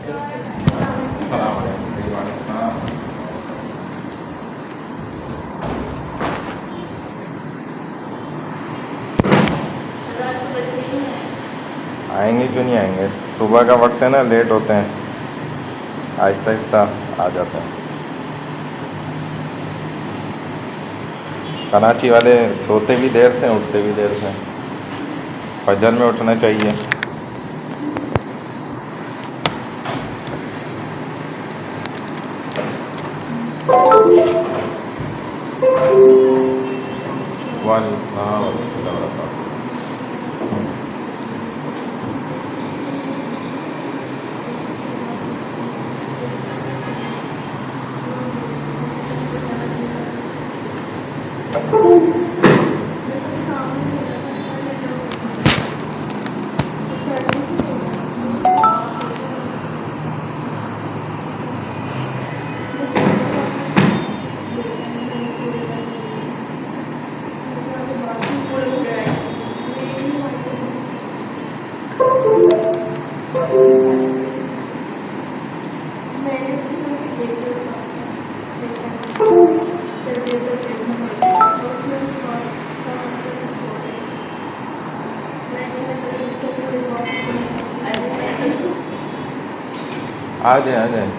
आएंगे क्यों नहीं आएंगे, सुबह का वक्त है ना, लेट होते हैं, आहिस्ता आहिस्ता आ जाते हैं। कराची वाले सोते भी देर से, उठते भी देर से। फजर में उठना चाहिए। आ जाए, आ जाए।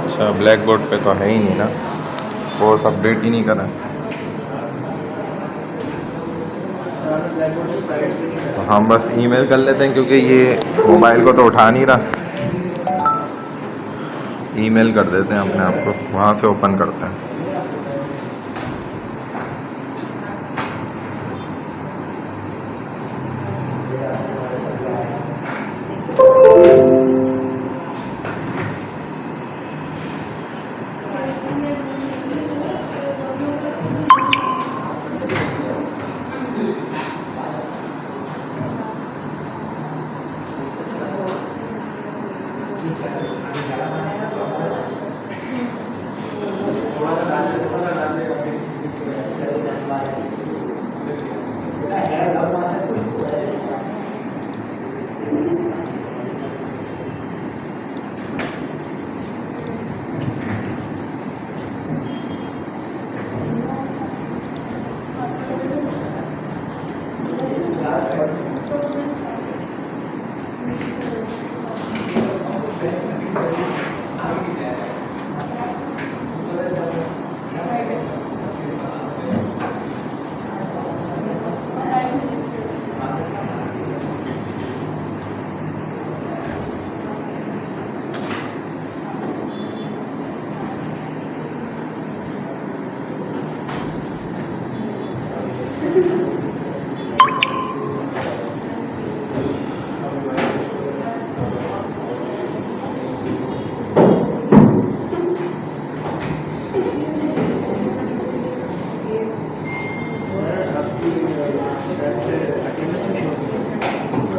अच्छा, ब्लैक बोर्ड पे तो है ही नहीं ना, कोर्स अपडेट ही नहीं करा। तो हम बस ईमेल कर लेते हैं, क्योंकि ये मोबाइल को तो उठा नहीं रहा। ईमेल कर देते हैं अपने आप को, वहाँ से ओपन करते हैं।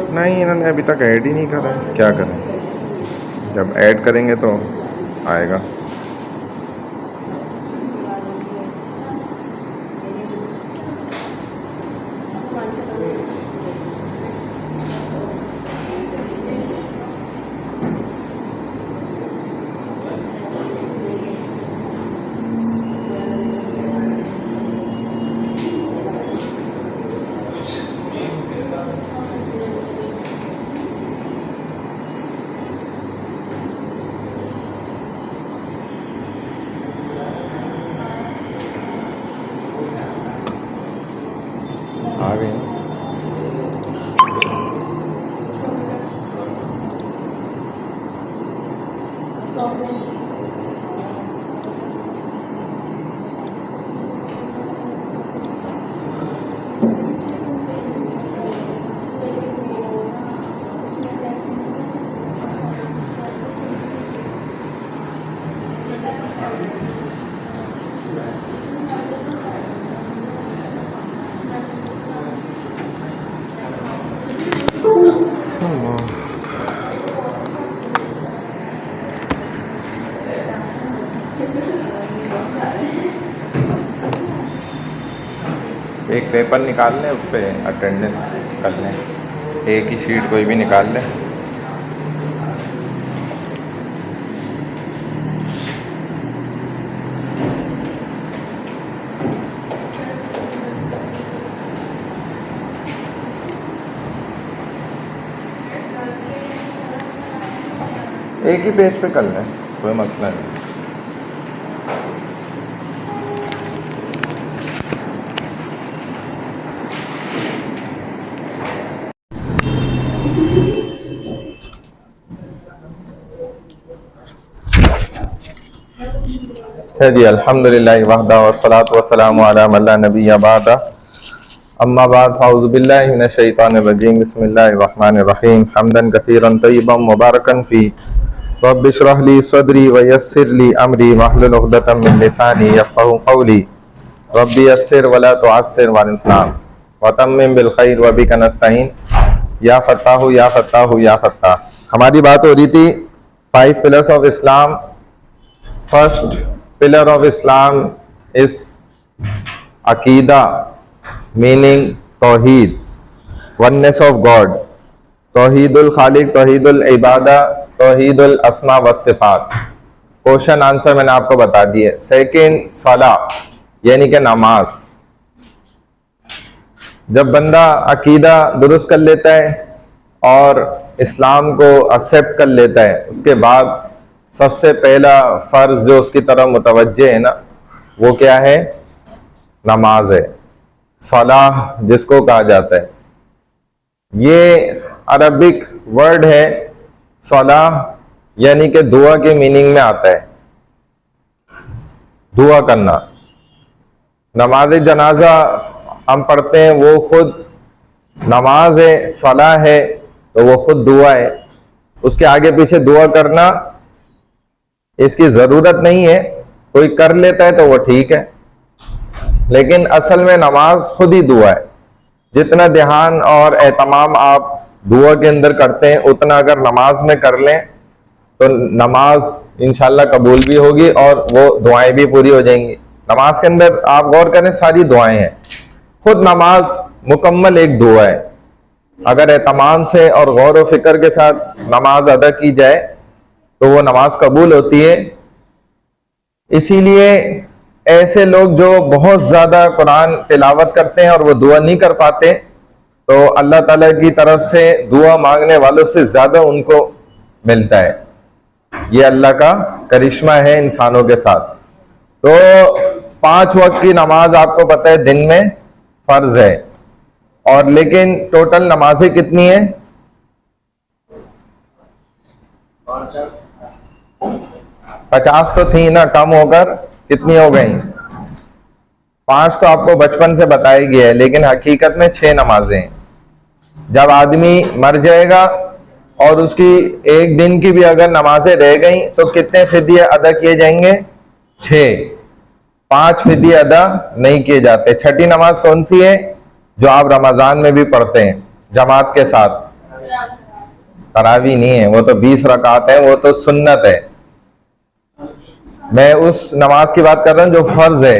नहीं, इन्होंने अभी तक ऐड ही नहीं करा है, क्या करें। जब ऐड करेंगे तो आएगा। आ गई। एक पेपर निकाल लें, उस पर अटेंडेंस कर लें, एक ही शीट कोई भी निकाल लें। एक ही पेज पे कर लें, कोई मसला नहीं। जी अल्हम्दुलिल्लाह वहदा वस्सलातु वस्सलामु अला मन ला नबिय्य बअदा अम्मा बाद अऊज़ु बिल्लाहि मिनश शैतानिर रजीम बिस्मिल्लाहिर रहमानिर रहीम हम्दन कसीरन तय्यिबन मुबारकन फी रब्बि इश्रह ली सदरी व यस्सिर ली अमरी वहलुल उक़दतम मिन लिसानी यफ़क़हू क़ौली रब्बि यस्सिर व ला तुअस्सिर वरफ़ान व तम्मिम बिल खैर व बिका नस्तईन या फत्ताहु या फत्ताहु या फत्ताह। हमारी बात हो रही थी 5 pillars of Islam. First pillar of Islam is Aqidah, meaning Tawheed, oneness of God, Tawheedul Khaliq, Tawheedul Ibadah, Tawheedul Asma wa Sifat। Question answer मैंने आपको बता दिए। सेकेंड सला यानी कि नमाज। जब बंदा अकीदा दुरुस्त कर लेता है और इस्लाम को एक्सेप्ट कर लेता है, उसके बाद सबसे पहला फर्ज जो उसकी तरफ मुतवज्जे है ना, वो क्या है? नमाज है। सलाह जिसको कहा जाता है, ये अरबिक वर्ड है। सलाह यानी कि दुआ के मीनिंग में आता है, दुआ करना। नमाज जनाजा हम पढ़ते हैं, वो खुद नमाज है। सलाह है तो वो खुद दुआ है। उसके आगे पीछे दुआ करना इसकी जरूरत नहीं है, कोई कर लेता है तो वो ठीक है, लेकिन असल में नमाज खुद ही दुआ है। जितना ध्यान और एहतमाम आप दुआ के अंदर करते हैं, उतना अगर नमाज में कर लें तो नमाज इंशाल्लाह कबूल भी होगी और वो दुआएं भी पूरी हो जाएंगी। नमाज के अंदर आप गौर करें, सारी दुआएं हैं। खुद नमाज मुकम्मल एक दुआ है। अगर एहतमाम से और गौर व फिक्र के साथ नमाज अदा की जाए तो वो नमाज कबूल होती है। इसीलिए ऐसे लोग जो बहुत ज्यादा कुरान तिलावत करते हैं और वो दुआ नहीं कर पाते, तो अल्लाह ताला की तरफ से दुआ मांगने वालों से ज्यादा उनको मिलता है। ये अल्लाह का करिश्मा है इंसानों के साथ। तो 5 वक्त की नमाज आपको पता है दिन में फर्ज है, और लेकिन टोटल नमाजें कितनी है? 50 तो थी ना, कम होकर कितनी हो गई? 5 तो आपको बचपन से बताई गई है, लेकिन हकीकत में 6 नमाजें हैं। जब आदमी मर जाएगा और उसकी एक दिन की भी अगर नमाजें रह गई तो कितने फिदिये अदा किए जाएंगे? 6। 5 फिदिये अदा नहीं किए जाते। छठी नमाज कौन सी है? जो आप रमजान में भी पढ़ते हैं जमात के साथ, तरावी नहीं है, वो तो 20 रकात है, वो तो सुन्नत है। मैं उस नमाज की बात कर रहा हूं जो फर्ज है।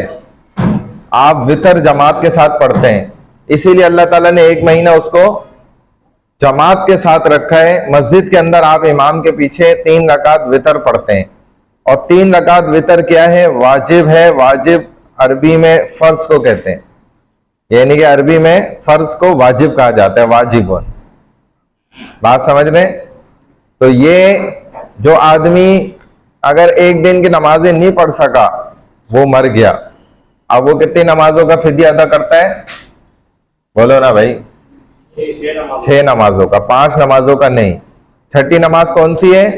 आप वितर जमात के साथ पढ़ते हैं, इसीलिए अल्लाह ताला ने 1 महीना उसको जमात के साथ रखा है। मस्जिद के अंदर आप इमाम के पीछे 3 रकात वितर पढ़ते हैं, और 3 रकात वितर क्या है? वाजिब है। वाजिब अरबी में फर्ज को कहते हैं, यानी कि अरबी में फर्ज को वाजिब कहा जाता है, वाजिब। बात समझ रहे? तो ये जो आदमी अगर 1 दिन की नमाजें नहीं पढ़ सका, वो मर गया। अब वो कितनी नमाजों का फिदिया अदा करता है? बोलो ना भाई। 6 नमाजों का, 5 नमाजों का नहीं। छठी नमाज कौन सी है?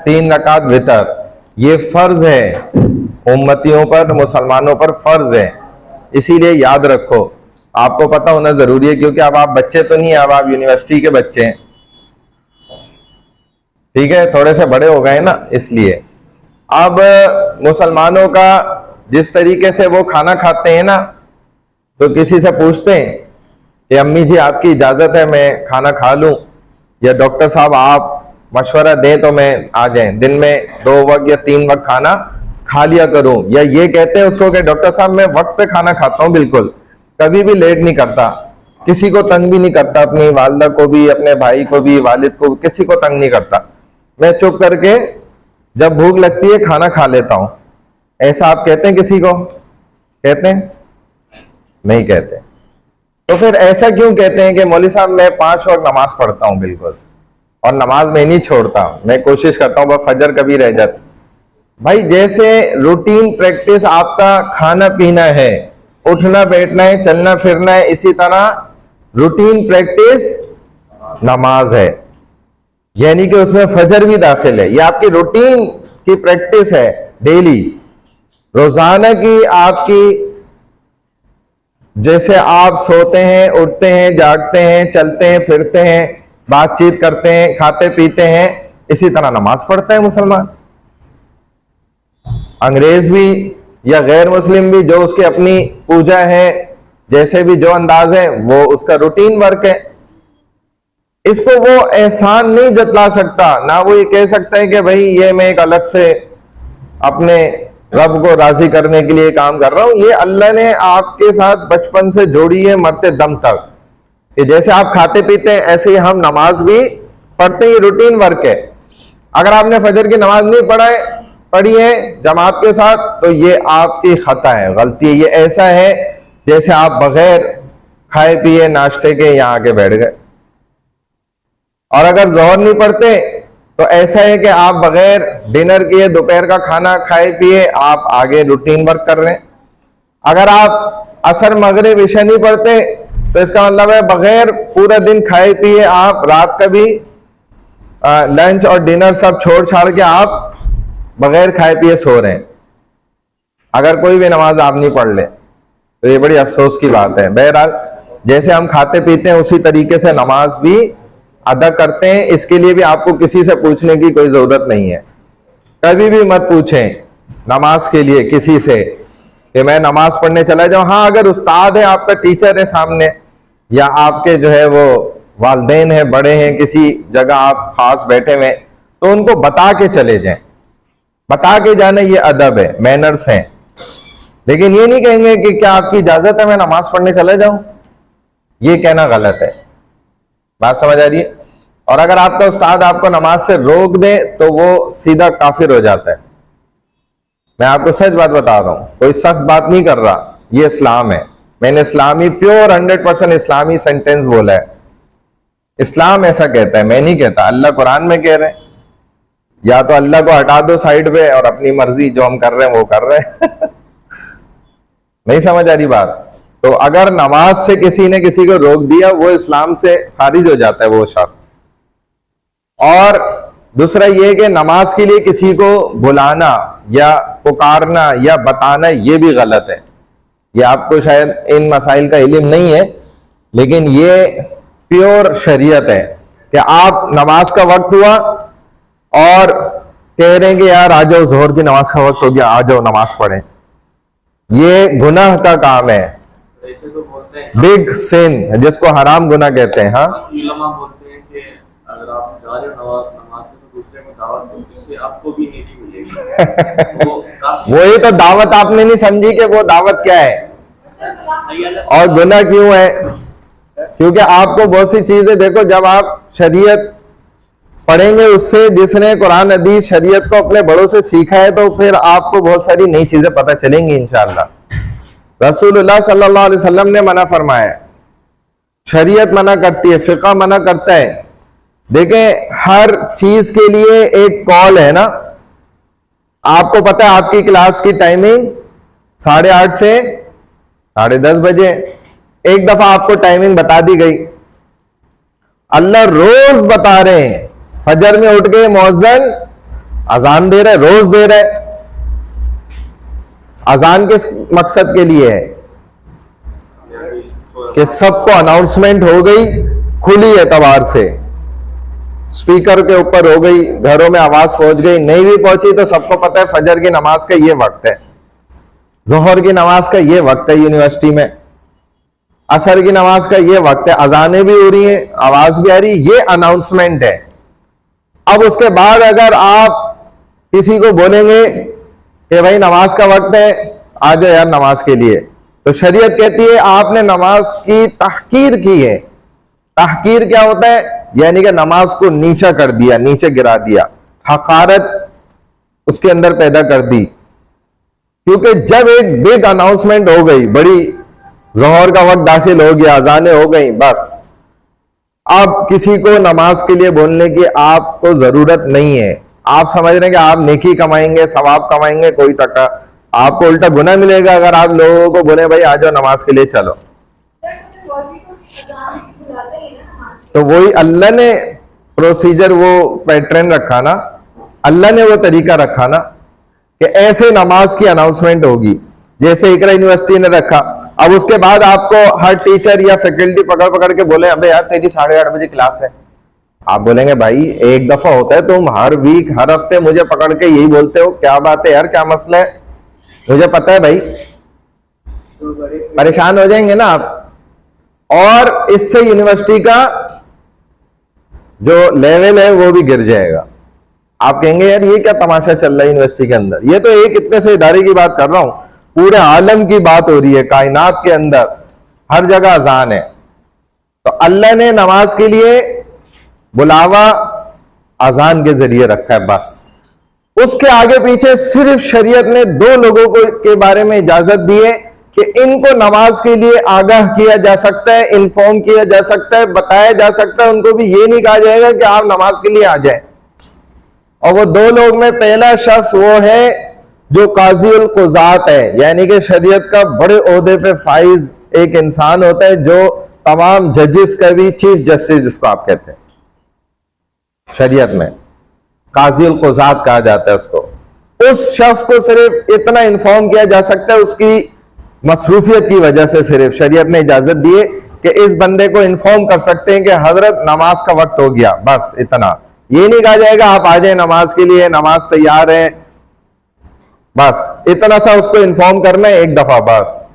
3 रकात वितर। ये फर्ज है, उम्मतियों पर, मुसलमानों पर फर्ज है। इसीलिए याद रखो, आपको पता होना जरूरी है, क्योंकि अब आप बच्चे तो नहीं है, अब आप यूनिवर्सिटी के बच्चे हैं, ठीक है, थोड़े से बड़े हो गए ना, इसलिए। अब मुसलमानों का जिस तरीके से वो खाना खाते हैं ना, तो किसी से पूछते हैं कि अम्मी जी आपकी इजाजत है मैं खाना खा लूं, या डॉक्टर साहब आप मशवरा दें तो मैं आ जाए, दिन में 2 वक्त या 3 वक्त खाना खा लिया करूं। या ये कहते हैं उसको कि डॉक्टर साहब मैं वक्त पे खाना खाता हूं, बिल्कुल कभी भी लेट नहीं करता, किसी को तंग भी नहीं करता, अपनी वालदा को भी, अपने भाई को भी, वालिद को, किसी को तंग नहीं करता, मैं चुप करके जब भूख लगती है खाना खा लेता हूं। ऐसा आप कहते हैं किसी को? कहते हैं? नहीं कहते। तो फिर ऐसा क्यों कहते हैं कि मौलवी साहब मैं 5 वक्त नमाज पढ़ता हूं बिल्कुल, और नमाज में नहीं छोड़ता, मैं कोशिश करता हूं, बस फजर कभी रह जाता। भाई जैसे रूटीन प्रैक्टिस आपका खाना पीना है, उठना बैठना है, चलना फिरना है, इसी तरह रूटीन प्रैक्टिस नमाज है, यानी कि उसमें फजर भी दाखिल है। ये आपकी रूटीन की प्रैक्टिस है, डेली, रोजाना की आपकी। जैसे आप सोते हैं, उठते हैं, जागते हैं, चलते हैं, फिरते हैं, बातचीत करते हैं, खाते पीते हैं, इसी तरह नमाज पढ़ता है मुसलमान। अंग्रेज भी या गैर मुस्लिम भी, जो उसकी अपनी पूजा है, जैसे भी जो अंदाज है, वो उसका रूटीन वर्क है। इसको वो एहसान नहीं जतला सकता, ना वो ये कह सकता है कि भाई ये मैं एक अलग से अपने रब को राजी करने के लिए काम कर रहा हूं। ये अल्लाह ने आपके साथ बचपन से जोड़ी है, मरते दम तक, कि जैसे आप खाते पीते हैं ऐसे ही हम नमाज भी पढ़ते हैं, ये रूटीन वर्क है। अगर आपने फजर की नमाज नहीं पढ़ी है जमात के साथ, तो ये आपकी खता है, गलती है। ये ऐसा है जैसे आप बगैर खाए पिए नाश्ते के यहां आके बैठ गए। और अगर जोहर नहीं पढ़ते तो ऐसा है कि आप बगैर डिनर किए, दोपहर का खाना खाए पिए आप आगे रूटीन वर्क कर रहे हैं। अगर आप असर मगरिब इशा नहीं पढ़ते तो इसका मतलब है बगैर पूरा दिन खाए पिए आप रात का भी लंच और डिनर सब छोड़ छाड़ के आप बगैर खाए पिए सो रहे हैं। अगर कोई भी नमाज आप नहीं पढ़ ले तो ये बड़ी अफसोस की बात है। बहरहाल जैसे हम खाते पीते हैं उसी तरीके से नमाज भी अदा करते हैं। इसके लिए भी आपको किसी से पूछने की कोई जरूरत नहीं है। कभी भी मत पूछें नमाज के लिए किसी से कि मैं नमाज पढ़ने चला जाऊं। हाँ, अगर उस्ताद है, आपका टीचर है सामने, या आपके जो है वो वालदेन है, बड़े हैं, किसी जगह आप खास बैठे हुए, तो उनको बता के चले जाएं। बता के जाना ये अदब है, मैनर्स हैं। लेकिन ये नहीं कहेंगे कि क्या आपकी इजाजत है मैं नमाज पढ़ने चला जाऊं, ये कहना गलत है। बात समझ आ रही है? और अगर आपका उस्ताद आपको नमाज से रोक दे तो वो सीधा काफिर हो जाता है। मैं आपको सच बात बता रहा हूं, कोई सख्त बात नहीं कर रहा, ये इस्लाम है। मैंने इस्लामी प्योर 100% इस्लामी सेंटेंस बोला है। इस्लाम ऐसा कहता है, मैं नहीं कहता। अल्लाह कुरान में कह रहे हैं। या तो अल्लाह को हटा दो साइड पे और अपनी मर्जी जो हम कर रहे हैं वो कर रहे हैं। नहीं समझ आ रही बात? तो अगर नमाज से किसी ने किसी को रोक दिया, वो इस्लाम से खारिज हो जाता है वो शख्स। और दूसरा ये कि नमाज के लिए किसी को बुलाना या पुकारना या बताना, ये भी गलत है। ये आपको शायद इन मसाइल का इल्म नहीं है, लेकिन ये प्योर शरीयत है कि आप नमाज का वक्त हुआ और कह रहे हैं कि यार आ जाओ, जोहर की नमाज का वक्त हो गया, आ जाओ नमाज पढ़ें। ये गुनाह का काम है, बिग सिन, जिसको हराम गुनाह कहते हैं। हाँ, उलमा बोलते हैं कि अगर आप बता रहे हो नमाज में तो दूसरे में दावत दो, इससे आपको भी नेकी मिलेगी। वो वही तो दावत आपने नहीं समझी कि वो दावत क्या है और गुनाह क्यों है। क्योंकि आपको बहुत सी चीजें, देखो जब आप शरीयत पढ़ेंगे उससे, जिसने कुरान हदीस शरीयत को अपने बड़ों से सीखा है, तो फिर आपको बहुत सारी नई चीजें पता चलेंगी इंशाअल्लाह। रसूलुल्लाह सल्लल्लाहु अलैहि वसल्लम ने मना फरमाया, शरीयत मना करती है, फिक़ह मना करता है। देखें, हर चीज के लिए एक कॉल है ना। आपको पता है आपकी क्लास की टाइमिंग 8:30 से 10:30 बजे। एक दफा आपको टाइमिंग बता दी गई, अल्लाह रोज बता रहे हैं। फजर में उठ के मुअज्जिन अजान दे रहे, रोज दे रहे। अजान किस मकसद के लिए है? कि सबको अनाउंसमेंट हो गई, खुली एतबार से स्पीकर के ऊपर हो गई, घरों में आवाज पहुंच गई। नहीं भी पहुंची तो सबको पता है फजर की नमाज का ये वक्त है, जोहर की नमाज का ये वक्त है, यूनिवर्सिटी में असर की नमाज का ये वक्त है। अजानें भी हो रही हैं, आवाज भी आ रही है, ये अनाउंसमेंट है। अब उसके बाद अगर आप किसी को बोलेंगे कि भाई नमाज का वक्त है, आ जाओ यार नमाज के लिए, तो शरीयत कहती है आपने नमाज की तहकीर की है। तहकीर क्या होता है? यानी कि नमाज को नीचा कर दिया, नीचे गिरा दिया, हकारत उसके अंदर पैदा कर दी। क्योंकि जब एक बिग अनाउंसमेंट हो गई, बड़ी जोहर का वक्त दाखिल हो गया, अजानें हो गई, बस अब किसी को नमाज के लिए बोलने की आपको जरूरत नहीं है। आप समझ रहे हैं कि आप नेकी कमाएंगे, सवाब कमाएंगे, कोई टका, आपको उल्टा गुनाह मिलेगा अगर आप लोगों को बोले भाई आ जाओ नमाज के लिए चलो। तो वही अल्लाह ने प्रोसीजर, वो पैटर्न रखा ना, अल्लाह ने वो तरीका रखा ना कि ऐसे नमाज की अनाउंसमेंट होगी, जैसे इकरा यूनिवर्सिटी ने रखा। अब उसके बाद आपको हर टीचर या फैकल्टी पकड़ पकड़ के बोले अबे यार तेरी 8:30 बजे क्लास है, आप बोलेंगे भाई एक दफा होता है, तुम हर वीक हर हफ्ते मुझे पकड़ के यही बोलते हो, क्या बात है यार, क्या मसला है? मुझे पता है भाई, परेशान हो जाएंगे ना आप। और इससे यूनिवर्सिटी का जो लेवल है वो भी गिर जाएगा। आप कहेंगे यार ये क्या तमाशा चल रहा है यूनिवर्सिटी के अंदर। ये तो एक इतने से इदारे की बात कर रहा हूं, पूरे आलम की बात हो रही है, कायनात के अंदर हर जगह अजान है। तो अल्लाह ने नमाज के लिए बुलावा अजान के जरिए रखा है बस। उसके आगे पीछे सिर्फ शरीयत ने 2 लोगों को के बारे में इजाजत दी है कि इनको नमाज के लिए आगाह किया जा सकता है, इन्फॉर्म किया जा सकता है, बताया जा सकता है। उनको भी ये नहीं कहा जाएगा कि आप नमाज के लिए आ जाए। और वो 2 लोग में पहला शख्स वो है जो काजी उल कुज़ात है, यानी कि शरीयत का बड़े ओहदे पे फाइज एक इंसान होता है, जो तमाम जजेस का भी चीफ जस्टिस जिसको आप कहते हैं शरीयत में, काजी उल कुज़ात कहा जाता है उसको। उस शख्स को सिर्फ इतना इन्फॉर्म किया जा सकता है, उसकी मसरूफियत की वजह से सिर्फ शरीयत ने इजाजत दी है कि इस बंदे को इन्फॉर्म कर सकते हैं कि हजरत नमाज का वक्त हो गया, बस इतना। ये नहीं कहा जाएगा आप आ जाए नमाज के लिए, नमाज तैयार है, बस इतना सा उसको इन्फॉर्म करना है एक दफा बस।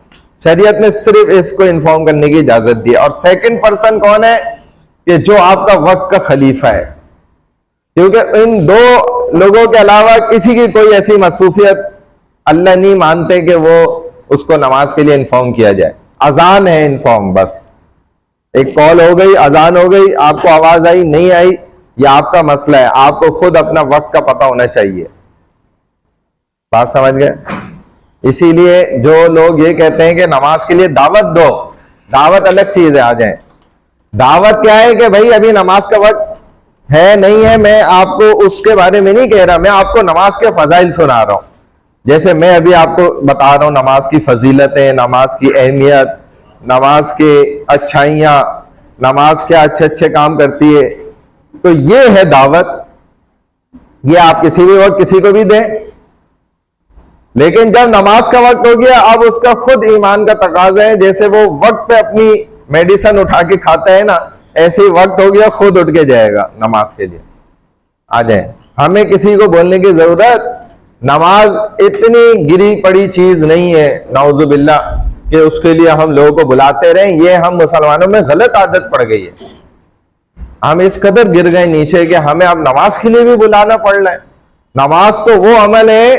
शरीयत ने सिर्फ इसको इन्फॉर्म करने की इजाजत दी। और सेकंड पर्सन कौन है? कि जो आपका वक्त का खलीफा है, क्योंकि इन 2 लोगों के अलावा किसी की कोई ऐसी मसरूफियत अल्लाह नहीं मानते कि वो उसको नमाज के लिए इन्फॉर्म किया जाए। अजान है इन्फॉर्म, बस एक कॉल हो गई, अजान हो गई, आपको आवाज आई नहीं आई, यह आपका मसला है, आपको खुद अपना वक्त का पता होना चाहिए। बात समझ गए? इसीलिए जो लोग ये कहते हैं कि नमाज के लिए दावत दो, दावत अलग चीज है। आ जाए, दावत क्या है कि भाई अभी नमाज का वक्त है नहीं है, मैं आपको उसके बारे में नहीं कह रहा, मैं आपको नमाज के फजाइल सुना रहा हूं। जैसे मैं अभी आपको बता रहा हूं नमाज की फजीलतें, नमाज की अहमियत, नमाज के अच्छाइयां, नमाज क्या अच्छे अच्छे काम करती है, तो ये है दावत। ये आप किसी भी वक्त किसी को भी दें। लेकिन जब नमाज का वक्त हो गया, अब उसका खुद ईमान का तकाजा है, जैसे वो वक्त पे अपनी मेडिसिन उठा के खाता है ना, ऐसे ही वक्त हो गया खुद उठ के जाएगा नमाज के लिए। आ जाए, हमें किसी को बोलने की जरूरत, नमाज इतनी गिरी पड़ी चीज नहीं है नाउजुबिल्लाह कि उसके लिए हम लोगों को बुलाते रहें। ये हम मुसलमानों में गलत आदत पड़ गई है। हम इस कदर गिर गए नीचे कि हमें अब नमाज के लिए भी बुलाना पड़ रहा है। नमाज तो वो अमल है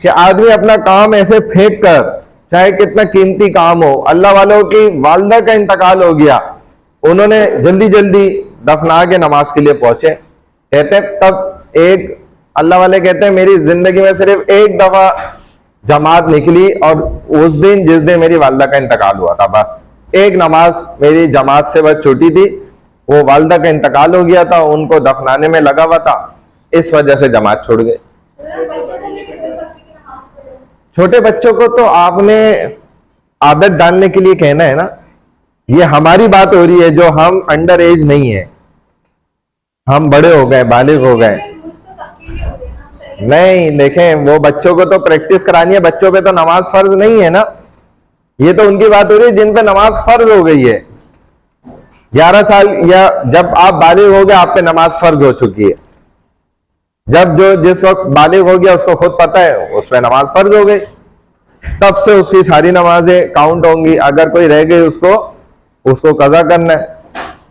कि आदमी अपना काम ऐसे फेंक कर, चाहे कितना कीमती काम हो, अल्लाह वालों की वालदा का इंतकाल हो गया, उन्होंने जल्दी जल्दी दफना के नमाज के लिए पहुंचे। कहते हैं तब एक अल्लाह वाले कहते हैं मेरी जिंदगी में सिर्फ एक दफा जमात निकली और उस दिन जिस दिन मेरी वालदा का इंतकाल हुआ था, बस एक नमाज मेरी जमात से बस छूटी थी। वो वालदा का इंतकाल हो गया था, उनको दफनाने में लगा हुआ था, इस वजह से जमात छोड़ गए। छोटे बच्चों को तो आपने आदत डालने के लिए कहना है ना। ये हमारी बात हो रही है जो हम अंडर एज नहीं है, हम बड़े हो गए, बालिग हो गए। नहीं देखें, वो बच्चों को तो प्रैक्टिस करानी है, बच्चों पे तो नमाज फर्ज नहीं है ना। ये तो उनकी बात हो रही है जिन पे नमाज फर्ज हो गई है। 11 साल या जब आप बालिग हो गए, आप पे नमाज फर्ज हो चुकी है। जब जो जिस वक्त बालिग हो गया उसको खुद पता है उस पर नमाज फर्ज हो गई, तब से उसकी सारी नमाजें काउंट होंगी। अगर कोई रह गई उसको कज़ा करना है।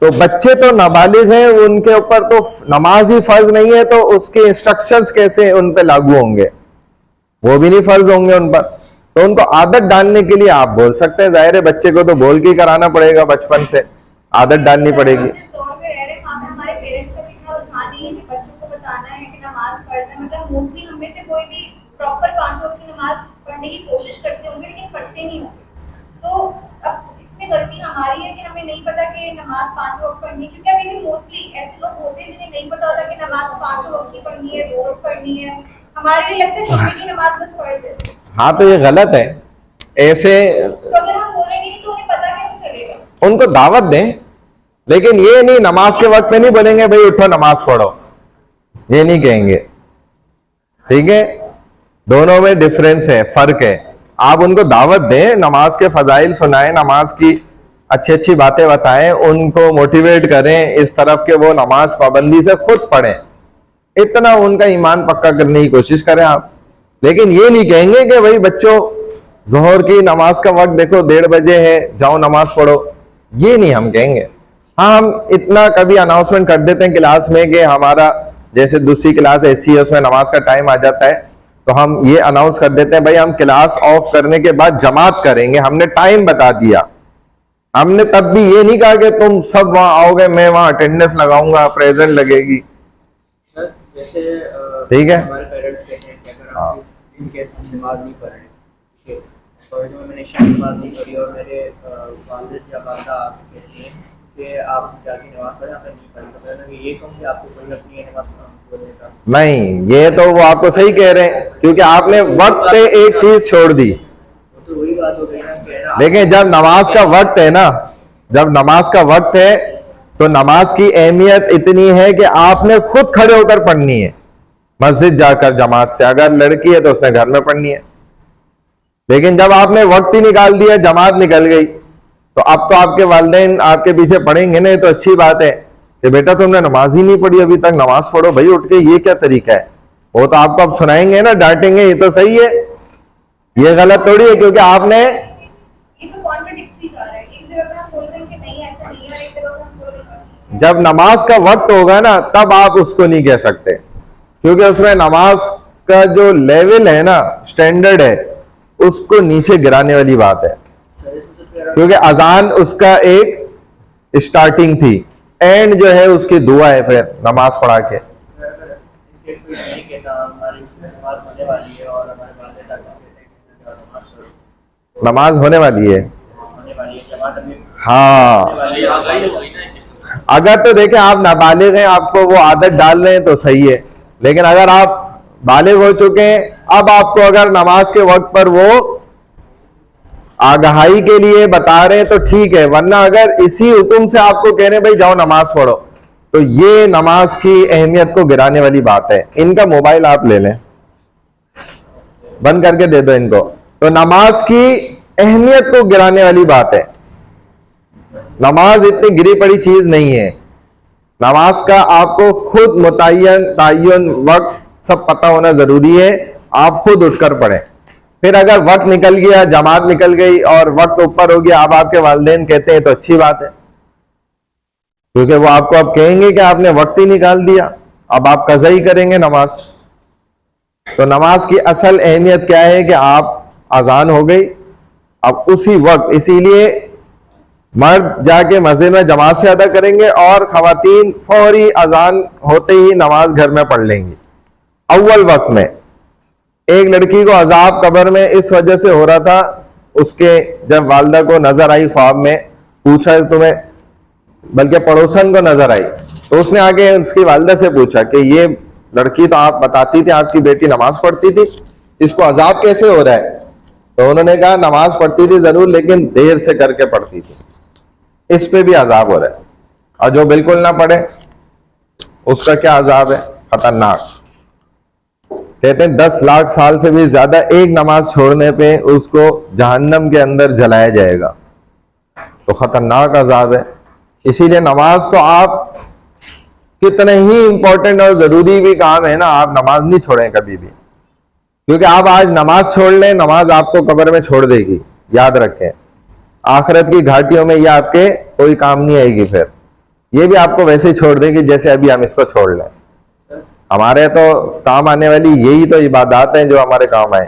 तो बच्चे तो नाबालिग हैं, उनके ऊपर तो नमाज ही फर्ज नहीं है, तो उसके इंस्ट्रक्शंस कैसे उन पे लागू होंगे? वो भी नहीं फर्ज होंगे उन पर। तो उनको आदत डालने के लिए आप बोल सकते हैं, जाहिर है बच्चे को तो बोल के कराना पड़ेगा, बचपन से आदत डालनी पड़ेगी। मोस्टली हम में से कोई भी प्रॉपर 5 वक्त की नमाज पढ़ने की कोशिश करते होंगे लेकिन पढ़ते नहीं होंगे। तो अब इसमें गलती हमारी है कि हमें नहीं पता कि नमाज 5 वक्त पढ़नी है, क्योंकि अभी मोस्टली ऐसे लोग होते हैं जिन्हें नहीं पता होता कि नमाज 5 वक्त की पढ़नी है, रोज पढ़नी है। हमारे लिए लगता है शुक्र की नमाज बस पढ़ दे। हाँ, तो ये गलत है ऐसे। तो अगर हम बोलेंगे नहीं तो उन्हें पता कैसे चलेगा? उनको दावत दें, लेकिन ये नहीं नमाज के वक्त में नहीं बोलेंगे भाई उठो नमाज पढ़ो, ये नहीं कहेंगे। ठीक है, दोनों में डिफरेंस है, फर्क है। आप उनको दावत दें, नमाज के फजाइल सुनाएं, नमाज की अच्छी अच्छी बातें बताएं, उनको मोटिवेट करें इस तरफ के वो नमाज पाबंदी से खुद पढ़ें, इतना उनका ईमान पक्का करने की कोशिश करें आप। लेकिन ये नहीं कहेंगे कि भाई बच्चों जोहर की नमाज का वक्त देखो 1:30 बजे है, जाओ नमाज पढ़ो, ये नहीं हम कहेंगे। हाँ, हम इतना कभी अनाउंसमेंट कर देते हैं क्लास में कि हमारा जैसे दूसरी क्लास ऐसी है उसमें नमाज का टाइम आ जाता है, तो हम ये अनाउंस कर देते हैं भाई हम क्लास ऑफ करने के बाद जमात करेंगे, हमने टाइम बता दिया। हमने तब भी ये नहीं कहा कि तुम सब वहां आओगे, मैं वहां अटेंडेंस लगाऊंगा, प्रेजेंट लगेगी। जैसे ठीक है, हमारे पेरेंट्स कहते हैं कि अगर आप इन केस हम नमाज नहीं पढ़ रहे, ठीक है, और जो मैंने शाम नमाज नहीं पढ़ी और मेरे वालिद या वालिदा आप कहती हैं कि आप जाके नमाज पढ़ें, आपने नहीं पढ़ी, तो मैंने ये कहूँ कि आपको कोई अपनी है नमाज बोलने का? नहीं, ये तो वो आपको सही कह रहे हैं, क्योंकि आपने वक्त पे एक चीज छोड़ दी। तो वही बात हो गई ना। देखिए, जब नमाज का वक्त है ना, जब नमाज का वक्त है तो नमाज की अहमियत इतनी है कि आपने खुद खड़े होकर पढ़नी है, मस्जिद जाकर जमात से। अगर लड़की है तो उसने घर में पढ़नी है। लेकिन जब आपने वक्त ही निकाल दिया, जमात निकल गई, तो अब तो आपके वालिदैन आपके पीछे पढ़ेंगे ना। ये तो अच्छी बात है कि बेटा तुमने नमाज ही नहीं पढ़ी अभी तक, नमाज पढ़ो भाई उठ के, ये क्या तरीका है? वो तो आपको अब सुनाएंगे ना, डांटेंगे, ये तो सही है, ये गलत थोड़ी है, क्योंकि आपने ये तो कॉन्ट्रडिक्टरी जा रहा है। एक जगह पे हम बोल रहे हैं कि नहीं ऐसा नहीं है और एक जगह पे हम बोल रहे हैं। जब नमाज का वक्त होगा ना तब आप उसको नहीं कह सकते, क्योंकि उसमें नमाज का जो लेवल है ना, स्टैंडर्ड है, उसको नीचे गिराने वाली बात है। क्योंकि अजान उसका एक स्टार्टिंग थी, एंड जो है उसकी दुआ है फिर नमाज पढ़ा के। नमाज होने वाली है, हाँ। अगर तो देखें आप नाबालिग हैं, आपको वो आदत डाल रहे हैं तो सही है, लेकिन अगर आप बालिग हो चुके हैं, अब आपको अगर नमाज के वक्त पर वो आगाही के लिए बता रहे हैं तो ठीक है, वरना अगर इसी हुक्म से आपको कह रहे हैं भाई जाओ नमाज पढ़ो, तो ये नमाज की अहमियत को गिराने वाली बात है। इनका मोबाइल आप ले लें, बंद करके दे दो इनको। तो नमाज की अहमियत को गिराने वाली बात है। नमाज इतनी गिरी पड़ी चीज नहीं है। नमाज का आपको खुद मुतय्यन वक्त सब पता होना जरूरी है, आप खुद उठकर पढ़ें। फिर अगर वक्त निकल गया, जमात निकल गई और वक्त ऊपर हो गया, अब आपके वालिदैन कहते हैं तो अच्छी बात है। क्योंकि वो आपको अब कहेंगे कि आपने वक्त ही निकाल दिया, अब आप कज़ा ही करेंगे नमाज। तो नमाज की असल अहमियत क्या है कि आप अजान हो गई, अब उसी वक्त, इसीलिए मर्द जाके मस्जिद में जमात से अदा करेंगे और खवातीन फौरी अजान होते ही नमाज घर में पढ़ लेंगी अव्वल वक्त में। एक लड़की को अजाब कब्र में इस वजह से हो रहा था, उसके जब वालदा को नजर आई ख्वाब में, पूछा तुम्हें, बल्कि पड़ोसन को नजर आई, तो उसने आगे उसकी वालदा से पूछा कि ये लड़की तो आप बताती थी आपकी बेटी नमाज पढ़ती थी, इसको अजाब कैसे हो रहा है? तो उन्होंने कहा नमाज पढ़ती थी जरूर, लेकिन देर से करके पढ़ती थी, इस पे भी अजाब हो रहा है। और जो बिल्कुल ना पढ़े उसका क्या अजाब है? खतरनाक। कहते हैं 10 लाख साल से भी ज्यादा एक नमाज छोड़ने पे उसको जहन्नम के अंदर जलाया जाएगा। तो खतरनाक अजाब है। इसीलिए नमाज तो आप कितने ही इंपॉर्टेंट और जरूरी भी काम है ना, आप नमाज नहीं छोड़ें कभी भी, क्योंकि आप आज नमाज छोड़ लें, नमाज आपको कब्र में छोड़ देगी। याद रखें, आखिरत की घाटियों में यह आपके कोई काम नहीं आएगी, फिर ये भी आपको वैसे ही छोड़ देगी जैसे अभी हम इसको छोड़ लें। हमारे तो काम आने वाली यही तो इबादत हैं जो हमारे काम आए।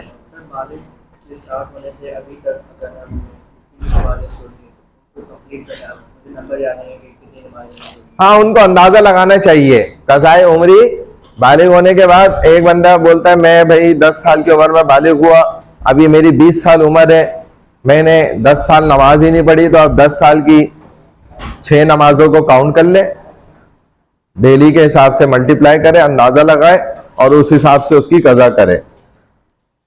हाँ, उनको अंदाजा लगाना चाहिए। कज़ाए उम्री बालिग होने के बाद एक बंदा बोलता है मैं भाई 10 साल की उम्र में बालिग हुआ, अभी मेरी 20 साल उम्र है, मैंने 10 साल नमाज ही नहीं पढ़ी, तो अब 10 साल की 6 नमाजों को काउंट कर ले, डेली के हिसाब से मल्टीप्लाई करे, अंदाजा लगाए और उस हिसाब से उसकी कज़ा करे।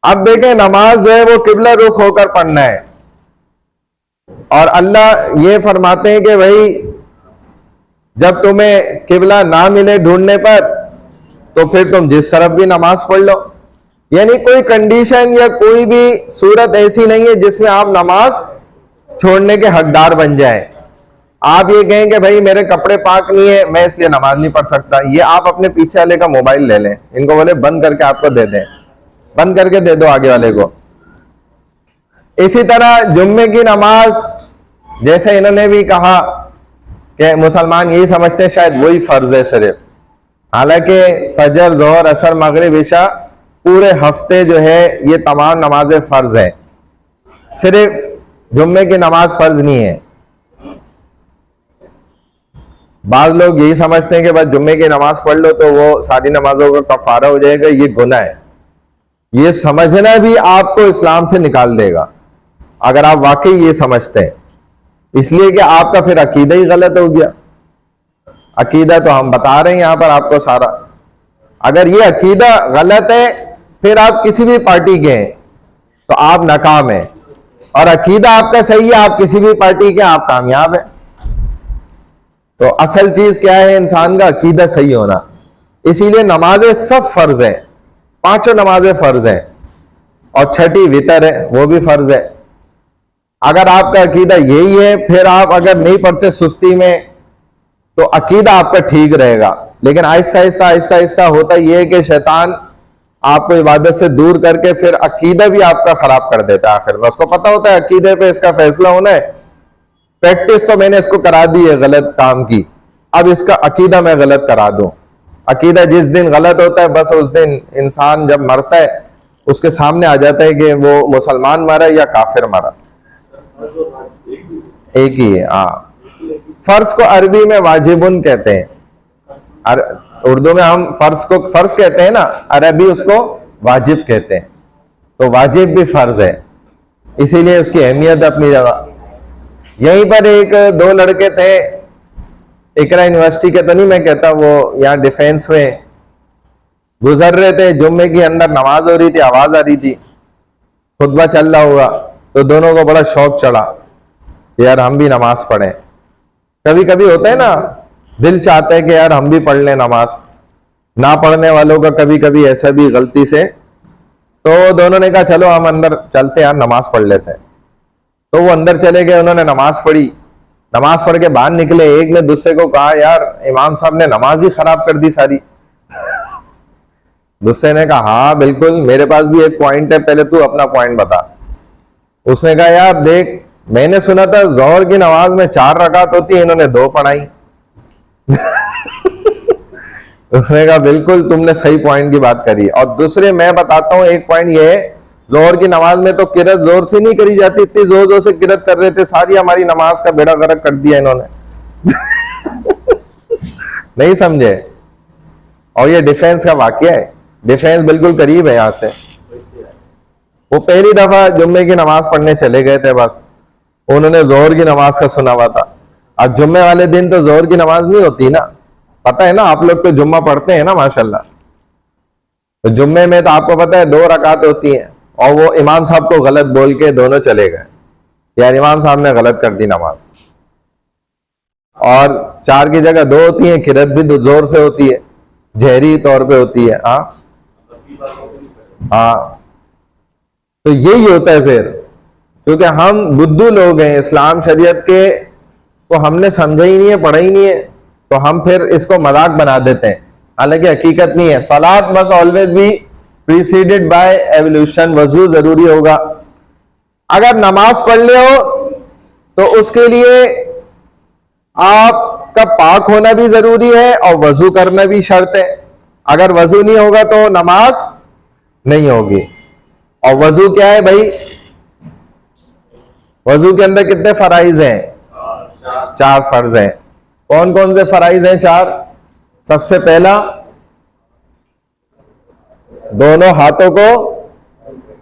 अब देखें, नमाज जो है वो किबला रुख होकर पढ़ना है, और अल्लाह ये फरमाते हैं कि भाई जब तुम्हें किबला ना मिले ढूंढने पर, तो फिर तुम जिस तरफ भी नमाज पढ़ लो। यानी कोई कंडीशन या कोई भी सूरत ऐसी नहीं है जिसमें आप नमाज छोड़ने के हकदार बन जाएं। आप ये कहें कि भाई मेरे कपड़े पाक नहीं है, मैं इसलिए नमाज नहीं पढ़ सकता, ये आप अपने पीछे वाले का मोबाइल ले लें, इनको बोले बंद करके आपको दे दें, बंद करके दे दो आगे वाले को। इसी तरह जुम्मे की नमाज, जैसे इन्होंने भी कहा कि मुसलमान यही समझते हैं शायद वही फर्ज है सिर्फ, हालांकि फजर, जोहर, असर, मगरिब, इशा पूरे हफ्ते जो है ये तमाम नमाजें फर्ज हैं, सिर्फ जुम्मे की नमाज फर्ज नहीं है। बाज लोग यही समझते हैं कि बस जुम्मे की नमाज पढ़ लो तो वो सारी नमाजों का कफारा हो जाएगा, ये गुनाह है। ये समझना भी आपको इस्लाम से निकाल देगा अगर आप वाकई ये समझते हैं, इसलिए कि आपका फिर अकीदा ही गलत हो गया। अकीदा तो हम बता रहे हैं यहां पर आपको सारा। अगर ये अकीदा गलत है फिर आप किसी भी पार्टी के हैं तो आप नाकाम हैं, और अकीदा आपका सही है, आप किसी भी पार्टी के, आप कामयाब हैं। तो असल चीज क्या है? इंसान का अकीदा सही होना। इसीलिए नमाजें सब फर्ज हैं, 5 नमाजें फर्ज हैं, और 6ठी वितर है वो भी फर्ज है। अगर आपका अकीदा यही है, फिर आप अगर नहीं पढ़ते सुस्ती में, तो अकीदा आपका ठीक रहेगा। लेकिन आहिस्ता आहिस्ता होता यह है कि शैतान आपको इबादत से दूर करके फिर अकीदा भी आपका खराब कर देता है। आखिर में उसको पता होता है अकीदे पे इसका फैसला होना है, प्रैक्टिस तो मैंने इसको करा दी है गलत काम की, अब इसका अकीदा मैं गलत करा दूं। अकीदा जिस दिन गलत होता है, बस उस दिन इंसान जब मरता है उसके सामने आ जाता है कि वो मुसलमान मरा या काफिर मरा, एक ही है। हाँ, फर्ज को अरबी में वाजिबुन कहते हैं, उर्दू में हम फर्ज को फर्ज कहते हैं ना, अरबी उसको वाजिब कहते हैं। तो वाजिब भी फर्ज है, इसीलिए उसकी अहमियत अपनी जगह। यहीं पर एक 2 लड़के थे, इकरा यूनिवर्सिटी के तो नहीं मैं कहता, वो यहाँ डिफेंस में गुजर रहे थे, जुम्मे की अंदर नमाज हो रही थी, आवाज आ रही थी, खुतबा चल रहा हुआ, तो दोनों को बड़ा शौक चढ़ा यार हम भी नमाज पढ़ें। कभी कभी होता है ना, दिल चाहता है कि यार हम भी पढ़ लें नमाज। ना पढ़ने वालों का कभी कभी ऐसा भी गलती से, तो दोनों ने कहा चलो हम अंदर चलते यार नमाज पढ़ लेते हैं। तो वो अंदर चले गए, उन्होंने नमाज पढ़ी। नमाज पढ़ के बाहर निकले, एक ने दूसरे को कहा यार इमाम साहब ने नमाज ही खराब कर दी सारी। दूसरे ने कहा हाँ बिल्कुल, मेरे पास भी एक पॉइंट है, पहले तू अपना पॉइंट बता। उसने कहा यार देख, मैंने सुना था जोहर की नमाज में 4 रकात होती है, इन्होंने 2 पढ़ाई, उसने कहा बिल्कुल तुमने सही पॉइंट की बात करी। और दूसरे मैं बताता हूं एक पॉइंट ये है, जोहर की नमाज में तो किरत जोर से नहीं करी जाती, इतनी जोर जोर से किरत कर रहे थे, सारी हमारी नमाज का बेड़ा गर्क कर दिया इन्होंने। नहीं समझे? और ये डिफेंस का वाकया है, डिफेंस बिल्कुल करीब है यहां से। वो पहली दफा जुम्मे की नमाज पढ़ने चले गए थे, बस उन्होंने जोहर की नमाज का सुना हुआ था। अब जुम्मे वाले दिन तो जोहर की नमाज नहीं होती ना, पता है ना, आप लोग तो जुम्मा पढ़ते हैं ना माशाल्लाह। तो जुम्मे में तो आपको पता है 2 रकात होती हैं, और वो इमाम साहब को गलत बोल के दोनों चले गए, यार इमाम साहब ने गलत कर दी नमाज। और 4 की जगह 2 होती है, किरत भी जोर से होती है, जहरी तौर पे होती है। हाँ, तो यही होता है फिर, क्योंकि हम बुद्धू लोग हैं, इस्लाम शरीयत के को हमने समझा ही नहीं है, पढ़ा ही नहीं है, तो हम फिर इसको मजाक बना देते हैं, हालांकि हकीकत नहीं है। सलात must always be preceded by ablution, वजू जरूरी होगा। अगर नमाज पढ़ ले हो तो उसके लिए आपका पाक होना भी जरूरी है और वजू करना भी शर्त है। अगर वजू नहीं होगा तो नमाज नहीं होगी। और वजू क्या है भाई? वजू के अंदर कितने फराइज हैं? 4 फर्ज हैं। कौन कौन से फराइज हैं? 4। सबसे पहला, दोनों हाथों को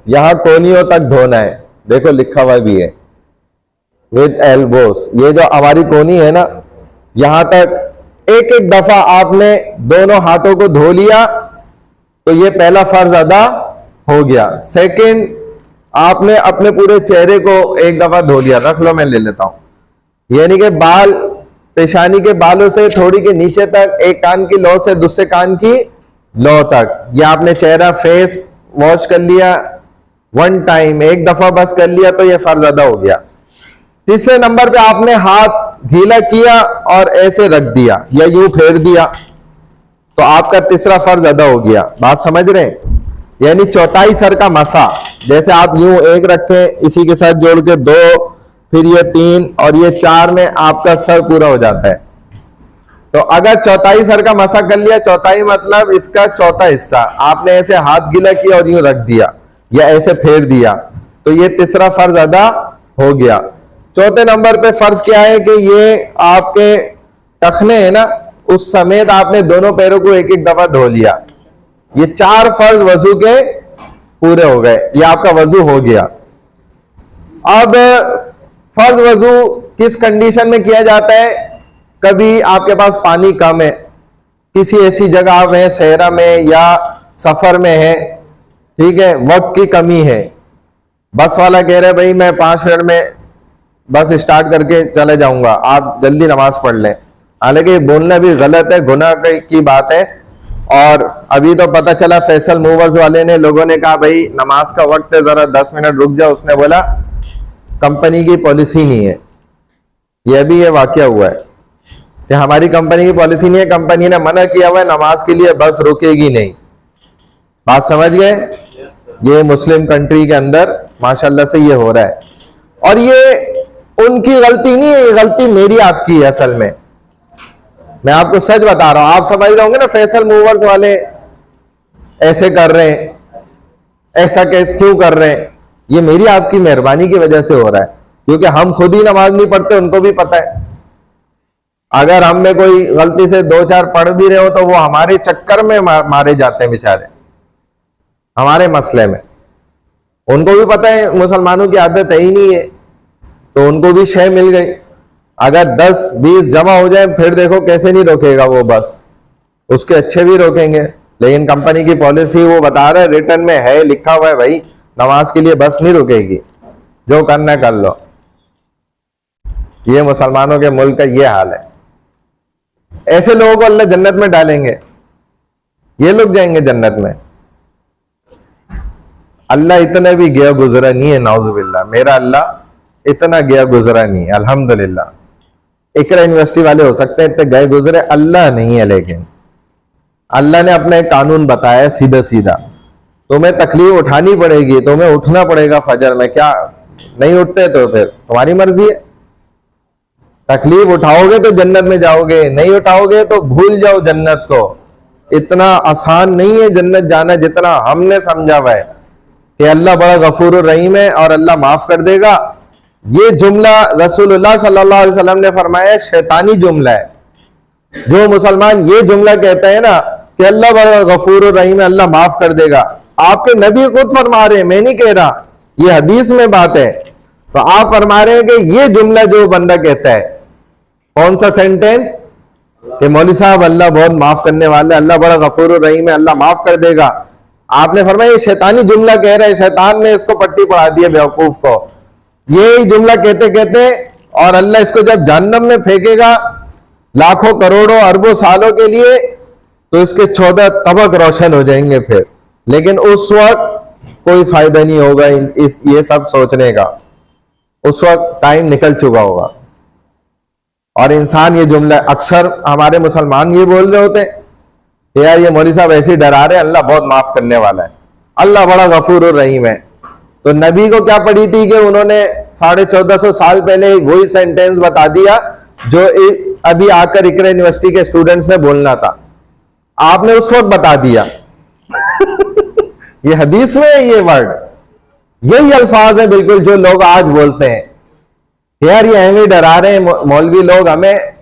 यहां कोनियों तक धोना है, देखो लिखा हुआ भी है, विद एल्बोस। ये जो हमारी कोनी है ना, यहां तक एक एक दफा आपने दोनों हाथों को धो लिया तो ये पहला फर्ज अदा हो गया। सेकंड, आपने अपने पूरे चेहरे को एक दफा धो लिया। रख लो, मैं ले लेता हूं। यानी कि बाल, पेशानी के बालों से थोड़ी के नीचे तक, एक कान की लौ से दूसरे कान की लौ तक, या आपने चेहरा फेस वॉश कर लिया 1 टाइम, एक दफा बस कर लिया तो यह फर्ज अदा हो गया। तीसरे नंबर पे आपने हाथ गीला किया और ऐसे रख दिया या यूं फेर दिया तो आपका तीसरा फर्ज अदा हो गया। बात समझ रहे हैं? यानी चौथाई सर का मसा, जैसे आप यूं एक रखे, इसी के साथ जोड़ के 2, फिर ये 3 और ये 4 में आपका सर पूरा हो जाता है। तो अगर चौथाई सर का मसा कर लिया, चौथाई मतलब इसका चौथा हिस्सा आपने ऐसे हाथ गीला किया और यूं रख दिया या ऐसे फेर दिया, तो ये तीसरा फर्ज अदा हो गया। चौथे नंबर पे फर्ज क्या है कि ये आपके टखने है ना, उस समेत आपने दोनों पैरों को एक एक दफा धो लिया। ये 4 फर्ज वजू के पूरे हो गए, ये आपका वजू हो गया। अब फर्ज वजू किस कंडीशन में किया जाता है? कभी आपके पास पानी कम है, किसी ऐसी जगह आप हैं सहरा में या सफर में है, ठीक है, वक्त की कमी है, बस वाला कह रहे भाई मैं 5 मिनट में बस स्टार्ट करके चले जाऊंगा, आप जल्दी नमाज पढ़ लें। हालांकि बोलना भी गलत है, गुनाह की बात है। और अभी तो पता चला फैसल मूवर्स वाले ने, लोगों ने कहा भाई नमाज का वक्त है, जरा 10 मिनट रुक जाओ। उसने बोला कंपनी की पॉलिसी नहीं है। यह भी ये वाकया हुआ है कि हमारी कंपनी की पॉलिसी नहीं है, कंपनी ने मना किया हुआ है नमाज के लिए, बस रुकेगी नहीं। बात समझ गए? ये मुस्लिम कंट्री के अंदर माशाल्लाह से ये हो रहा है। और ये उनकी गलती नहीं है, ये गलती मेरी आपकी है। असल में मैं आपको सच बता रहा हूं, आप समझ रहे होंगे ना फैसल मूवर्स वाले ऐसे कर रहे हैं, ऐसा कैसे क्यों कर रहे हैं? ये मेरी आपकी मेहरबानी की वजह से हो रहा है, क्योंकि हम खुद ही नमाज नहीं पढ़ते, उनको भी पता है। अगर हम में कोई गलती से 2-4 पढ़ भी रहे हो तो वो हमारे चक्कर में मारे जाते हैं बेचारे, हमारे मसले में। उनको भी पता है मुसलमानों की आदत है ही नहीं है, तो उनको भी शय मिल गई। अगर 10-20 जमा हो जाए फिर देखो कैसे नहीं रोकेगा वो, बस उसके अच्छे भी रोकेंगे। लेकिन कंपनी की पॉलिसी वो बता रहा है, रिटर्न में है, लिखा हुआ है भाई नमाज के लिए बस नहीं रुकेगी, जो करना कर लो। ये मुसलमानों के मुल्क का ये हाल है। ऐसे लोगों को अल्लाह जन्नत में डालेंगे, ये लोग जाएंगे जन्नत में। अल्लाह इतना भी गया गुजरा नहीं है, नाउजुबिल्लाह। मेरा अल्लाह इतना गया गुजरा नहीं है, अल्हम्दुलिल्लाह। इकरा यूनिवर्सिटी वाले हो सकते हैं इतने गए गुजरे, अल्लाह नहीं है। लेकिन अल्लाह ने अपना एक कानून बताया सीधा सीधा, तुम्हें तकलीफ उठानी पड़ेगी, तुम्हें उठना पड़ेगा फजर में। क्या नहीं उठते तो फिर तुम्हारी मर्जी है। तकलीफ उठाओगे तो जन्नत में जाओगे, नहीं उठाओगे तो भूल जाओ जन्नत को। इतना आसान नहीं है जन्नत जाना जितना हमने समझा हुआ है कि अल्लाह बड़ा गफूर रहीम है और अल्लाह माफ कर देगा। ये जुमला रसूलुल्लाह सल्लल्लाहु अलैहि वसल्लम ने फरमाया शैतानी जुमला है। जो मुसलमान ये जुमला कहता है ना कि अल्लाह बड़ा गफूर रहीम है, अल्लाह माफ कर देगा, आपके नबी खुद फरमा रहे हैं, मैं नहीं कह रहा, ये हदीस में बात है। तो आप फरमा रहे हैं कि ये जुमला जो बंदा कहता है, कौन सा सेंटेंस, कि मौलवी साहब अल्लाह बहुत माफ करने वाला है, अल्लाह बड़ा गफूर रहीम है, अल्लाह माफ कर देगा, आपने फरमाया ये शैतानी जुमला कह रहा है, शैतान ने इसको पट्टी पढ़ा दी है बेवकूफ को। यही जुमला कहते कहते और अल्लाह इसको जब जहन्नम में फेंकेगा लाखों करोड़ों अरबों सालों के लिए, तो इसके 14 तबक रोशन हो जाएंगे फिर। लेकिन उस वक्त कोई फायदा नहीं होगा ये सब सोचने का, उस वक्त टाइम निकल चुका होगा। और इंसान ये जुमला अक्सर हमारे मुसलमान ये बोल रहे होते हैं कि यार ये मौलवी साहब ऐसे ही डरा रहे हैं, अल्लाह बहुत माफ करने वाला है, अल्लाह बड़ा गफूर और रहीम है। तो नबी को क्या पड़ी थी कि उन्होंने 1450 साल पहले वही सेंटेंस बता दिया जो अभी आकर इकरा यूनिवर्सिटी के स्टूडेंट्स ने बोलना था, आपने उस वक्त बता दिया। ये हदीस में है ये वर्ड, यही अल्फाज है बिल्कुल जो लोग आज बोलते हैं यार ये हमें डरा रहे हैं मौलवी लोग, हमें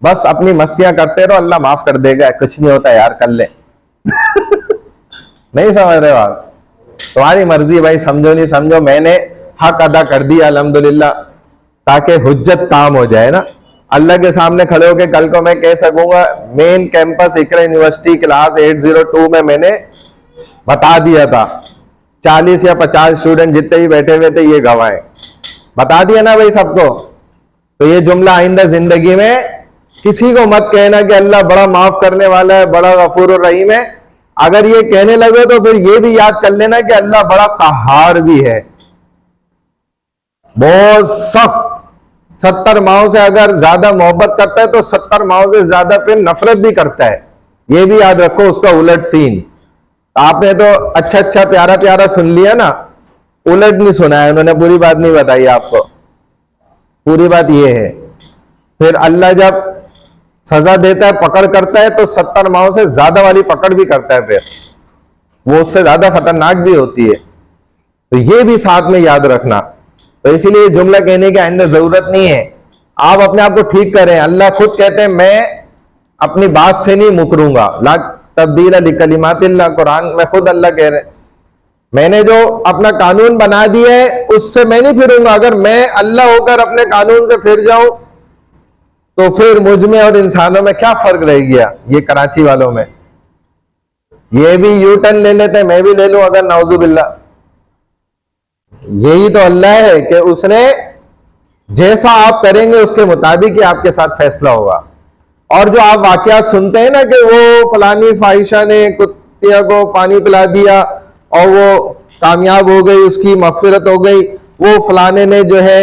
बस अपनी मस्तियां करते रहो, अल्लाह माफ कर देगा, कुछ नहीं होता यार, कर ले। नहीं समझ रहे हो आप, तुम्हारी मर्जी भाई, समझो नहीं समझो, मैंने हक अदा कर दिया अल्हम्दुलिल्लाह, ताकि हुज्जत ताम हो जाए ना, अल्लाह के सामने खड़े होकर कल को मैं कह सकूंगा मेन कैंपस इकरा यूनिवर्सिटी क्लास 802 में मैंने बता दिया था, 40 या 50 स्टूडेंट जितने भी बैठे हुए थे ये गवाह हैं, बता दिया ना भाई सबको। तो ये जुमला आइंदा जिंदगी में किसी को मत कहना कि अल्लाह बड़ा माफ करने वाला है, बड़ा गफूर और रहीम है। अगर ये कहने लगे तो फिर ये भी याद कर लेना कि अल्लाह बड़ा कहार भी है, बहुत सख्त। 70 माओं से अगर ज्यादा मोहब्बत करता है तो 70 माओं से ज्यादा फिर नफरत भी करता है, ये भी याद रखो, उसका उलट सीन। आपने तो अच्छा अच्छा प्यारा प्यारा सुन लिया ना, उलट नहीं सुना है, उन्होंने पूरी बात नहीं बताई आपको। पूरी बात ये है, फिर अल्लाह जब सजा देता है, पकड़ करता है, तो 70 माओं से ज्यादा वाली पकड़ भी करता है, फिर वो उससे ज्यादा खतरनाक भी होती है। तो ये भी साथ में याद रखना। तो इसीलिए जुमला कहने की आइंदा जरूरत नहीं है, आप अपने आप को ठीक करें। अल्लाह खुद कहते हैं मैं अपनी बात से नहीं मुकरूंगा, ला तब्दील लिकलिमातिल्लाह, कुरान में खुद अल्लाह कह रहे हैं मैंने जो अपना कानून बना दिया है उससे मैं नहीं फिरूंगा। अगर मैं अल्लाह होकर अपने कानून से फिर जाऊं तो फिर मुझ में और इंसानों में क्या फर्क रह गया। ये कराची वालों में ये भी यू टर्न ले लेते हैं, मैं भी ले लूं अगर नाउजुबिल्ला। यही तो अल्लाह है कि उसने जैसा आप करेंगे उसके मुताबिक ही आपके साथ फैसला होगा। और जो आप वाकयात सुनते हैं ना कि वो फलानी फाहिशा ने कुत्तिया को पानी पिला दिया और वो कामयाब हो गई, उसकी मगफिरत हो गई, वो फलाने ने जो है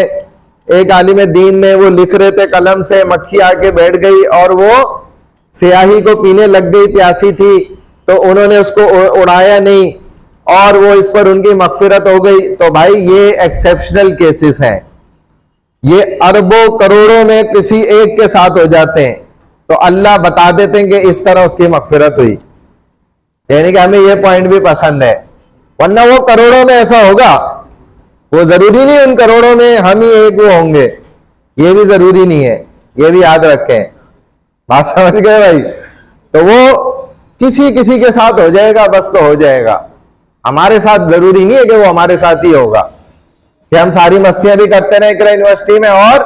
एक आलिम दीन ने वो लिख रहे थे कलम से, मक्खी आके बैठ गई और वो स्याही को पीने लग गई, प्यासी थी तो उन्होंने उसको उड़ाया नहीं और वो इस पर उनकी मगफिरत हो गई। तो भाई ये एक्सेप्शनल केसेस हैं, ये अरबों करोड़ों में किसी एक के साथ हो जाते हैं। तो अल्लाह बता देते हैं कि इस तरह उसकी मगफिरत हुई, यानी कि हमें ये पॉइंट भी पसंद है। वरना वो करोड़ों में ऐसा होगा, वो जरूरी नहीं उन करोड़ों में हम ही एक वो होंगे, ये भी जरूरी नहीं है, ये भी याद रखें। बात समझ गए भाई। तो वो किसी किसी के साथ हो जाएगा, बस तो हो जाएगा। हमारे साथ जरूरी नहीं है कि वो हमारे साथ ही होगा कि हम सारी मस्तियां भी करते रहे इकरा यूनिवर्सिटी में और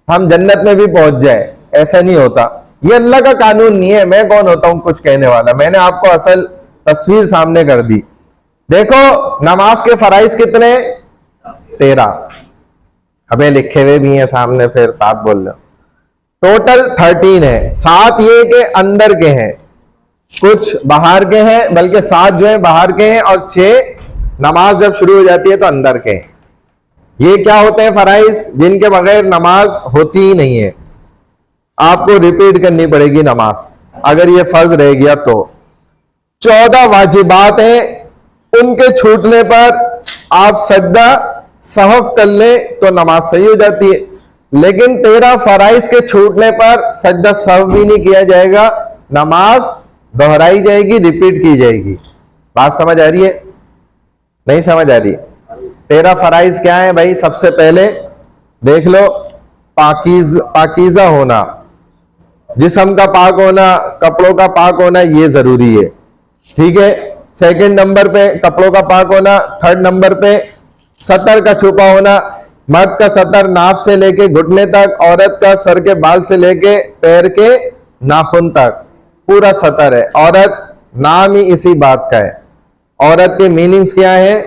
हम जन्नत में भी पहुंच जाए, ऐसा नहीं होता। ये अल्लाह का कानून नहीं है। मैं कौन होता हूं कुछ कहने वाला, मैंने आपको असल तस्वीर सामने कर दी। देखो नमाज के फराइज कितने, 13, हमें लिखे हुए भी हैं सामने, फिर 7 बोल लो, टोटल 13 है। 7 ये के अंदर के हैं, कुछ बाहर के हैं, बल्कि 7 जो है बाहर के हैं और 6 नमाज जब शुरू हो जाती है तो अंदर के हैं। ये क्या होते हैं फराइज जिनके बगैर नमाज होती ही नहीं है, आपको रिपीट करनी पड़ेगी नमाज अगर ये फर्ज रह गया तो। 14 वाजिबात हैं, उनके छूटने पर आप सजदा सहफ कर ले तो नमाज सही हो जाती है। लेकिन 13 फराइज के छूटने पर सजदा सहव भी नहीं किया जाएगा, नमाज दोहराई जाएगी, रिपीट की जाएगी। बात समझ आ रही है? नहीं समझ आ रही? 13 फराइज क्या है भाई? सबसे पहले देख लो, पाकीज़ा होना, जिस्म का पाक होना, कपड़ों का पाक होना, ये जरूरी है, ठीक है। सेकंड नंबर पे कपड़ों का पाक होना। थर्ड नंबर पे सतर का छुपा होना। मर्द का सतर नाफ से लेके घुटने तक, औरत का सर के बाल से लेके पैर के नाखून तक पूरा सतर है। औरत नाम ही इसी बात का है। औरत के मीनिंग्स क्या है?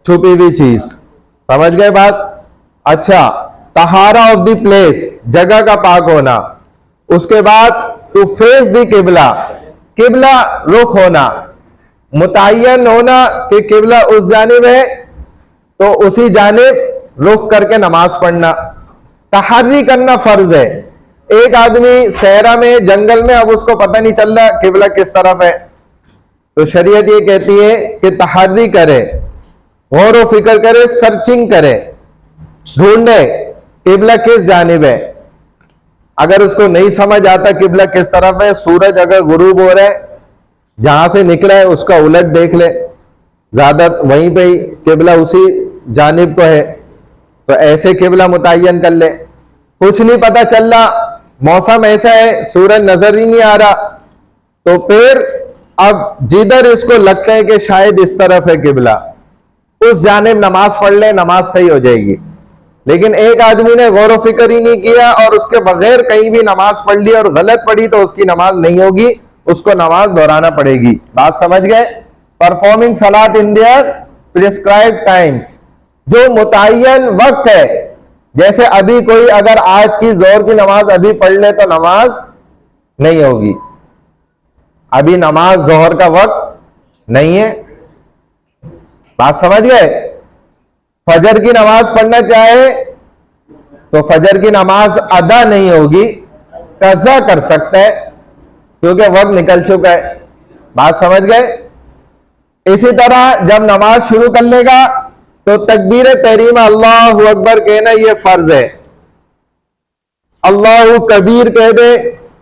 छुपी हुई चीज, समझ गए बात? अच्छा, तहारा ऑफ द प्लेस, जगह का पाक होना। उसके बाद टू फेस द किबला, किबला रुख होना, मुतय्यन होना कि किबला उस जानिब है तो उसी जानिब रुख करके नमाज पढ़ना। तहर्री करना फर्ज है। एक आदमी सहरा में, जंगल में, अब उसको पता नहीं चल रहा किबला किस तरफ है, तो शरीयत ये कहती है कि तहर्री करे, गौर व फिक्र करे, सर्चिंग करे, ढूंढे किबला किस जानिब है। अगर उसको नहीं समझ आता किबला किस तरफ है, सूरज अगर गुरूब हो रहा है, जहां से निकला है उसका उलट देख ले, ज्यादा वहीं पे ही किबला उसी जानिब को है, तो ऐसे किबला मुतय्यन कर ले। कुछ नहीं पता चल रहा, मौसम ऐसा है, सूरज नजर ही नहीं आ रहा, तो फिर अब जिधर इसको लगता है कि शायद इस तरफ है किबला, उस जानिब नमाज पढ़ ले, नमाज सही हो जाएगी। लेकिन एक आदमी ने गौर व फिक्र ही नहीं किया और उसके बगैर कहीं भी नमाज पढ़ ली और गलत पढ़ी, तो उसकी नमाज नहीं होगी, उसको नमाज दोहराना पड़ेगी। बात समझ गए? Performing Salat in their prescribed times, जो मुतय्यन वक्त है, जैसे अभी कोई अगर आज की जोर की नमाज अभी पढ़ ले तो नमाज नहीं होगी, अभी नमाज जोहर का वक्त नहीं है। बात समझ गए? फजर की नमाज पढ़ना चाहे तो फजर की नमाज अदा नहीं होगी, कज़ा कर सकता है क्योंकि वक्त निकल चुका है। बात समझ गए? इसी तरह जब नमाज शुरू कर लेगा तो तकबीर तहरीमा अल्लाहु अकबर कहना यह फर्ज है। अल्लाहु कबीर कह दे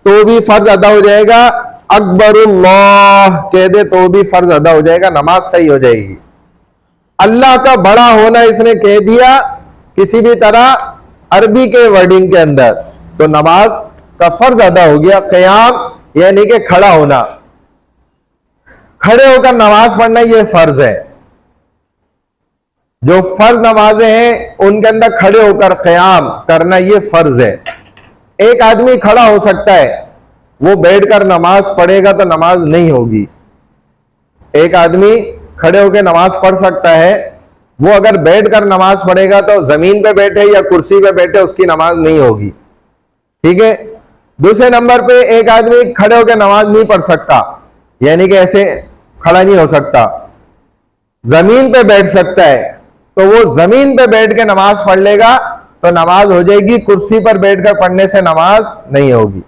तो भी फर्ज अदा हो जाएगा, अकबरुल्लाह कह दे तो भी फर्ज अदा हो जाएगा, नमाज सही हो जाएगी। अल्लाह का बड़ा होना इसने कह दिया किसी भी तरह अरबी के वर्डिंग के अंदर, तो नमाज का फर्ज अदा हो गया। क़याम यानी कि खड़ा होना, खड़े होकर नमाज पढ़ना यह फर्ज है। जो फर्ज नमाजें हैं उनके अंदर खड़े होकर क़याम करना यह फर्ज है। एक आदमी खड़ा हो सकता है, वो बैठकर नमाज पढ़ेगा तो नमाज नहीं होगी। एक आदमी खड़े होकर नमाज पढ़ सकता है, वो अगर बैठकर नमाज पढ़ेगा तो जमीन पे बैठे या कुर्सी पे बैठे उसकी नमाज नहीं होगी, ठीक है। दूसरे नंबर पे एक आदमी खड़े होकर नमाज नहीं पढ़ सकता, यानी कि ऐसे खड़ा नहीं हो सकता, जमीन पे बैठ सकता है, तो वो जमीन पे बैठ के नमाज पढ़ लेगा तो नमाज हो जाएगी, कुर्सी पर बैठकर पढ़ने से नमाज नहीं होगी।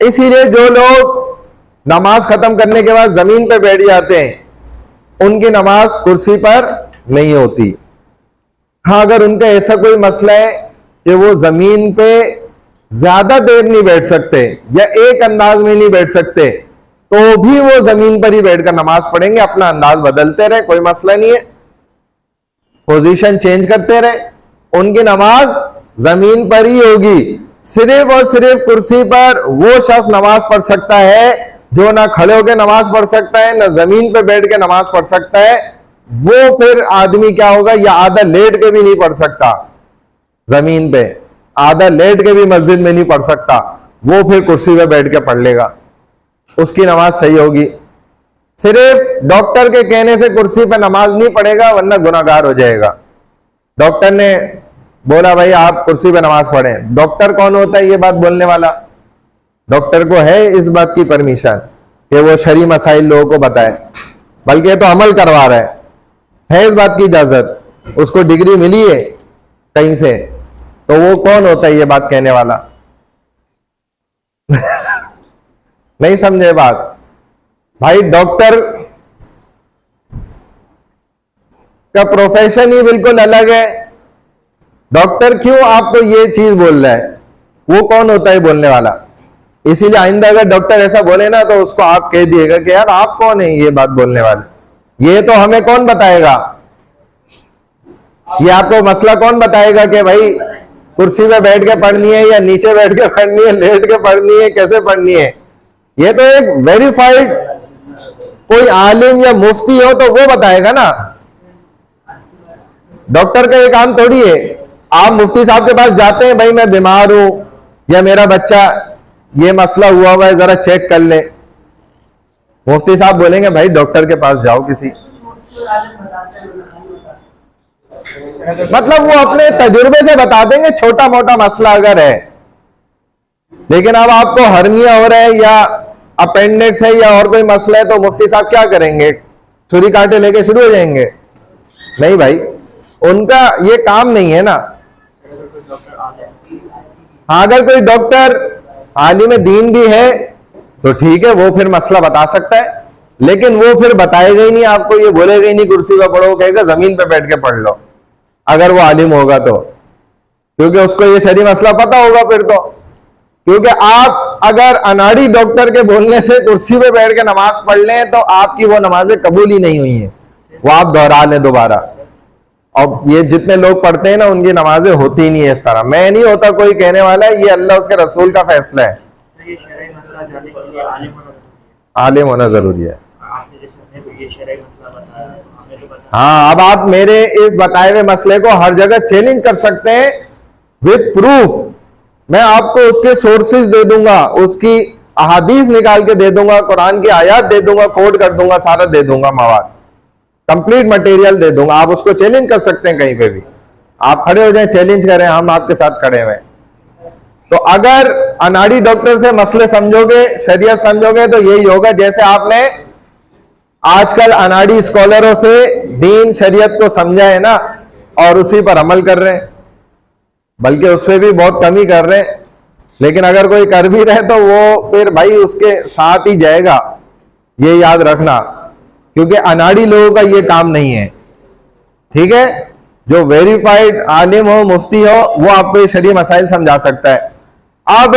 इसीलिए जो लोग नमाज खत्म करने के बाद जमीन पे बैठ जाते हैं उनकी नमाज कुर्सी पर नहीं होती। हाँ, अगर उनका ऐसा कोई मसला है कि वो जमीन पे ज्यादा देर नहीं बैठ सकते या एक अंदाज में नहीं बैठ सकते, तो भी वो जमीन पर ही बैठकर नमाज पढ़ेंगे, अपना अंदाज बदलते रहे, कोई मसला नहीं है, पोजीशन चेंज करते रहे, उनकी नमाज जमीन पर ही होगी। सिर्फ और सिर्फ कुर्सी पर वो शख्स नमाज पढ़ सकता है जो ना खड़े होकर नमाज पढ़ सकता है, ना जमीन पे बैठ के नमाज पढ़ सकता है। वो फिर आदमी क्या होगा, या आधा लेट के भी नहीं पढ़ सकता जमीन पे, आधा लेट के भी मस्जिद में नहीं पढ़ सकता, वो फिर कुर्सी पे बैठ के पढ़ लेगा, उसकी नमाज सही होगी। सिर्फ डॉक्टर के कहने से कुर्सी पे नमाज नहीं पढ़ेगा वरना गुनाहगार हो जाएगा। डॉक्टर ने बोला भाई आप कुर्सी पे नमाज पढ़ें, डॉक्टर कौन होता है ये बात बोलने वाला? डॉक्टर को है इस बात की परमिशन कि वो शरई मसाइल लोगों को बताए, बल्कि तो अमल करवा रहा है इस बात की इजाजत, उसको डिग्री मिली है कहीं से, तो वो कौन होता है ये बात कहने वाला? नहीं समझे बात? भाई डॉक्टर का प्रोफेशन ही बिल्कुल अलग है। डॉक्टर क्यों आपको ये चीज बोल रहा है, वो कौन होता है बोलने वाला। इसीलिए आइंदा अगर डॉक्टर ऐसा बोले ना तो उसको आप कह दिएगा कि यार आप कौन है ये बात बोलने वाले, ये तो हमें कौन बताएगा, ये आपको मसला कौन बताएगा कि भाई कुर्सी पे बैठ के पढ़नी है या नीचे बैठ के पढ़नी है, लेट के पढ़नी है, कैसे पढ़नी है। ये तो एक वेरीफाइड कोई आलिम या मुफ्ती हो तो वो बताएगा ना, डॉक्टर का ये काम थोड़ी है। आप मुफ्ती साहब के पास जाते हैं, भाई मैं बीमार हूं या मेरा बच्चा ये मसला हुआ हुआ है जरा चेक कर ले, मुफ्ती साहब बोलेंगे भाई डॉक्टर के पास जाओ किसी, मतलब वो अपने तजुर्बे से बता देंगे छोटा मोटा मसला अगर है। लेकिन अब आपको हर्निया हो रहा है या अपेंडिक्स है या और कोई मसला है तो मुफ्ती साहब क्या करेंगे, छुरी कांटे लेके शुरू हो जाएंगे? नहीं भाई, उनका ये काम नहीं है ना। अगर कोई डॉक्टर आलिम दीन भी है तो ठीक है, वो फिर मसला बता सकता है, लेकिन वो फिर बताएगा ही नहीं आपको, ये बोलेगा ही नहीं कुर्सी पे पढ़ो, कहेगा जमीन पे बैठ के पढ़ लो, अगर वो आलिम होगा तो, क्योंकि उसको ये शरई मसला पता होगा फिर तो। क्योंकि आप अगर अनाड़ी डॉक्टर के बोलने से कुर्सी पे बैठ के नमाज पढ़ लें तो आपकी वो नमाजें कबूल ही नहीं हुई हैं, वो आप दोहरा लें दोबारा। और ये जितने लोग पढ़ते हैं ना उनकी नमाजें होती ही नहीं है इस तरह। मैं नहीं होता कोई कहने वाला है, ये अल्लाह उसके रसूल का फैसला है। ये शरई मसला जानने के लिए आलिम होना जरूरी है। आपने जैसे ये शरई मसला बताया, हमें तो बताया। हाँ, अब आप मेरे इस बताए हुए मसले को हर जगह चैलेंज कर सकते हैं विद प्रूफ। मैं आपको उसके सोर्सेज दे दूंगा, उसकी अहादीस निकाल के दे दूंगा, कुरान की आयत दे दूंगा, कोड कर दूंगा, सारा दे दूंगा, मवाद कंप्लीट मटेरियल दे दूंगा। आप उसको चैलेंज कर सकते हैं कहीं पे भी, आप खड़े हो जाएं, चैलेंज करें, हम आपके साथ खड़े हुए। तो अगर अनाड़ी डॉक्टर से मसले समझोगे, शरीयत समझोगे, तो यही होगा जैसे आपने आजकल अनाड़ी स्कॉलरों से दीन शरीयत को समझा है ना, और उसी पर अमल कर रहे हैं, बल्कि उस पर भी बहुत कमी कर रहे हैं। लेकिन अगर कोई कर भी रहे तो वो फिर भाई उसके साथ ही जाएगा, ये याद रखना, क्योंकि अनाड़ी लोगों का ये काम नहीं है। ठीक है, जो वेरीफाइड आलिम हो, मुफ्ती हो, वो आपको ये शरीय मसाइल समझा सकता है। अब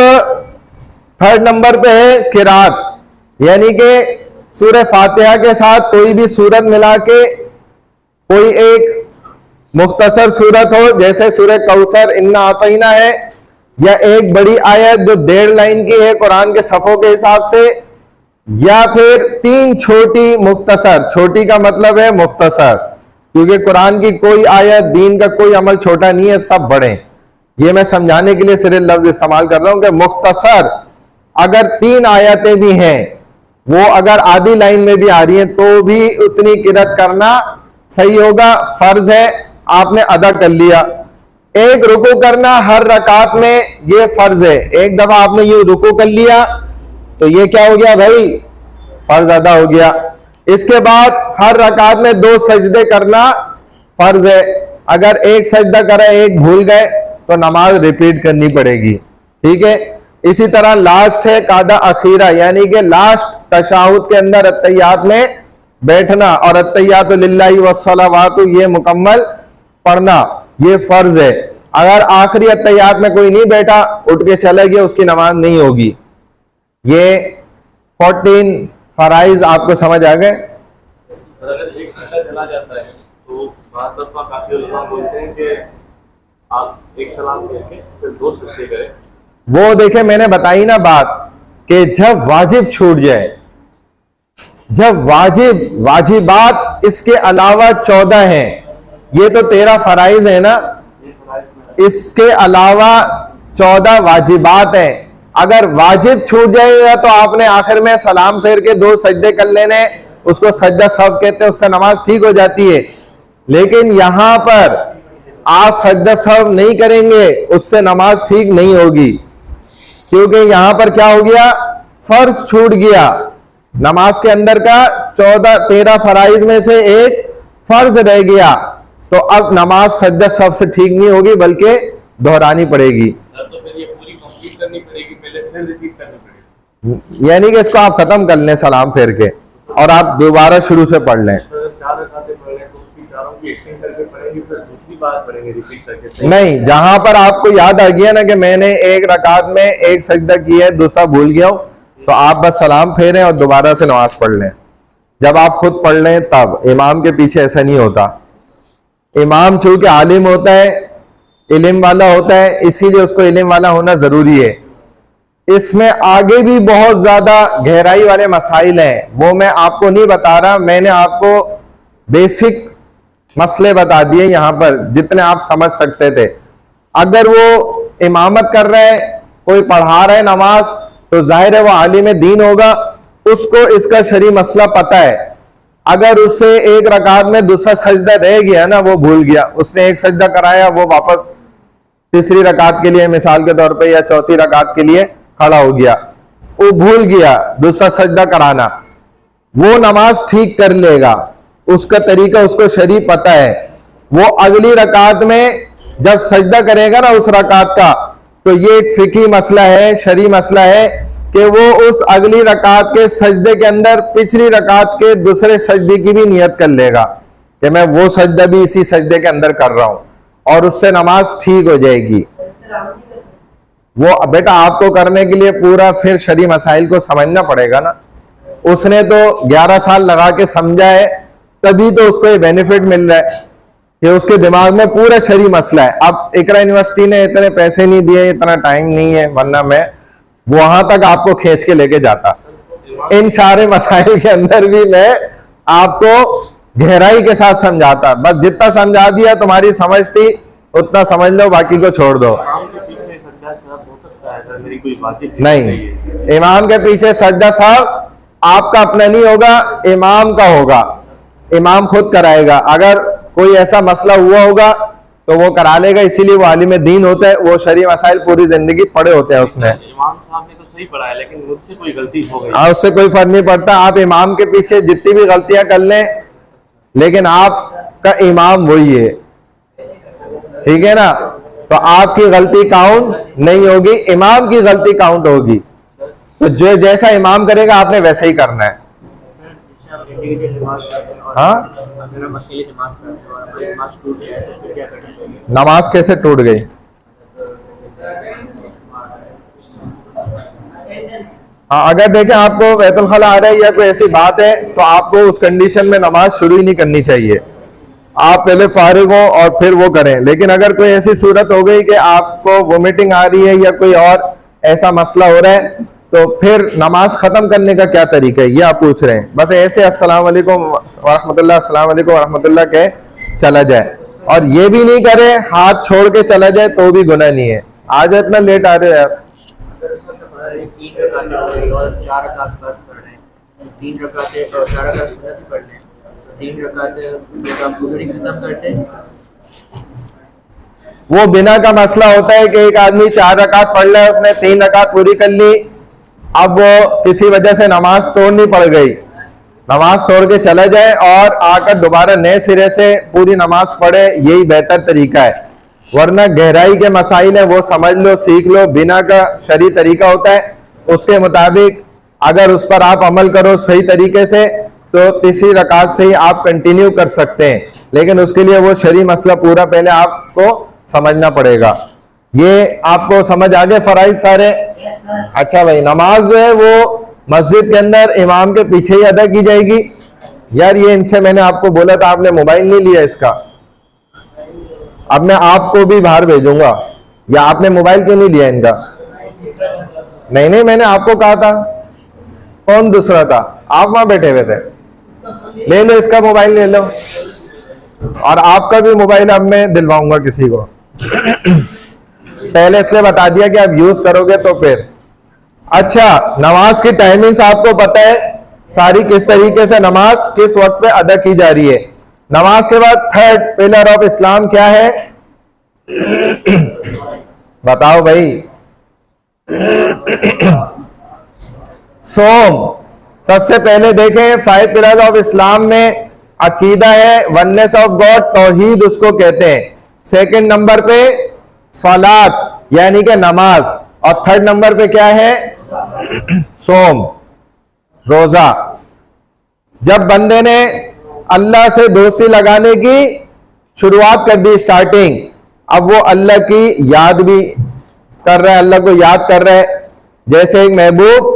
थर्ड नंबर पे है किरात, यानी कि सूरह फातिहा के साथ कोई भी सूरत मिला के कोई एक मुख्तसर सूरत हो, जैसे सूरह कौसर, इन्ना आतईना है, या एक बड़ी आयत जो 1.5 लाइन की है कुरान के सफ़ों के हिसाब से, या फिर 3 छोटी मुख्तसर, छोटी का मतलब है मुख्तसर, क्योंकि कुरान की कोई आयत, दीन का कोई अमल छोटा नहीं है, सब बड़े। ये मैं समझाने के लिए सिर्फ लफ्ज इस्तेमाल कर रहा हूं कि मुख्तसर अगर 3 आयतें भी हैं, वो अगर आधी लाइन में भी आ रही हैं तो भी उतनी किरत करना सही होगा, फर्ज है, आपने अदा कर लिया। एक रुकू करना हर रकात में ये फर्ज है, एक दफा आपने ये रुकू कर लिया तो ये क्या हो गया भाई, फर्ज अदा हो गया। इसके बाद हर रकात में 2 सजदे करना फर्ज है, अगर एक सजदा करा, एक भूल गए तो नमाज रिपीट करनी पड़ेगी। ठीक है, इसी तरह लास्ट है कादा अखीरा, यानी कि लास्ट तशाहुद के अंदर अत्तहियात में बैठना, और अत्तहियातु लिल्लाहि वस्सलावातु ये मुकम्मल पढ़ना, ये फर्ज है। अगर आखिरी अत्तहियात में कोई नहीं बैठा, उठ के चला गया, उसकी नमाज नहीं होगी। ये 14 फराइज आपको समझ आ गए। अगर एक सजदा चला जाता है तो बात दफा काफी उलमा बोलते हैं कि आप एक सलाम करके फिर 2 सजदे करें। वो देखे, मैंने बताई ना बात कि जब वाजिब छूट जाए, जब वाजिबात इसके अलावा 14 हैं, ये तो 13 फराइज है ना, इसके अलावा 14 वाजिबात हैं। अगर वाजिब छूट जाएगा तो आपने आखिर में सलाम फेर के 2 सजदे कर लेने, उसको सजदा सव कहते हैं, उससे नमाज ठीक हो जाती है। लेकिन यहां पर आप सजदा सव नहीं करेंगे, उससे नमाज ठीक नहीं होगी, क्योंकि यहां पर क्या हो गया, फर्ज छूट गया। नमाज के अंदर का 13 फराइज में से एक फर्ज रह गया, तो अब नमाज सजदा सव से ठीक नहीं होगी, बल्कि दोहरानी पड़ेगी। तो फिर ये पूरी कंप्लीट करनी पड़ेगी, पहले फिर रिपीट करनी पड़ेगी। यानी कि इसको आप खत्म कर लें सलाम फेर के, और आप दोबारा शुरू से पढ़ लें। तो अगर 4 रकातें पढ़ लें तो उसकी चाह रहा हूँ कि एक्सटेंड करके पढ़ेंगे फिर दूसरी बार पढ़ेंगे रिपीट करके। नहीं, जहां पर आपको याद आ गया ना कि मैंने एक रकात में एक सजदा किया है, दूसरा भूल गया हूं, तो आप बस सलाम फेरें और दोबारा से नमाज पढ़ लें। जब आप खुद पढ़ लें तब, इमाम के पीछे ऐसा नहीं होता। इमाम चूंकि आलिम होता है, इल्म वाला होता है, इसीलिए उसको इल्म वाला होना जरूरी है। इसमें आगे भी बहुत ज्यादा गहराई वाले मसाइल हैं, वो मैं आपको नहीं बता रहा। मैंने आपको बेसिक मसले बता दिए यहां पर, जितने आप समझ सकते थे। अगर वो इमामत कर रहा है, कोई पढ़ा रहा है नमाज, तो जाहिर है वो आलिम दीन होगा, उसको इसका शरी मसला पता है। अगर उससे एक रकात में दूसरा सजदा रह गया ना, वो भूल गया, उसने एक सजदा कराया, वो वापस तीसरी रकात के लिए मिसाल के तौर पे या चौथी रकात के लिए खड़ा हो गया, वो भूल गया दूसरा सजदा कराना, वो नमाज ठीक कर लेगा, उसका तरीका उसको शरी पता है। वो अगली रकात में जब सजदा करेगा ना उस रकात का, तो ये एक फिकी मसला है, शरी मसला है कि वो उस अगली रकात के सजदे के अंदर पिछली रकात के दूसरे सजदे की भी नियत कर लेगा कि मैं वो सजदा भी इसी सजदे के अंदर कर रहा हूं, और उससे नमाज ठीक हो जाएगी। वो बेटा आपको करने के लिए पूरा फिर शरी मसाइल को समझना पड़ेगा ना। उसने तो 11 साल लगा के समझा है, तभी तो उसको ये बेनिफिट मिल रहा है कि उसके दिमाग में पूरा शरी मसला है। अब इकरा यूनिवर्सिटी ने इतने पैसे नहीं दिए, इतना टाइम नहीं है, वरना मैं वहां तक आपको खींच के लेके जाता। इन सारे मसाइल के अंदर भी मैं आपको गहराई के साथ समझाता। बस जितना समझा दिया तुम्हारी समझ थी उतना समझ लो, बाकी को छोड़ दो। नहीं, इमाम के पीछे सजदा साहब आपका अपना नहीं होगा, इमाम का होगा, इमाम खुद कराएगा। अगर कोई ऐसा मसला हुआ होगा तो वो करा लेगा, इसीलिए वो आलिम दीन होता है, वो शरी मसाइल पूरी जिंदगी पढ़े होते हैं उसने। इमाम साहब ने तो सही पढ़ाया, लेकिन मुझसे कोई गलती हो गई। हाँ, उससे कोई फर्क नहीं पड़ता। आप इमाम के पीछे जितनी भी गलतियां कर लें, लेकिन आपका इमाम वही है, ठीक है ना। तो आपकी गलती काउंट नहीं होगी, इमाम की गलती काउंट होगी। तो जो जैसा इमाम करेगा आपने वैसे ही करना है। हाँ, नमाज कैसे टूट गई? हाँ, अगर देखें आपको बैतुल खला आ रहा है या कोई ऐसी बात है, तो आपको उस कंडीशन में नमाज शुरू ही नहीं करनी चाहिए। आप पहले फारिग हो और फिर वो करें। लेकिन अगर कोई ऐसी सूरत हो गई कि आपको वोमिटिंग आ रही है या कोई और ऐसा मसला हो रहा है, तो फिर नमाज खत्म करने का क्या तरीका है, ये आप पूछ रहे हैं। बस ऐसे अस्सलाम वालेकुम वरहमतुल्लाह, अस्सलाम वालेकुम वरहमतुल्लाह कह चला जाए, और ये भी नहीं करे हाथ छोड़ के चला जाए, तो भी गुनाह नहीं है। आज इतना लेट आ रहे हो यार। 3 रकातें हो गई और 4 रकात फर्ज पढ़ रहे हैं, 3 रकातें और 4 रकात सुन्नत पढ़ रहे हैं, 3 रकातें हम उधर ही खत्म करते हैं। वो बिना का मसला होता है कि एक आदमी 4 रकात पढ़ रहा है, उसने 3 रकात पूरी कर ली, अब वो किसी वजह से नमाज तोड़नी पड़ गई, नमाज तोड़ के चला जाए और आकर दोबारा नए सिरे से पूरी नमाज पढ़े, यही बेहतर तरीका है। वरना गहराई के मसाइल है, वो समझ लो, सीख लो। बिना का शरी तरीका होता है, उसके मुताबिक अगर उस पर आप अमल करो सही तरीके से, तो तीसरी रकात से ही आप कंटिन्यू कर सकते हैं। लेकिन उसके लिए वो शरी मसला पूरा पहले आपको समझना पड़ेगा। ये आपको समझ आ गए फराइज सारे? अच्छा भाई, नमाज जो है वो मस्जिद के अंदर इमाम के पीछे ही अदा की जाएगी। यार ये इनसे मैंने आपको बोला था, आपने मोबाइल नहीं लिया इसका। अब मैं आपको भी बाहर भेजूंगा, या आपने मोबाइल क्यों नहीं लिया इनका? नहीं, मैंने आपको कहा था। कौन दूसरा था? आप वहां बैठे हुए थे। ले लो इसका मोबाइल, ले लो, और आपका भी मोबाइल अब मैं दिलवाऊंगा किसी को। पहले इसलिए बता दिया कि आप यूज करोगे तो फिर। अच्छा, नमाज की टाइमिंग्स आपको पता है सारी, किस तरीके से नमाज किस वक्त पे अदा की जा रही है। नमाज के बाद 3rd पिलर ऑफ इस्लाम क्या है? बताओ भाई। सोम। सबसे पहले देखें 5 पिलर ऑफ इस्लाम में अकीदा है, वननेस ऑफ गॉड, तौहीद उसको कहते हैं। 2nd नंबर पे सलात यानी कि नमाज, और 3rd नंबर पे क्या है? सोम, रोजा। जब बंदे ने अल्लाह से दोस्ती लगाने की शुरुआत कर दी, स्टार्टिंग। अब वो अल्लाह की याद भी कर रहा है, अल्लाह को याद कर रहा है। जैसे एक महबूब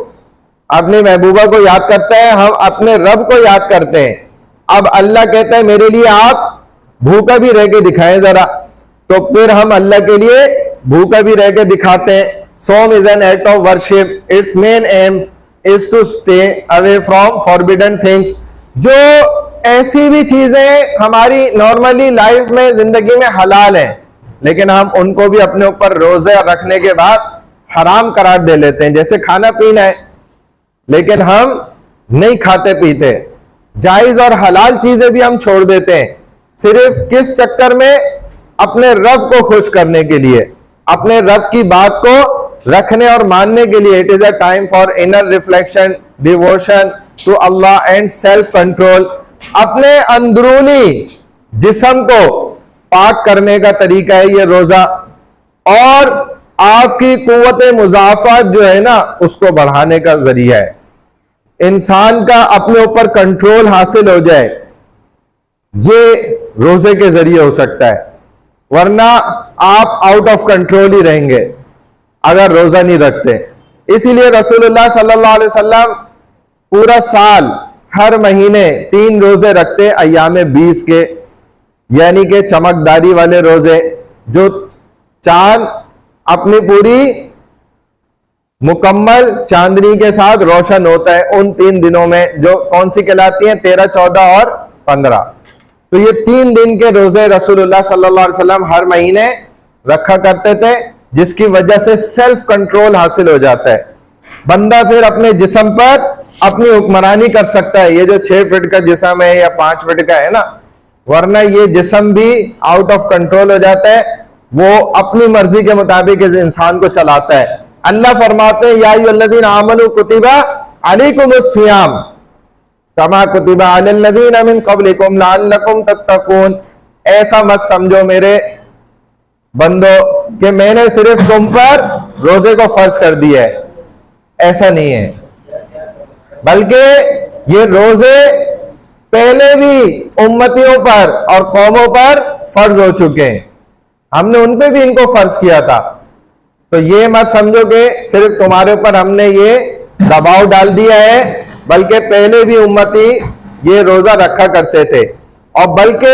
अपनी महबूबा को याद करता है, हम अपने रब को याद करते हैं। अब अल्लाह कहता है मेरे लिए आप भूखा भी रह के दिखाएं जरा, तो फिर हम अल्लाह के लिए भूखा भी रह के दिखाते हैं। सोम is an act of worship, its main aims is to stay away from forbidden things. जो ऐसी भी चीजें हमारी नॉर्मली लाइफ में, जिंदगी में हलाल हैं, लेकिन हम उनको भी अपने ऊपर रोजा रखने के बाद हराम करार दे लेते हैं। जैसे खाना पीना है, लेकिन हम नहीं खाते पीते। जायज और हलाल चीजें भी हम छोड़ देते हैं, सिर्फ किस चक्कर में? अपने रब को खुश करने के लिए, अपने रब की बात को रखने और मानने के लिए। It is a time for inner reflection, devotion to अल्लाह एंड सेल्फ कंट्रोल। अपने अंदरूनी जिस्म को पाक करने का तरीका है ये रोजा, और आपकी कुव्वत मुजाफत जो है ना, उसको बढ़ाने का जरिया है। इंसान का अपने ऊपर कंट्रोल हासिल हो जाए, ये रोजे के जरिए हो सकता है, वरना आप आउट ऑफ कंट्रोल ही रहेंगे अगर रोजा नहीं रखते। इसीलिए रसूलुल्लाह सल्लल्लाहु अलैहि वसल्लम पूरा साल हर महीने 3 रोजे रखते, अय्यामे 20 के, यानी कि चमकदारी वाले रोजे, जो चांद अपनी पूरी मुकम्मल चांदनी के साथ रोशन होता है उन 3 दिनों में, जो कौन सी कहलाती हैं? 13, 14 और 15। तो ये 3 दिन के रोजे रसूलुल्लाह सल्लल्लाहु अलैहि वसल्लम हर महीने रखा करते थे, जिसकी वजह से सेल्फ कंट्रोल हासिल हो जाता है। बंदा फिर अपने जिस्म पर अपनी हुक्मरानी कर सकता है। ये जो 6 फीट का जिस्म है या 5 फीट का है ना, वरना ये जिस्म भी आउट ऑफ कंट्रोल हो जाता है, वो अपनी मर्जी के मुताबिक इस इंसान को चलाता है। अल्लाह फरमाते हैं, या अय्युहल्लज़ीना आमनू कुतिबा अलैकुमुस्सियाम कमा कुतिबा अलल्लज़ीना मिन क़ब्लिकुम लअल्लकुम तत्तक़ून। ऐसा मत समझो मेरे बंदो कि मैंने सिर्फ तुम पर रोजे को फर्ज कर दिया है, ऐसा नहीं है, बल्कि ये रोजे पहले भी उम्मतियों पर और कौमों पर फर्ज हो चुके हैं, हमने उन पे भी इनको फर्ज किया था। तो ये मत समझो कि सिर्फ तुम्हारे ऊपर हमने ये दबाव डाल दिया है, बल्कि पहले भी उम्मती ये रोजा रखा करते थे, और बल्कि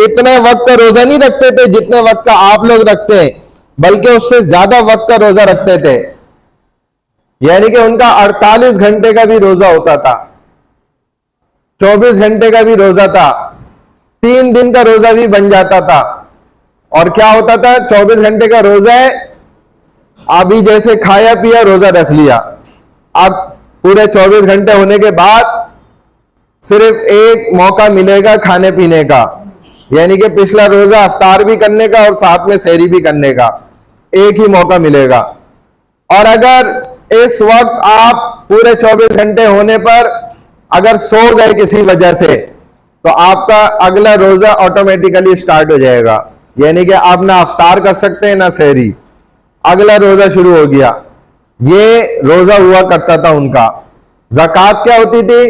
इतने वक्त का रोजा नहीं रखते थे जितने वक्त का आप लोग रखते हैं, बल्कि उससे ज्यादा वक्त का रोजा रखते थे। यानी कि उनका 48 घंटे का भी रोजा होता था, 24 घंटे का भी रोजा था, 3 दिन का रोजा भी बन जाता था। और क्या होता था? 24 घंटे का रोजा है, अभी जैसे खाया पिया रोजा रख लिया, अब पूरे 24 घंटे होने के बाद सिर्फ एक मौका मिलेगा खाने पीने का, यानी कि पिछला रोजा अफ्तार भी करने का और साथ में सहरी भी करने का, एक ही मौका मिलेगा। और अगर इस वक्त आप पूरे 24 घंटे होने पर अगर सो गए किसी वजह से, तो आपका अगला रोजा ऑटोमेटिकली स्टार्ट हो जाएगा, यानी कि आप ना अफ्तार कर सकते हैं ना सहरी, अगला रोजा शुरू हो गया। ये रोजा हुआ करता था उनका। ज़कात क्या होती थी?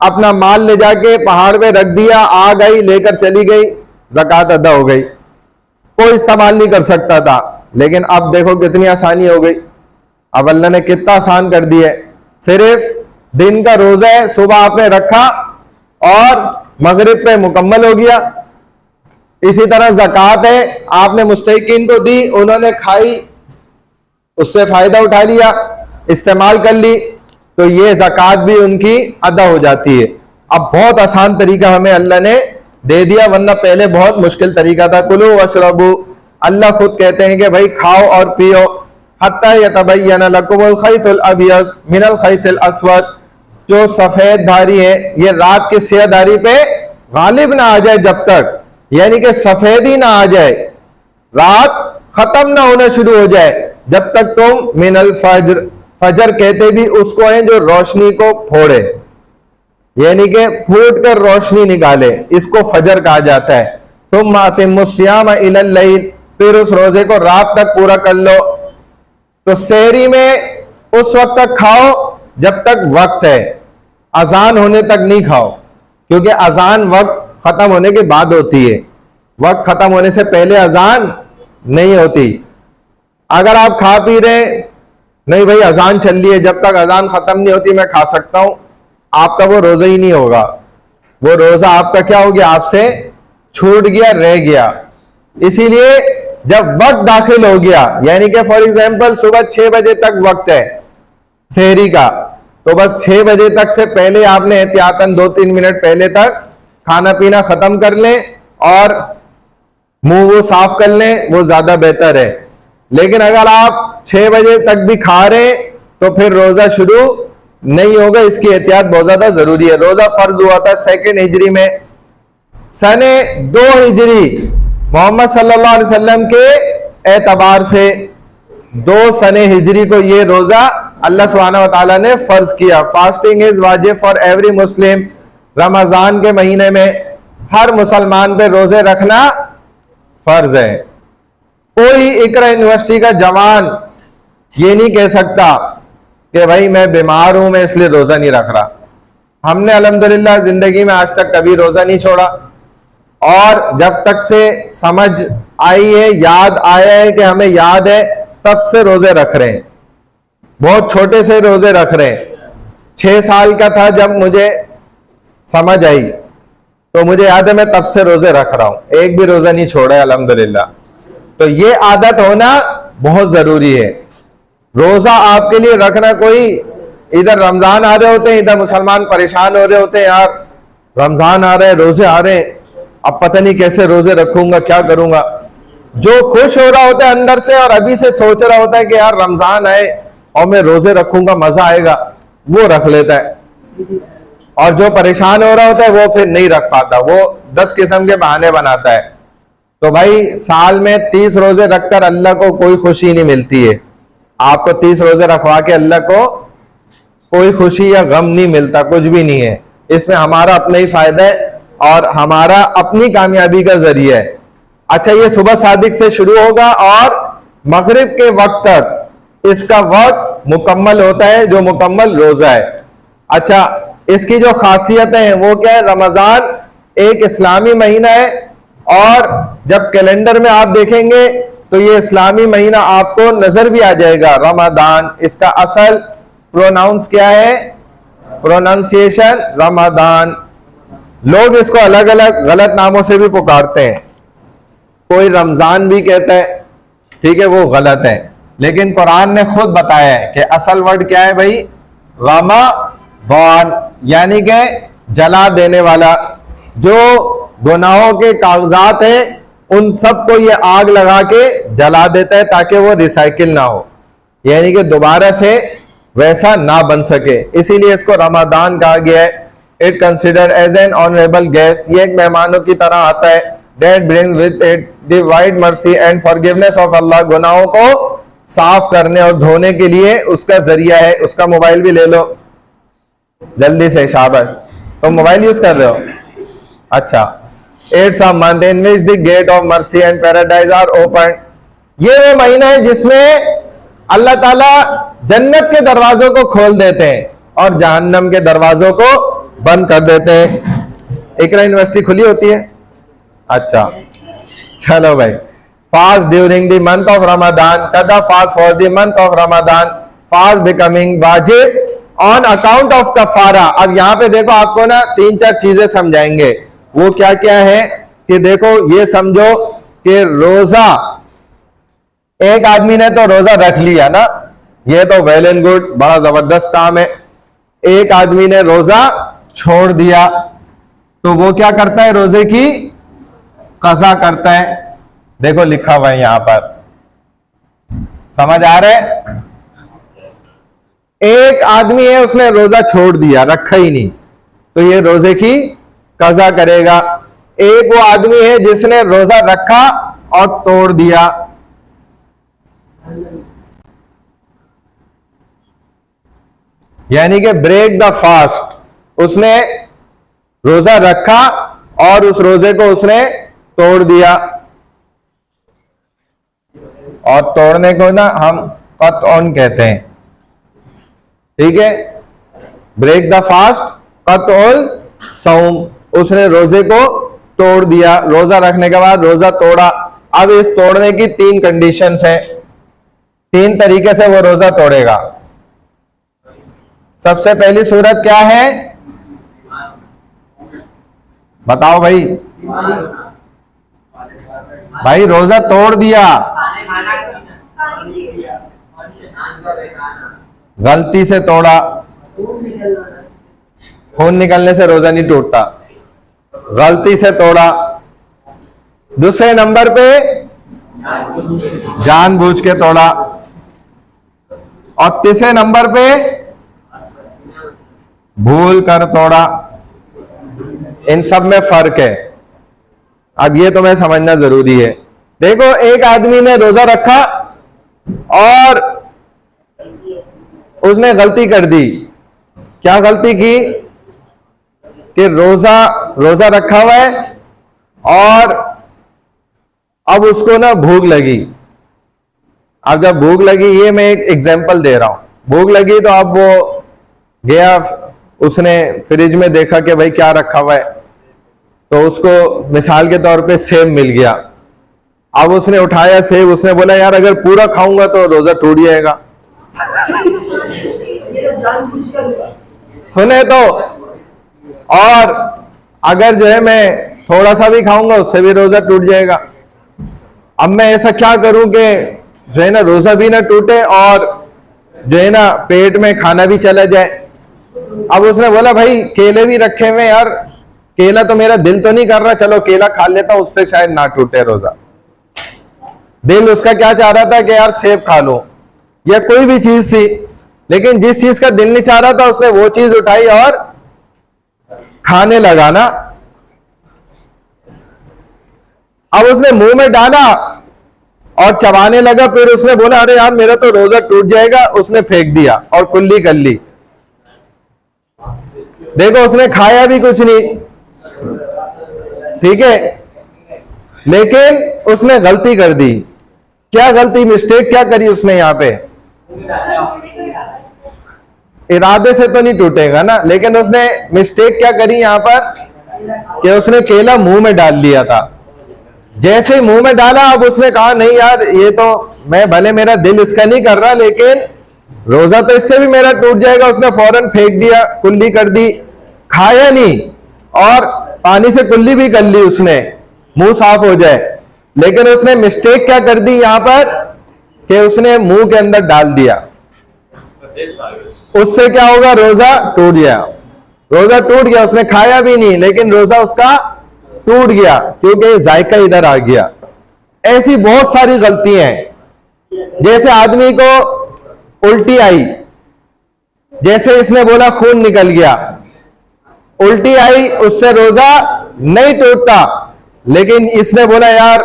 अपना माल ले जाके पहाड़ पे रख दिया, आ गई लेकर चली गई, ज़कात अदा हो गई, कोई इस्तेमाल नहीं कर सकता था। लेकिन अब देखो कितनी आसानी हो गई, अब अल्लाह ने कितना आसान कर दिया है। सिर्फ दिन का रोजा है, सुबह आपने रखा और मगरिब पे मुकम्मल हो गया। इसी तरह ज़कात है, आपने मुस्तहिकीन को दी, उन्होंने खाई, उससे फायदा उठा लिया, इस्तेमाल कर ली, तो ये ज़कात भी उनकी अदा हो जाती है। अब बहुत आसान तरीका हमें अल्लाह ने दे दिया, वरना पहले बहुत मुश्किल तरीका था। कुलू वशरबू, अल्लाह खुद कहते हैं कि भाई खाओ और पियो, हत्ता यतबय्यन लकुमुल खैतुल अबयज़ मिनल खैतिल अस्वद। जो सफेद धारी है ये रात की सियादारी पे गालिब ना आ जाए जब तक, यानी कि सफेदी ना आ जाए, रात खत्म ना होना शुरू हो जाए जब तक तुम मिनल फज्र, फजर कहते भी उसको है जो रोशनी को फोड़े, यानी कि फूट कर रोशनी निकाले, इसको फजर कहा जाता है। तुम अतिम्मुस्सियाम इलल लैल, फिर उस रोजे को रात तक पूरा कर लो। तो सहरी में उस वक्त तक खाओ जब तक वक्त है, अजान होने तक नहीं खाओ, क्योंकि अजान वक्त खत्म होने के बाद होती है, वक्त खत्म होने से पहले अजान नहीं होती। अगर आप खा पी रहे, नहीं भाई अजान चल रही है, जब तक अजान खत्म नहीं होती मैं खा सकता हूं, आपका वो रोजा ही नहीं होगा। वो रोजा आपका क्या हो गया, आपसे छूट गया, रह गया। इसीलिए जब वक्त दाखिल हो गया, यानी कि फॉर एग्जांपल सुबह 6 बजे तक वक्त है सहरी का, तो बस 6 बजे तक से पहले आपने एहतियातन 2-3 मिनट पहले तक खाना पीना खत्म कर लें और मुंह वो साफ कर लें, वो ज्यादा बेहतर है। लेकिन अगर आप 6 बजे तक भी खा रहे तो फिर रोजा शुरू नहीं होगा, इसकी एहतियात बहुत ज्यादा जरूरी है। रोजा फर्ज हुआ था 2 हिजरी में, सने 2 हिजरी मोहम्मद सल्लल्लाहु अलैहि वसल्लम के एतबार से 2 सने हिजरी को ये रोजा अल्लाह सुब्हानहू व तआला ने फर्ज किया। फास्टिंग इज वाजिब फॉर एवरी मुस्लिम। रमजान के महीने में हर मुसलमान पे रोजे रखना फर्ज है। कोई इकरा यूनिवर्सिटी का जवान ये नहीं कह सकता कि भाई मैं बीमार हूं, मैं इसलिए रोजा नहीं रख रहा। हमने अल्हम्दुलिल्लाह जिंदगी में आज तक कभी रोजा नहीं छोड़ा, और जब तक से समझ आई है, याद आया है कि हमें याद है, तब से रोजे रख रहे हैं। बहुत छोटे से रोजे रख रहे हैं। 6 साल का था जब मुझे समझ आई, तो मुझे याद है मैं तब से रोजे रख रहा हूं, एक भी रोजा नहीं छोड़ा है अल्हम्दुलिल्लाह। तो ये आदत होना बहुत जरूरी है। रोजा आपके लिए रखना, कोई इधर रमजान आ रहे होते हैं, इधर मुसलमान परेशान हो रहे होते हैं, यार रमजान आ रहे हैं, रोजे आ रहे हैं, अब पता नहीं कैसे रोजे रखूंगा, क्या करूंगा। जो खुश हो रहा होता है अंदर से और अभी से सोच रहा होता है कि यार रमजान आए और मैं रोजे रखूंगा, मजा आएगा, वो रख लेता है। और जो परेशान हो रहा होता है वो फिर नहीं रख पाता, वो 10 किस्म के बहाने बनाता है। तो भाई साल में 30 रोजे रखकर अल्लाह को कोई खुशी नहीं मिलती है। आपको 30 रोजे रखवा के अल्लाह को कोई खुशी या गम नहीं मिलता, कुछ भी नहीं है। इसमें हमारा अपना ही फायदा है और हमारा अपनी कामयाबी का जरिया है। अच्छा, ये सुबह सादिक से शुरू होगा और मगरिब के वक्त तक इसका वक्त मुकम्मल होता है, जो मुकम्मल रोजा है। अच्छा, इसकी जो खासियतें हैं वो क्या है? रमजान एक इस्लामी महीना है, और जब कैलेंडर में आप देखेंगे तो ये इस्लामी महीना आपको नजर भी आ जाएगा, रमदान। इसका असल प्रोनाउंस क्या है? प्रोनाउंसिएशन रमदान। लोग इसको अलग अलग गलत नामों से भी पुकारते हैं, कोई रमजान भी कहता है, ठीक है, वो गलत है। लेकिन कुरान ने खुद बताया है कि असल वर्ड क्या है भाई? रमदान, यानी कि जला देने वाला। जो गुनाहों के कागजात हैं उन सबको ये आग लगा के जला देता है ताकि वो रिसाइकिल ना हो, यानी कि दोबारा से वैसा ना बन सके। इसीलिए इसको रमदान कहा गया है। It considered as an honourable guest, ये एक मेहमानों की तरह आता है। That brings with it the wide mercy and forgiveness of Allah, गुनाहों को साफ करने और धोने के लिए उसका जरिया है। उसका मोबाइल भी ले लो जल्दी से, शाबाश। तुम मोबाइल यूज कर रहे हो? अच्छा। It's a month in which the gate of mercy and paradise are opened. ये वो महीना है जिसमें अल्लाह ताला जन्नत के दरवाजों को खोल देते हैं और जहन्नम के दरवाजों को बंद कर देते हैं। इकरा यूनिवर्सिटी खुली होती है? अच्छा, चलो भाई। Fast during the month of Ramadan, कदा fast for the month of Ramadan, fast becoming वाजिब ऑन अकाउंट ऑफ कफारा। अब यहां पे देखो, आपको ना 3-4 चीजें समझाएंगे। वो क्या क्या है कि देखो, ये समझो कि रोजा, एक आदमी ने तो रोजा रख लिया ना, ये तो वेल एंड गुड, बड़ा जबरदस्त काम है। एक आदमी ने रोजा छोड़ दिया, तो वो क्या करता है? रोजे की कज़ा करता है। देखो लिखा हुआ है यहां पर, समझ आ रहा है? एक आदमी है, उसने रोजा छोड़ दिया, रखा ही नहीं, तो ये रोजे की कज़ा करेगा। एक वो आदमी है जिसने रोजा रखा और तोड़ दिया, यानी कि ब्रेक द फास्ट। उसने रोजा रखा और उस रोजे को उसने तोड़ दिया, और तोड़ने को ना हम कत्अन कहते हैं, ठीक है? ब्रेक द फास्ट कत्अल सौम, उसने रोजे को तोड़ दिया, रोजा रखने के बाद रोजा तोड़ा। अब इस तोड़ने की 3 कंडीशंस हैं, 3 तरीके से वो रोजा तोड़ेगा। सबसे पहली सूरत क्या है, बताओ भाई। भाई रोजा तोड़ दिया, गलती से तोड़ा, खून निकलने से रोजा नहीं टूटता, गलती से तोड़ा। दूसरे नंबर पे जानबूझ के तोड़ा, और तीसरे नंबर पे भूल कर तोड़ा। इन सब में फर्क है, अब ये तुम्हें समझना जरूरी है। देखो, एक आदमी ने रोजा रखा और उसने गलती कर दी। क्या गलती की कि रोजा रखा हुआ है और अब उसको ना भूख लगी। अब जब भूख लगी, ये मैं एक एग्जांपल दे रहा हूं, भूख लगी तो अब वो गया, उसने फ्रिज में देखा कि भाई क्या रखा हुआ है, तो उसको मिसाल के तौर पे सेब मिल गया। अब उसने उठाया सेब, उसने बोला यार अगर पूरा खाऊंगा तो रोजा टूट जाएगा। सुने तो, और अगर जो है मैं थोड़ा सा भी खाऊंगा उससे भी रोजा टूट जाएगा। अब मैं ऐसा क्या करूं कि जो है ना रोजा भी ना टूटे और जो है ना पेट में खाना भी चला जाए। अब उसने बोला भाई केले भी रखे हुए यार, केला तो मेरा दिल तो नहीं कर रहा, चलो केला खा लेता हूं, उससे शायद ना टूटे रोजा। दिल उसका क्या चाह रहा था कि यार सेब खा लो, या कोई भी चीज थी, लेकिन जिस चीज का दिल नहीं चाह रहा था उसने वो चीज उठाई और खाने लगा ना। अब उसने मुंह में डाला और चबाने लगा, फिर उसने बोला अरे यार मेरा तो रोजा टूट जाएगा, उसने फेंक दिया और कुल्ली कर ली। देखो उसने खाया भी कुछ नहीं, ठीक है, लेकिन उसने गलती कर दी। क्या गलती, मिस्टेक क्या करी उसने यहां पे? इरादे से तो नहीं टूटेगा ना, लेकिन उसने मिस्टेक क्या करी यहां पर कि उसने केला मुंह में डाल लिया था। जैसे ही मुंह में डाला, अब उसने कहा नहीं यार ये तो मैं, भले मेरा दिल इसका नहीं कर रहा, लेकिन रोजा तो इससे भी मेरा टूट जाएगा। उसने फौरन फेंक दिया, कुल्ली कर दी, खाया नहीं और पानी से कुल्ली भी कर ली उसने, मुंह साफ हो जाए। लेकिन उसने मिस्टेक क्या कर दी यहां पर कि उसने मुंह के अंदर डाल दिया। उससे क्या होगा, रोजा टूट गया। रोजा टूट गया, उसने खाया भी नहीं लेकिन रोजा उसका टूट गया क्योंकि जायका इधर आ गया। ऐसी बहुत सारी गलतियां हैं। जैसे आदमी को उल्टी आई, जैसे इसने बोला खून निकल गया, उल्टी आई, उससे रोजा नहीं टूटता, लेकिन इसने बोला यार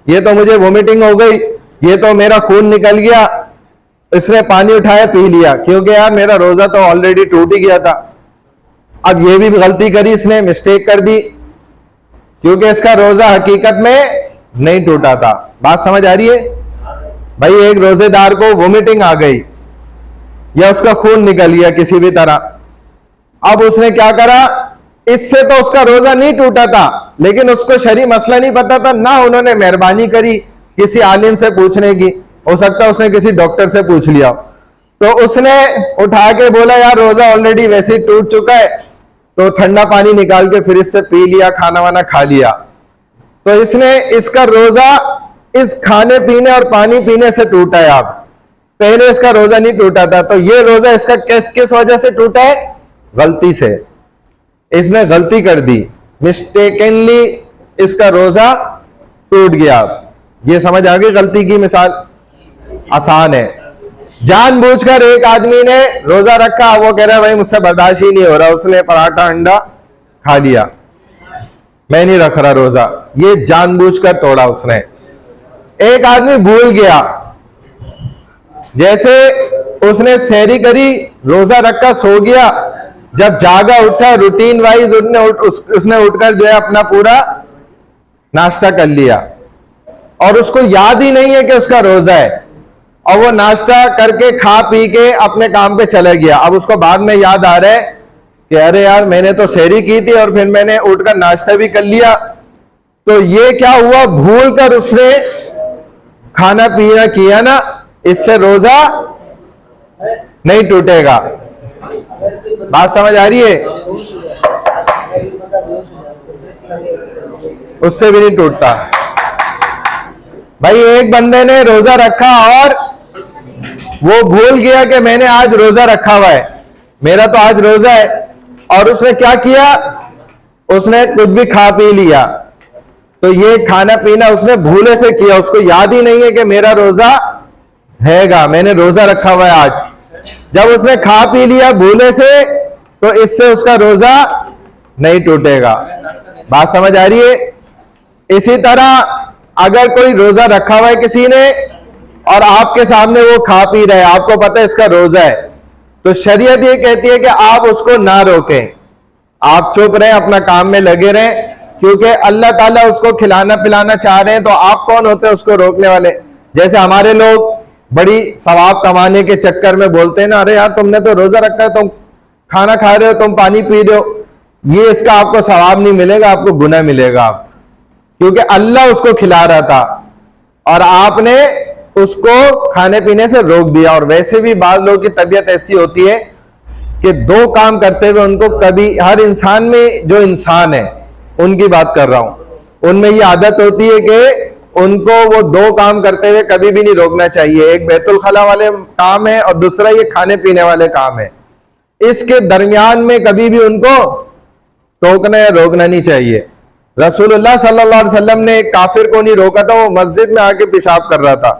ये तो मुझे वोमिटिंग हो गई, ये तो मेरा खून निकल गया, इसने पानी उठाया पी लिया, क्योंकि यार मेरा रोजा तो ऑलरेडी टूट ही गया था। अब ये भी गलती करी इसने, मिस्टेक कर दी, क्योंकि इसका रोजा हकीकत में नहीं टूटा था। बात समझ आ रही है भाई? एक रोजेदार को वोमिटिंग आ गई या उसका खून निकल गया किसी भी तरह, अब उसने क्या करा, इससे तो उसका रोजा नहीं टूटा था, लेकिन उसको शरई मसला नहीं पता था ना, उन्होंने मेहरबानी करी किसी आलिम से पूछने की, हो सकता है उसने किसी डॉक्टर से पूछ लिया, तो उसने उठा के बोला यार रोजा ऑलरेडी वैसे ही टूट चुका है, तो ठंडा पानी निकाल के फिर इससे पी लिया, खाना वाना खा लिया। तो इसने, इसका रोजा इस खाने पीने और पानी पीने से टूटा है। अब पहले इसका रोजा नहीं टूटा था, तो ये रोजा इसका किस वजह से टूटा है? गलती से। इसने गलती कर दी, मिस्टेकनली इसका रोजा टूट गया। ये समझ आ गई? गलती की मिसाल आसान है। जानबूझकर एक आदमी ने रोजा रखा, वो कह रहा है भाई मुझसे बर्दाश्त ही नहीं हो रहा, उसने पराठा अंडा खा लिया, मैं नहीं रख रहा रोजा, ये जानबूझकर तोड़ा उसने। एक आदमी भूल गया, जैसे उसने सहरी करी, रोजा रखा, सो गया, जब जागा उठा रूटीन वाइज उसने उठकर जो है अपना पूरा नाश्ता कर लिया, और उसको याद ही नहीं है कि उसका रोजा है, और वो नाश्ता करके खा पी के अपने काम पे चला गया। अब उसको बाद में याद आ रहा है कि अरे यार मैंने तो सहरी की थी और फिर मैंने उठकर नाश्ता भी कर लिया, तो ये क्या हुआ, भूल कर उसने खाना पीना किया ना, इससे रोजा नहीं टूटेगा। बात समझ आ रही है? उससे भी नहीं टूटता। भाई एक बंदे ने रोजा रखा और वो भूल गया कि मैंने आज रोजा रखा हुआ है, मेरा तो आज रोजा है, और उसने क्या किया, उसने कुछ भी खा पी लिया, तो ये खाना पीना उसने भूले से किया, उसको याद ही नहीं है कि मेरा रोजा हैगा, मैंने रोजा रखा हुआ है आज। जब उसने खा पी लिया भूले से, तो इससे उसका रोजा नहीं टूटेगा। बात समझ आ रही है? इसी तरह अगर कोई रोजा रखा हुआ है किसी ने और आपके सामने वो खा पी रहा है, आपको पता है इसका रोजा है, तो शरीयत ये कहती है कि आप उसको ना रोकें, आप चुप रहें, अपना काम में लगे रहें, क्योंकि अल्लाह ताला उसको खिलाना पिलाना चाह रहे हैं, तो आप कौन होते हैं उसको रोकने वाले। जैसे हमारे लोग बड़ी सवाब कमाने के चक्कर में बोलते हैं ना, अरे यार तुमने तो रोजा रखा है, तुम खाना खा रहे हो, तुम पानी पी रहे हो, ये इसका आपको सवाब नहीं मिलेगा, आपको गुनाह मिलेगा, क्योंकि अल्लाह उसको खिला रहा था और आपने उसको खाने पीने से रोक दिया। और वैसे भी बाद लोगों की तबीयत ऐसी होती है कि दो काम करते हुए उनको कभी, हर इंसान में जो इंसान है उनकी बात कर रहा हूं, उनमें ये आदत होती है कि उनको वो दो काम करते हुए कभी भी नहीं रोकना चाहिए। एक बैतुल खला वाले काम है और दूसरा ये खाने पीने वाले काम है, इसके दरमियान में कभी भी उनको टोकना या रोकना नहीं चाहिए। रसूलुल्लाह सल्लल्लाहु अलैहि वसल्लम ने एक काफिर को नहीं रोका था, वो मस्जिद में आके पेशाब कर रहा था,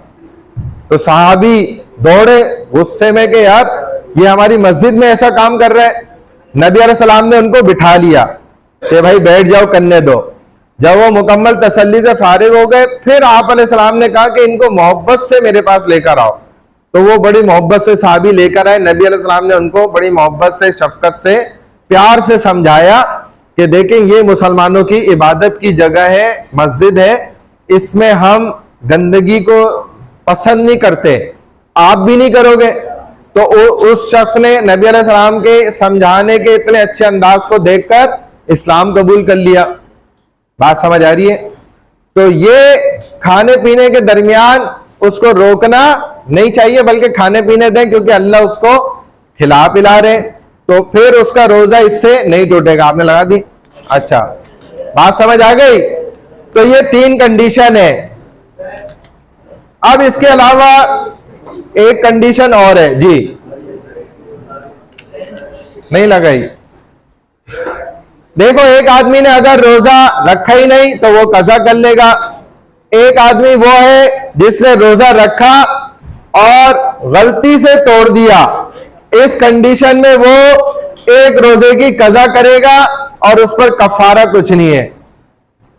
तो सहाबी दौड़े गुस्से में कि यार ये हमारी मस्जिद में ऐसा काम कर रहा है। नबी अलैहि सलाम ने उनको बिठा लिया कि भाई बैठ जाओ, करने दो। जब वो मुकम्मल तसल्ली से फारिग हो गए, फिर आप अलैहि सलाम ने कहा कि इनको मोहब्बत से मेरे पास लेकर आओ, तो वो बड़ी मोहब्बत से सहाबी लेकर आए। नबी अलैहि सलाम ने उनको बड़ी मोहब्बत से, शफकत से, प्यार से समझाया कि देखें ये मुसलमानों की इबादत की जगह है, मस्जिद है, इसमें हम गंदगी को पसंद नहीं करते, आप भी नहीं करोगे। तो उस शख्स ने नबी अलैहिस्सलाम के समझाने के इतने अच्छे अंदाज को देखकर इस्लाम कबूल कर लिया। बात समझ आ रही है? तो ये खाने पीने के दरमियान उसको रोकना नहीं चाहिए, बल्कि खाने पीने दें, क्योंकि अल्लाह उसको खिला पिला रहे, तो फिर उसका रोजा इससे नहीं टूटेगा। आपने लगा दी? अच्छा, बात समझ आ गई? तो ये 3 कंडीशन है। अब इसके अलावा एक कंडीशन और है जी, नहीं लगाई। देखो, एक आदमी ने अगर रोजा रखा ही नहीं तो वो कज़ा कर लेगा। एक आदमी वो है जिसने रोजा रखा और गलती से तोड़ दिया, इस कंडीशन में वो एक रोजे की कज़ा करेगा और उस पर कफारा कुछ नहीं है।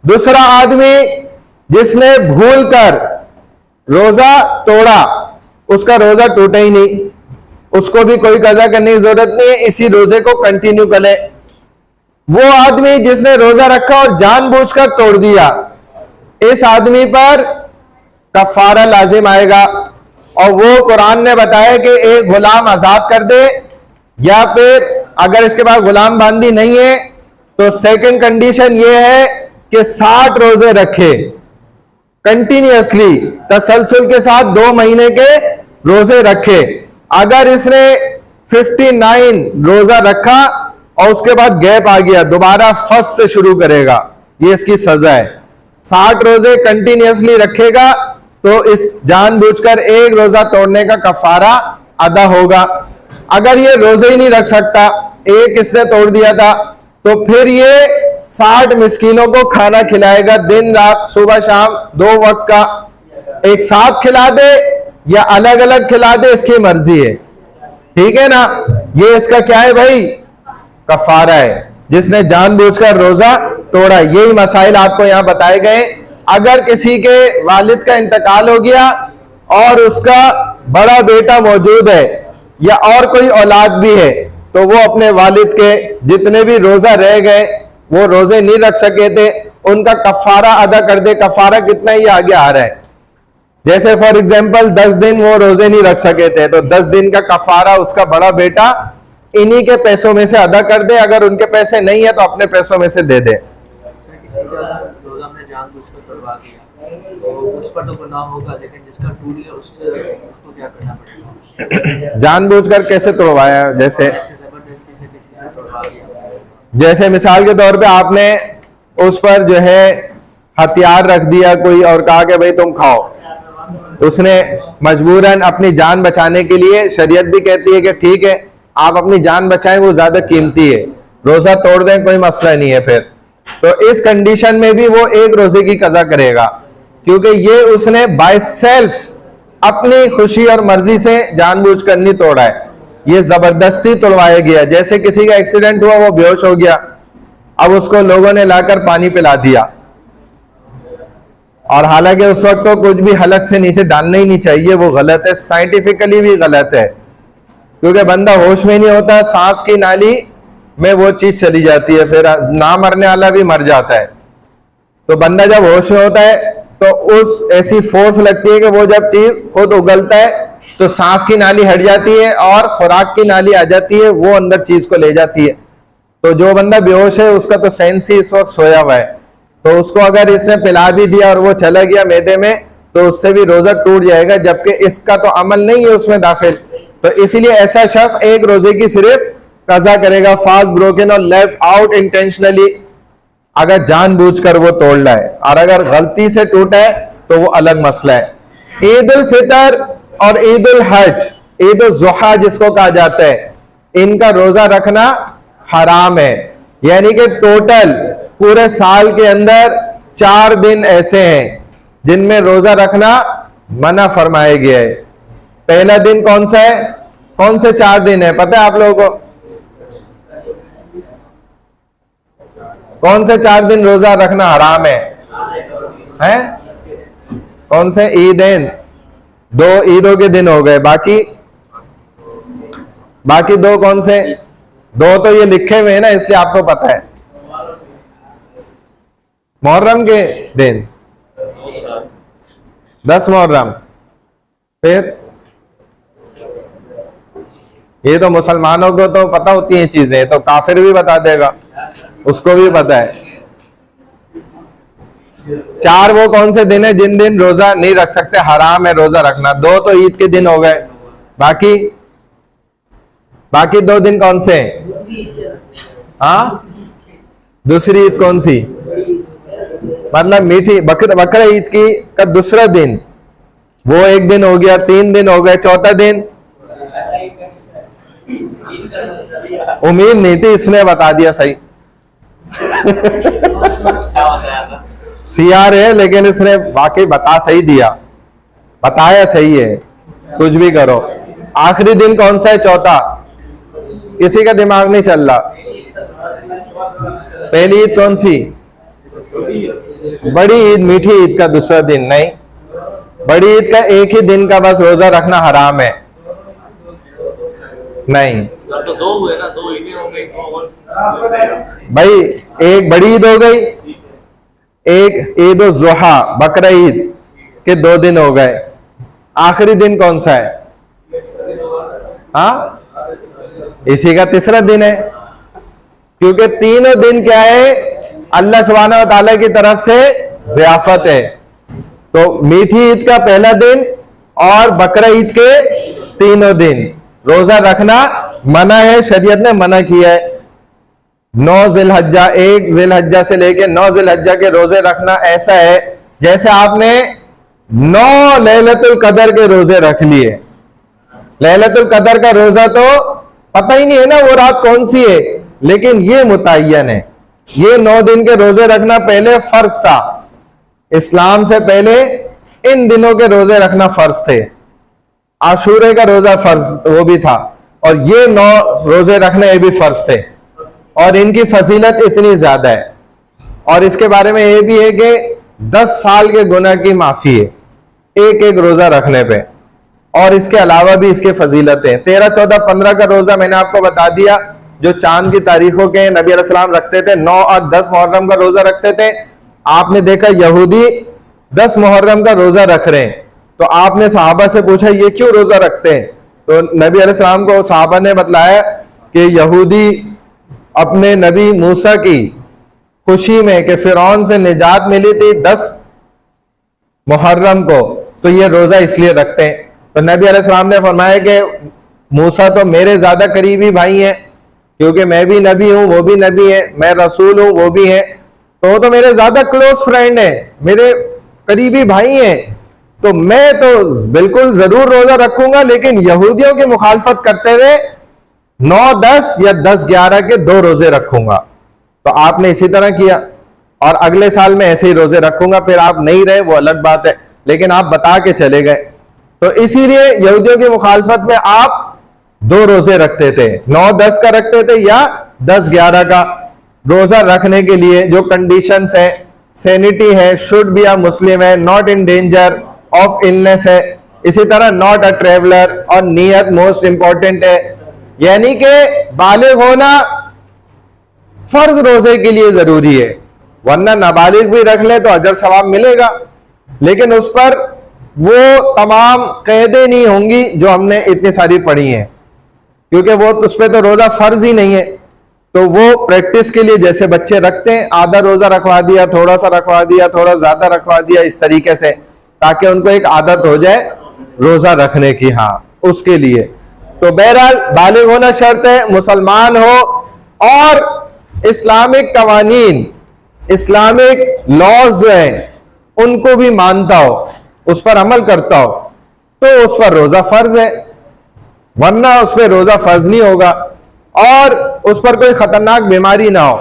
दूसरा आदमी जिसने भूल कर रोजा तोड़ा, उसका रोजा टूटे ही नहीं, उसको भी कोई कज़ा करने की जरूरत नहीं है, इसी रोजे को कंटिन्यू करे। वो आदमी जिसने रोजा रखा और जानबूझकर तोड़ दिया, इस आदमी पर कफारा लाजिम आएगा। और वो कुरान ने बताया कि एक गुलाम आजाद कर दे, या फिर अगर इसके पास गुलाम बांदी नहीं है तो सेकंड कंडीशन ये है कि 60 रोजे रखे कंटिन्यूअसली, तसलसल के साथ 2 महीने के रोजे रखे। अगर इसने 59 रोजा रखा और उसके बाद गैप आ गया, दोबारा फर्स्ट से शुरू करेगा, ये इसकी सजा है। 60 रोजे कंटिन्यूअसली रखेगा तो इस जानबूझकर एक रोजा तोड़ने का कफारा अदा होगा। अगर ये रोजे ही नहीं रख सकता, एक इसने तोड़ दिया था, तो फिर ये 60 मिस्कीनों को खाना खिलाएगा, दिन रात, सुबह शाम 2 वक्त का। एक साथ खिला दे या अलग अलग खिला दे, इसकी मर्जी है, ठीक है ना। ये इसका क्या है भाई? कफारा है, जिसने जानबूझकर रोजा तोड़ा। यही मसाइल आपको यहां बताए गए। अगर किसी के वालिद का इंतकाल हो गया और उसका बड़ा बेटा मौजूद है या और कोई औलाद भी है, तो वो अपने वालिद के जितने भी रोजा रह गए, वो रोजे नहीं रख सके थे, उनका कफारा अदा कर दे। कफारा कितना, ये आगे आ रहा है। जैसे फॉर एग्जाम्पल 10 दिन वो रोजे नहीं रख सके थे, तो 10 दिन का कफारा उसका बड़ा बेटा इन्हीं के पैसों में से अदा कर दे, अगर उनके पैसे नहीं है तो अपने पैसों में से दे दे। किसी का रोजा में जानबूझकर तोड़वा दिया तो उस पर तो गुनाह होगा, लेकिन जिसका टूट गया उसको क्या करना पड़ेगा? जानबूझकर कैसे तोड़वाया? जैसे जबरदस्ती से किसी से तोड़वा दिया, जैसे मिसाल के तौर पे आपने उस पर जो है हथियार रख दिया कोई और कहा कि भाई तुम खाओ, उसने मजबूरन अपनी जान बचाने के लिए, शरीयत भी कहती है कि ठीक है आप अपनी जान बचाएं, वो ज्यादा कीमती है, रोजा तोड़ दें कोई मसला नहीं है। फिर तो इस कंडीशन में भी वो एक रोजे की कज़ा करेगा, क्योंकि ये उसने बाय सेल्फ अपनी खुशी और मर्जी से जानबूझकर नहीं तोड़ा है, ये जबरदस्ती तोड़वाया गया। जैसे किसी का एक्सीडेंट हुआ, वो बेहोश हो गया, अब उसको लोगों ने लाकर पानी पिला दिया, और हालांकि उस वक्त तो कुछ भी हलक से नीचे डालना ही नहीं चाहिए, वो गलत है, साइंटिफिकली भी गलत है, क्योंकि बंदा होश में नहीं होता, सांस की नाली में वो चीज चली जाती है, फिर ना मरने वाला भी मर जाता है। तो बंदा जब होश में होता है तो उस ऐसी फोर्स लगती है कि वो जब चीज खुद उगलता है तो सांस की नाली हट जाती है और खुराक की नाली आ जाती है, वो अंदर चीज को ले जाती है। तो जो बंदा बेहोश है उसका तो सेंस ही इस वक्त सोया हुआ है, तो उसको अगर इसने पिला भी दिया और वो चला गया मैदे में तो उससे भी रोजा टूट जाएगा, जबकि इसका तो अमल नहीं है उसमें दाखिल। तो इसीलिए ऐसा शख्स एक रोजे की सिर्फ कज़ा करेगा, फास्ट ब्रोकन और लेफ्ट आउट इंटेंशनली, अगर जानबूझकर वो तोड़ लाए, और अगर गलती से टूटा है तो वो अलग मसला है। ईद उल फितर और ईद उल हज, ईद उल जुहा जिसको कहा जाता है, इनका रोजा रखना हराम है, यानी कि टोटल पूरे साल के अंदर 4 दिन ऐसे हैं जिनमें रोजा रखना मना फरमाया गया है। पहला दिन कौन सा है? कौन से 4 दिन है पता है आप लोगों को? कौन से 4 दिन रोजा रखना हराम है? हैं? कौन से? ईदें, 2 ईदों के दिन हो गए, बाकी 2 कौन से? 2 तो ये लिखे हुए हैं ना, इसलिए आपको पता है। मुहर्रम के दिन 10 मुहर्रम, फिर ये तो मुसलमानों को तो पता होती हैं चीजें, तो काफिर भी बता देगा, उसको भी पता है। 4 वो कौन से दिन है जिन दिन रोजा नहीं रख सकते, हराम है रोजा रखना? 2 तो ईद के दिन हो गए, बाकी 2 दिन कौन से हैं? हाँ, दूसरी ईद कौन सी? मतलब मीठी बकरा ईद की का दूसरा दिन, वो एक दिन हो गया, 3 दिन हो गए, चौथा दिन उम्मीद नहीं थी, इसने बता दिया सही। सीआर है लेकिन इसने वाकई बता सही दिया, बताया सही है, कुछ भी करो। आखिरी दिन कौन सा है? चौथा, किसी का दिमाग नहीं चल रहा। पहली ईद कौन सी? बड़ी ईद, मीठी ईद का दूसरा दिन नहीं, बड़ी ईद का एक ही दिन का बस रोजा रखना हराम है। नहीं तो 2 हुए ना, 2 ईदें हो गई, भाई, एक बड़ी ईद हो गई, एक ईद उल जुहा बकरा ईद के 2 दिन हो गए, आखिरी दिन कौन सा है? हाँ, इसी का तीसरा दिन है, क्योंकि तीनों दिन क्या है? अल्लाह सुब्हानहू व तआला की तरफ से ज़ियाफत है। तो मीठी ईद का पहला दिन और बकरा ईद के तीनों दिन रोजा रखना मना है, शरीयत ने मना किया है। 9 ज़िलहज्जा, 1 ज़िलहज्जा से लेके 9 ज़िलहज्जा के रोजे रखना ऐसा है जैसे आपने 9 लैलतुल कदर के रोजे रख लिए। लैलतुल कदर का रोजा तो पता ही नहीं है ना वो रात कौन सी है, लेकिन ये मुतय्यन है। ये 9 दिन के रोजे रखना पहले फर्ज था, इस्लाम से पहले इन दिनों के रोजे रखना फर्ज थे। आशूरे का रोजा फर्ज वो भी था, और ये 9 रोजे रखने ये भी फर्ज थे, और इनकी फजीलत इतनी ज्यादा है। और इसके बारे में ये भी है कि 10 साल के गुनाह की माफी है एक एक रोजा रखने पे, और इसके अलावा भी इसके फजीलतें। 13, 14, 15 का रोजा मैंने आपको बता दिया, जो चांद की तारीखों के नबी अलैहिस्सलाम रखते थे। 9 और 10 मुहर्रम का रोजा रखते थे। आपने देखा यहूदी 10 मुहर्रम का रोजा रख रहे हैं, तो आपने सहाबा से पूछा ये क्यों रोजा रखते हैं? तो नबी अलैहिस्सलाम को सहाबा ने बतलाया कि यहूदी अपने नबी मूसा की खुशी में कि फिरौन से निजात मिली थी 10 मुहर्रम को, तो ये रोजा इसलिए रखते हैं। तो नबी अलैहिस्सलाम ने फरमाया कि मूसा तो मेरे ज्यादा करीबी भाई हैं, क्योंकि मैं भी नबी हूं, वो भी नबी है, मैं रसूल हूं, वो भी है, तो वो तो मेरे ज्यादा क्लोज फ्रेंड है, मेरे करीबी भाई हैं, तो मैं तो बिल्कुल जरूर रोजा रखूंगा, लेकिन यहूदियों की मुखालफत करते हुए 9-10 या 10-11 के 2 रोजे रखूंगा। तो आपने इसी तरह किया, और अगले साल में ऐसे ही रोजे रखूंगा, फिर आप नहीं रहे वो अलग बात है, लेकिन आप बता के चले गए। तो इसीलिए यहूदियों की मुखालफत में आप 2 रोजे रखते थे, 9-10 का रखते थे या 10-11 का। रोजा रखने के लिए जो कंडीशंस है, सैनिटी है, शुड बी अ मुस्लिम है, not in danger of illness है, इसी तरह नॉट अ ट्रेवलर, और नियत मोस्ट इंपॉर्टेंट है, यानी कि बालिग होना फर्ज रोजे के लिए जरूरी है, वरना नाबालिग भी रख ले तो अजर सवाब मिलेगा, लेकिन उस पर वो तमाम कैदे नहीं होंगी जो हमने इतनी सारी पढ़ी हैं, क्योंकि वो उस पर तो रोजा फर्ज ही नहीं है। तो वो प्रैक्टिस के लिए जैसे बच्चे रखते हैं, आधा रोजा रखवा दिया, थोड़ा सा रखवा दिया, थोड़ा ज्यादा रखवा दिया, इस तरीके से, ताकि उनको एक आदत हो जाए रोजा रखने की। हाँ, उसके लिए तो बहरहाल बालिग होना शर्त है, मुसलमान हो और इस्लामिक कवानीन, इस्लामिक लॉज जो है उनको भी मानता हो, उस पर अमल करता हो, तो उस पर रोजा फर्ज है, वरना उस पर रोजा फर्ज नहीं होगा। और उस पर कोई खतरनाक बीमारी ना हो,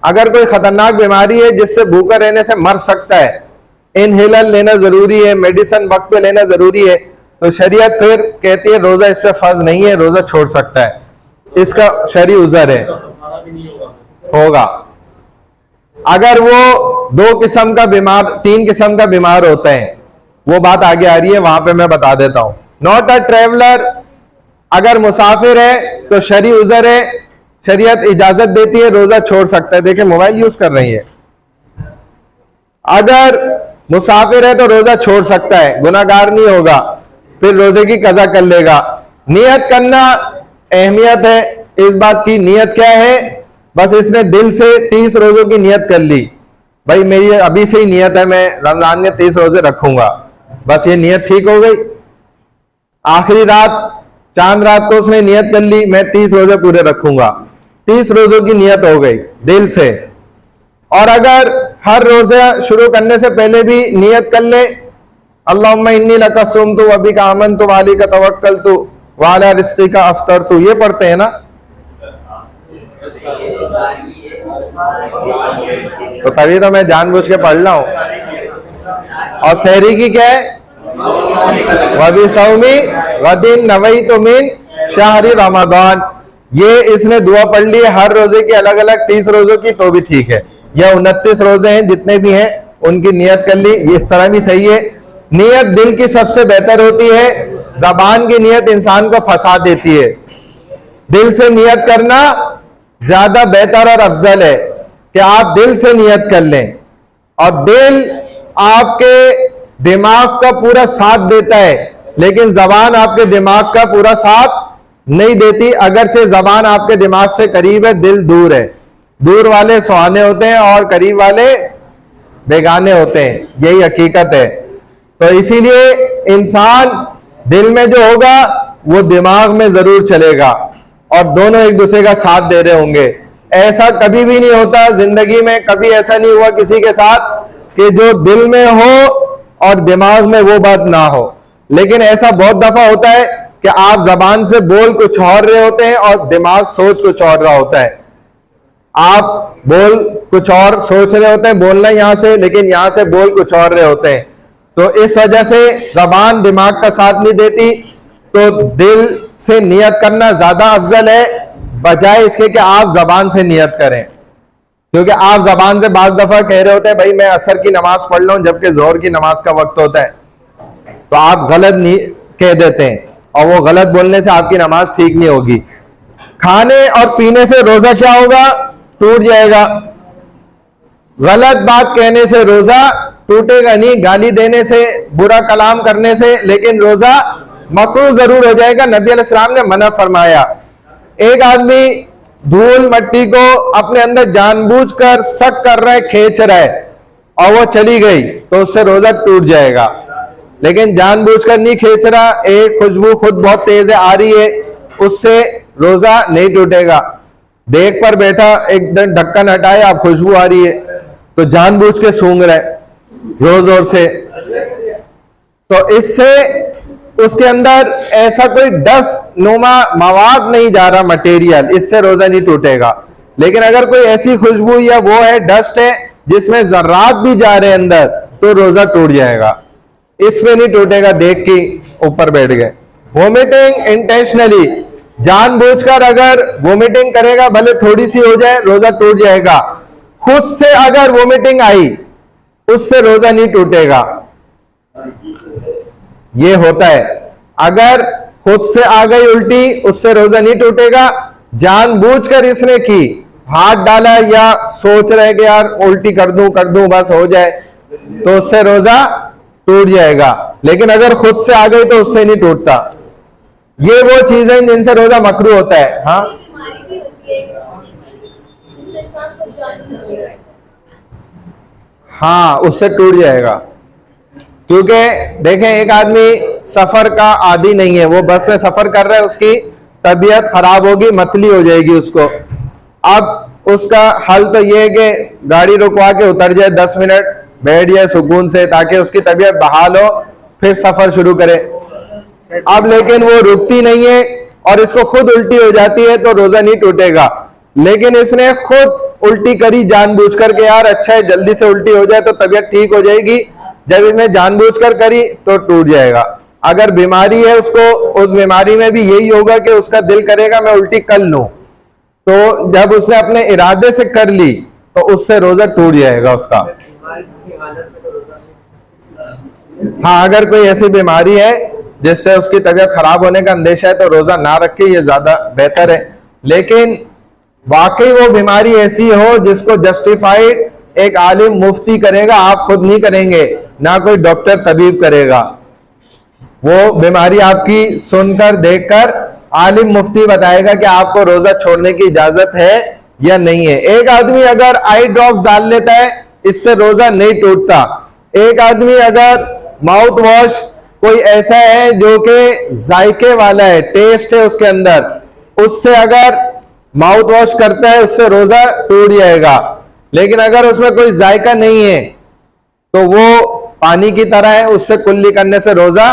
अगर कोई खतरनाक बीमारी है जिससे भूखा रहने से मर सकता है, इनहेलर लेना जरूरी है, मेडिसिन वक्त पे लेना जरूरी है, तो शरीयत फिर कहती है रोजा इस पर फर्ज नहीं है, रोजा छोड़ सकता है, इसका शरई उज़र है, होगा। अगर वो 2 किस्म का बीमार, 3 किस्म का बीमार होते हैं, वो बात आगे आ रही है, वहां पे मैं बता देता हूं। नॉट अ ट्रेवलर, अगर मुसाफिर है तो शरई उज़र है, शरीयत इजाजत देती है, रोजा छोड़ सकता है। देखिए मोबाइल यूज कर रही है, अगर मुसाफिर है तो रोजा छोड़ सकता है, गुनाहगार नहीं होगा, फिर रोजे की कज़ा कर लेगा। नियत करना अहमियत है इस बात की, नियत क्या है, बस इसने दिल से 30 रोजों की नियत कर ली, भाई मेरी अभी से ही नियत है मैं रमजान में 30 रोजे रखूंगा, बस ये नियत ठीक हो गई। आखिरी रात, चांद रात को उसने नियत कर ली मैं 30 रोजे पूरे रखूंगा, 30 रोजों की नियत हो गई दिल से। और अगर हर रोजा शुरू करने से पहले भी नियत कर ले, अल्लाहुम्मा इन्नी लका सुम्तु व बिका आमनतु व अलैका तवक्कलतु व अला रिज़्क़िका अफ़्तरतु, ये पढ़ते हैं ना, तो तभी तो मैं जानबूझ के पढ़ रहा हूं। और सहरी की क्या है, वबी सौमी वदिन नवैतु मिन शहरी रमजान, ये इसने दुआ पढ़ ली हर रोजे की अलग अलग 30 रोजों की, तो भी ठीक है, या 29 रोजे हैं जितने भी हैं उनकी नियत कर ली, इस तरह भी सही है। नियत दिल की सबसे बेहतर होती है, जबान की नियत इंसान को फंसा देती है, दिल से नियत करना ज्यादा बेहतर और अफजल है कि आप दिल से नियत कर लें, और दिल आपके दिमाग का पूरा साथ देता है, लेकिन जबान आपके दिमाग का पूरा साथ नहीं देती। अगरचे जबान आपके दिमाग से करीब है, दिल दूर है, दूर वाले सुहाने होते हैं और करीब वाले बेगाने होते हैं, यही हकीकत है। तो इसीलिए इंसान दिल में जो होगा वो दिमाग में जरूर चलेगा, और दोनों एक दूसरे का साथ दे रहे होंगे। ऐसा कभी भी नहीं होता जिंदगी में, कभी ऐसा नहीं हुआ किसी के साथ कि जो दिल में हो और दिमाग में वो बात ना हो, लेकिन ऐसा बहुत दफा होता है कि आप जबान से बोल कुछ और रहे होते हैं और दिमाग सोच कुछ और रहा होता है। आप बोल कुछ और सोच रहे होते हैं, बोलना यहां से, लेकिन यहां से बोल कुछ और रहे होते हैं। तो इस वजह से जबान दिमाग का साथ नहीं देती, तो दिल से नियत करना ज्यादा अफजल है बजाय इसके कि आप जबान से नियत करें। क्योंकि आप जबान से बाज दफा कह रहे होते हैं भाई मैं असर की नमाज पढ़ लूं, जबकि जोहर की नमाज का वक्त होता है, तो आप गलत कह देते हैं, और वो गलत बोलने से आपकी नमाज ठीक नहीं होगी। खाने और पीने से रोजा क्या होगा, टूट जाएगा। गलत बात कहने से रोजा टूटेगा नहीं, गाली देने से, बुरा कलाम करने से, लेकिन रोजा मकरूह जरूर हो जाएगा। नबी अलैहिस्सलाम ने मना फरमाया एक आदमी धूल मट्टी को अपने अंदर जानबूझकर सक कर रहा है, खींच रहा है और वो चली गई तो उससे रोजा टूट जाएगा। लेकिन जानबूझकर नहीं खींच रहा, एक खुशबू खुद बहुत तेज आ रही है, उससे रोजा नहीं टूटेगा। देख पर बैठा एकदम ढक्कन हटाए, अब खुशबू आ रही है तो जानबूझ के सूंघ रहा है जोर जोर से, तो इससे उसके अंदर ऐसा कोई डस्ट नुमा मवाद नहीं जा रहा मटेरियल, इससे रोजा नहीं टूटेगा। लेकिन अगर कोई ऐसी खुशबू या वो है डस्ट है जिसमें जर्रात भी जा रहे अंदर तो रोजा टूट जाएगा। इसमें नहीं टूटेगा, देख के ऊपर बैठ गए। वोमिटिंग इंटेंशनली, जानबूझकर अगर वोमिटिंग करेगा भले थोड़ी सी हो जाए रोजा टूट जाएगा। खुद से अगर वोमिटिंग आई उससे रोजा नहीं टूटेगा। ये होता है, अगर खुद से आ गई उल्टी उससे रोजा नहीं टूटेगा। जानबूझकर इसने की, हाथ डाला या सोच रहे कि यार उल्टी कर दूं बस हो जाए, तो उससे रोजा टूट जाएगा। लेकिन अगर खुद से आ गई तो उससे नहीं टूटता। ये वो चीजें जिनसे रोजा मकरू होता है। हाँ हाँ, उससे टूट जाएगा। क्योंकि देखें, एक आदमी सफर का आदी नहीं है, वो बस में सफर कर रहा है, उसकी तबीयत खराब होगी, मतली हो जाएगी उसको। अब उसका हल तो ये है कि गाड़ी रुकवा के उतर जाए, 10 मिनट बैठ जाए सुकून से, ताकि उसकी तबीयत बहाल हो, फिर सफर शुरू करे। अब लेकिन वो रुकती नहीं है और इसको खुद उल्टी हो जाती है तो रोजा नहीं टूटेगा। लेकिन इसने खुद उल्टी करी जानबूझकर के, यार अच्छा है जल्दी से उल्टी हो जाए तो तबीयत ठीक हो जाएगी, जब इसने जानबूझकर करी तो टूट जाएगा। अगर बीमारी है उसको, उस बीमारी में भी यही होगा कि उसका दिल करेगा मैं उल्टी कर लूं, तो जब उसने अपने इरादे से कर ली तो उससे रोजा टूट जाएगा उसका। हाँ, अगर कोई ऐसी बीमारी है जिससे उसकी तबीयत खराब होने का अंदेशा है तो रोजा ना रखे, ये ज्यादा बेहतर है। लेकिन वाकई वो बीमारी ऐसी हो जिसको जस्टिफाइड एक आलिम मुफ्ती करेगा, आप खुद नहीं करेंगे, ना कोई डॉक्टर तबीब करेगा। वो बीमारी आपकी सुनकर देखकर आलिम मुफ्ती बताएगा कि आपको रोजा छोड़ने की इजाजत है या नहीं है। एक आदमी अगर आई ड्रॉप डाल लेता है इससे रोजा नहीं टूटता। एक आदमी अगर माउथ वॉश कोई ऐसा है जो कि जायके वाला है, टेस्ट है उसके अंदर, उससे अगर माउथ वॉश करता है उससे रोजा टूट जाएगा। लेकिन अगर उसमें कोई जायका नहीं है तो वो पानी की तरह है, उससे कुल्ली करने से रोजा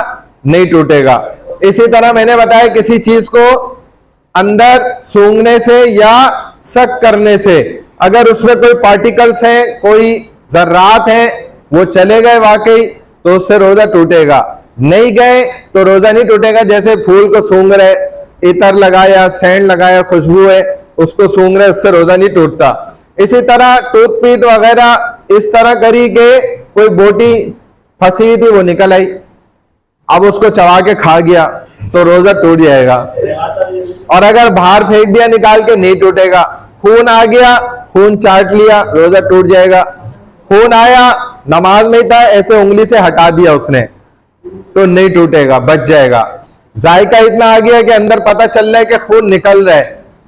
नहीं टूटेगा। इसी तरह मैंने बताया किसी चीज को अंदर सूंघने से या सक करने से अगर उसमें कोई पार्टिकल्स हैं, कोई जर्रात हैं, वो चले गए वाकई तो उससे रोजा टूटेगा। नहीं गए तो रोजा नहीं टूटेगा। जैसे फूल को सूंघ रहे, इतर लगाया, सेंट लगाया, खुशबू है, उसको सूंघ रहे, उससे रोजा नहीं टूटता। इसी तरह टूथपीक वगैरह इस तरह करी के कोई बोटी फंसी हुई थी वो निकल आई, अब उसको चबा के खा गया तो रोजा टूट जाएगा। और अगर बाहर फेंक दिया निकाल के नहीं टूटेगा। खून आ गया, खून चाट लिया, रोजा टूट जाएगा। खून आया, नमाज में था, ऐसे उंगली से हटा दिया उसने तो नहीं टूटेगा, बच जाएगा। जायका इतना आ गया कि अंदर पता चल रहा है कि खून निकल रहा है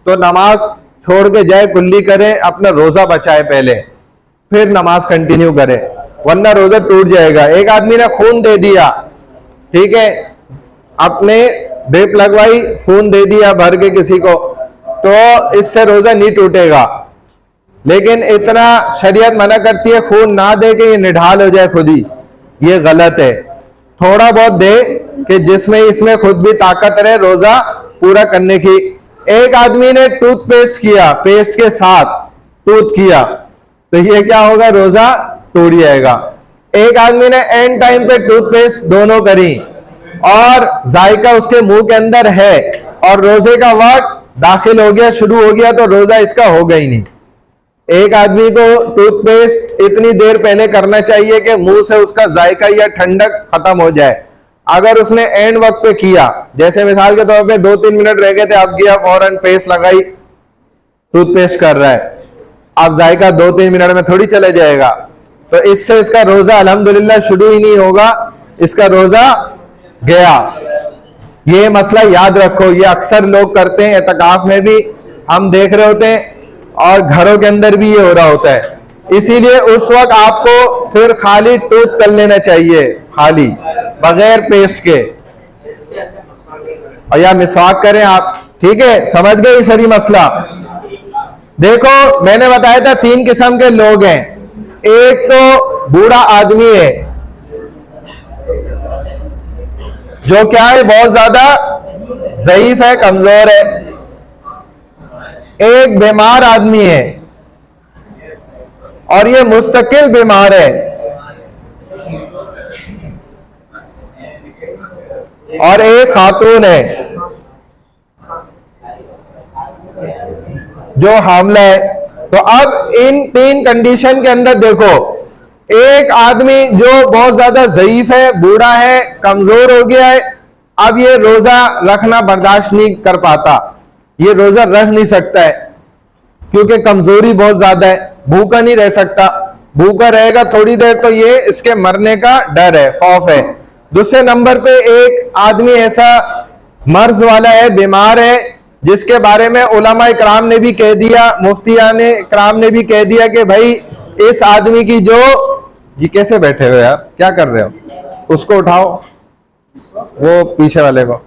तो नमाज छोड़ के जाए, कुल्ली करे, अपना रोजा बचाए पहले, फिर नमाज कंटिन्यू करे, वरना रोजा टूट जाएगा। एक आदमी ने खून दे दिया, ठीक है, अपने ड्रिप लगवाई, खून दे दिया भर के किसी को, तो इससे रोजा नहीं टूटेगा। लेकिन इतना शरीयत मना करती है खून ना दे के ये निढाल हो जाए खुद ही, ये गलत है। थोड़ा बहुत दे कि जिसमें इसमें खुद भी ताकत रहे रोजा पूरा करने की। एक आदमी ने टूथपेस्ट किया, पेस्ट के साथ टूथ किया तो ये क्या होगा, रोजा टूट जाएगा। एक आदमी ने एंड टाइम पे टूथपेस्ट दोनों करी और जायका उसके मुंह के अंदर है और रोजे का वक्त दाखिल हो गया, शुरू हो गया, तो रोजा इसका होगा ही नहीं। एक आदमी को टूथपेस्ट इतनी देर पहले करना चाहिए कि मुंह से उसका जायका या ठंडक खत्म हो जाए। अगर उसने एंड वक्त पे किया, जैसे मिसाल के तौर पे 2-3 मिनट रह गए थे, अब गया फौरन पेस्ट लगाई, टूथपेस्ट कर रहा है, अब जायका 2-3 मिनट में थोड़ी चले जाएगा, तो इससे इसका रोजा अल्हम्दुलिल्लाह शुरू ही नहीं होगा, इसका रोजा गया। ये मसला याद रखो, ये अक्सर लोग करते हैं, एतकाफ में भी हम देख रहे होते हैं और घरों के अंदर भी ये हो रहा होता है। इसीलिए उस वक्त आपको फिर खाली टूथ कर लेना चाहिए, खाली बगैर पेस्ट के, और या मिसवाक करें आप। ठीक है, समझ गए शरी मसला। देखो मैंने बताया था 3 किस्म के लोग हैं। एक तो बूढ़ा आदमी है जो क्या है, बहुत ज्यादा ज़ईफ है, कमजोर है। एक बीमार आदमी है और ये मुस्तकिल बीमार है। और एक खातून है जो हामला है। तो अब इन 3 कंडीशन के अंदर देखो, एक आदमी जो बहुत ज्यादा ज़ईफ है, बूढ़ा है, कमजोर हो गया है, अब ये रोजा रखना बर्दाश्त नहीं कर पाता, ये रोजा रख नहीं सकता है क्योंकि कमजोरी बहुत ज्यादा है, भूखा नहीं रह सकता, भूखा रहेगा थोड़ी देर तो ये इसके मरने का डर है, खौफ है। दूसरे नंबर पे एक आदमी ऐसा मर्ज वाला है, बीमार है, जिसके बारे में उलमा इकराम ने भी कह दिया, मुफ्तियान इकराम ने भी कह दिया कि भाई इस आदमी की जो, ये कैसे बैठे हो यार, क्या कर रहे हो, उसको उठाओ, वो पीछे वाले को,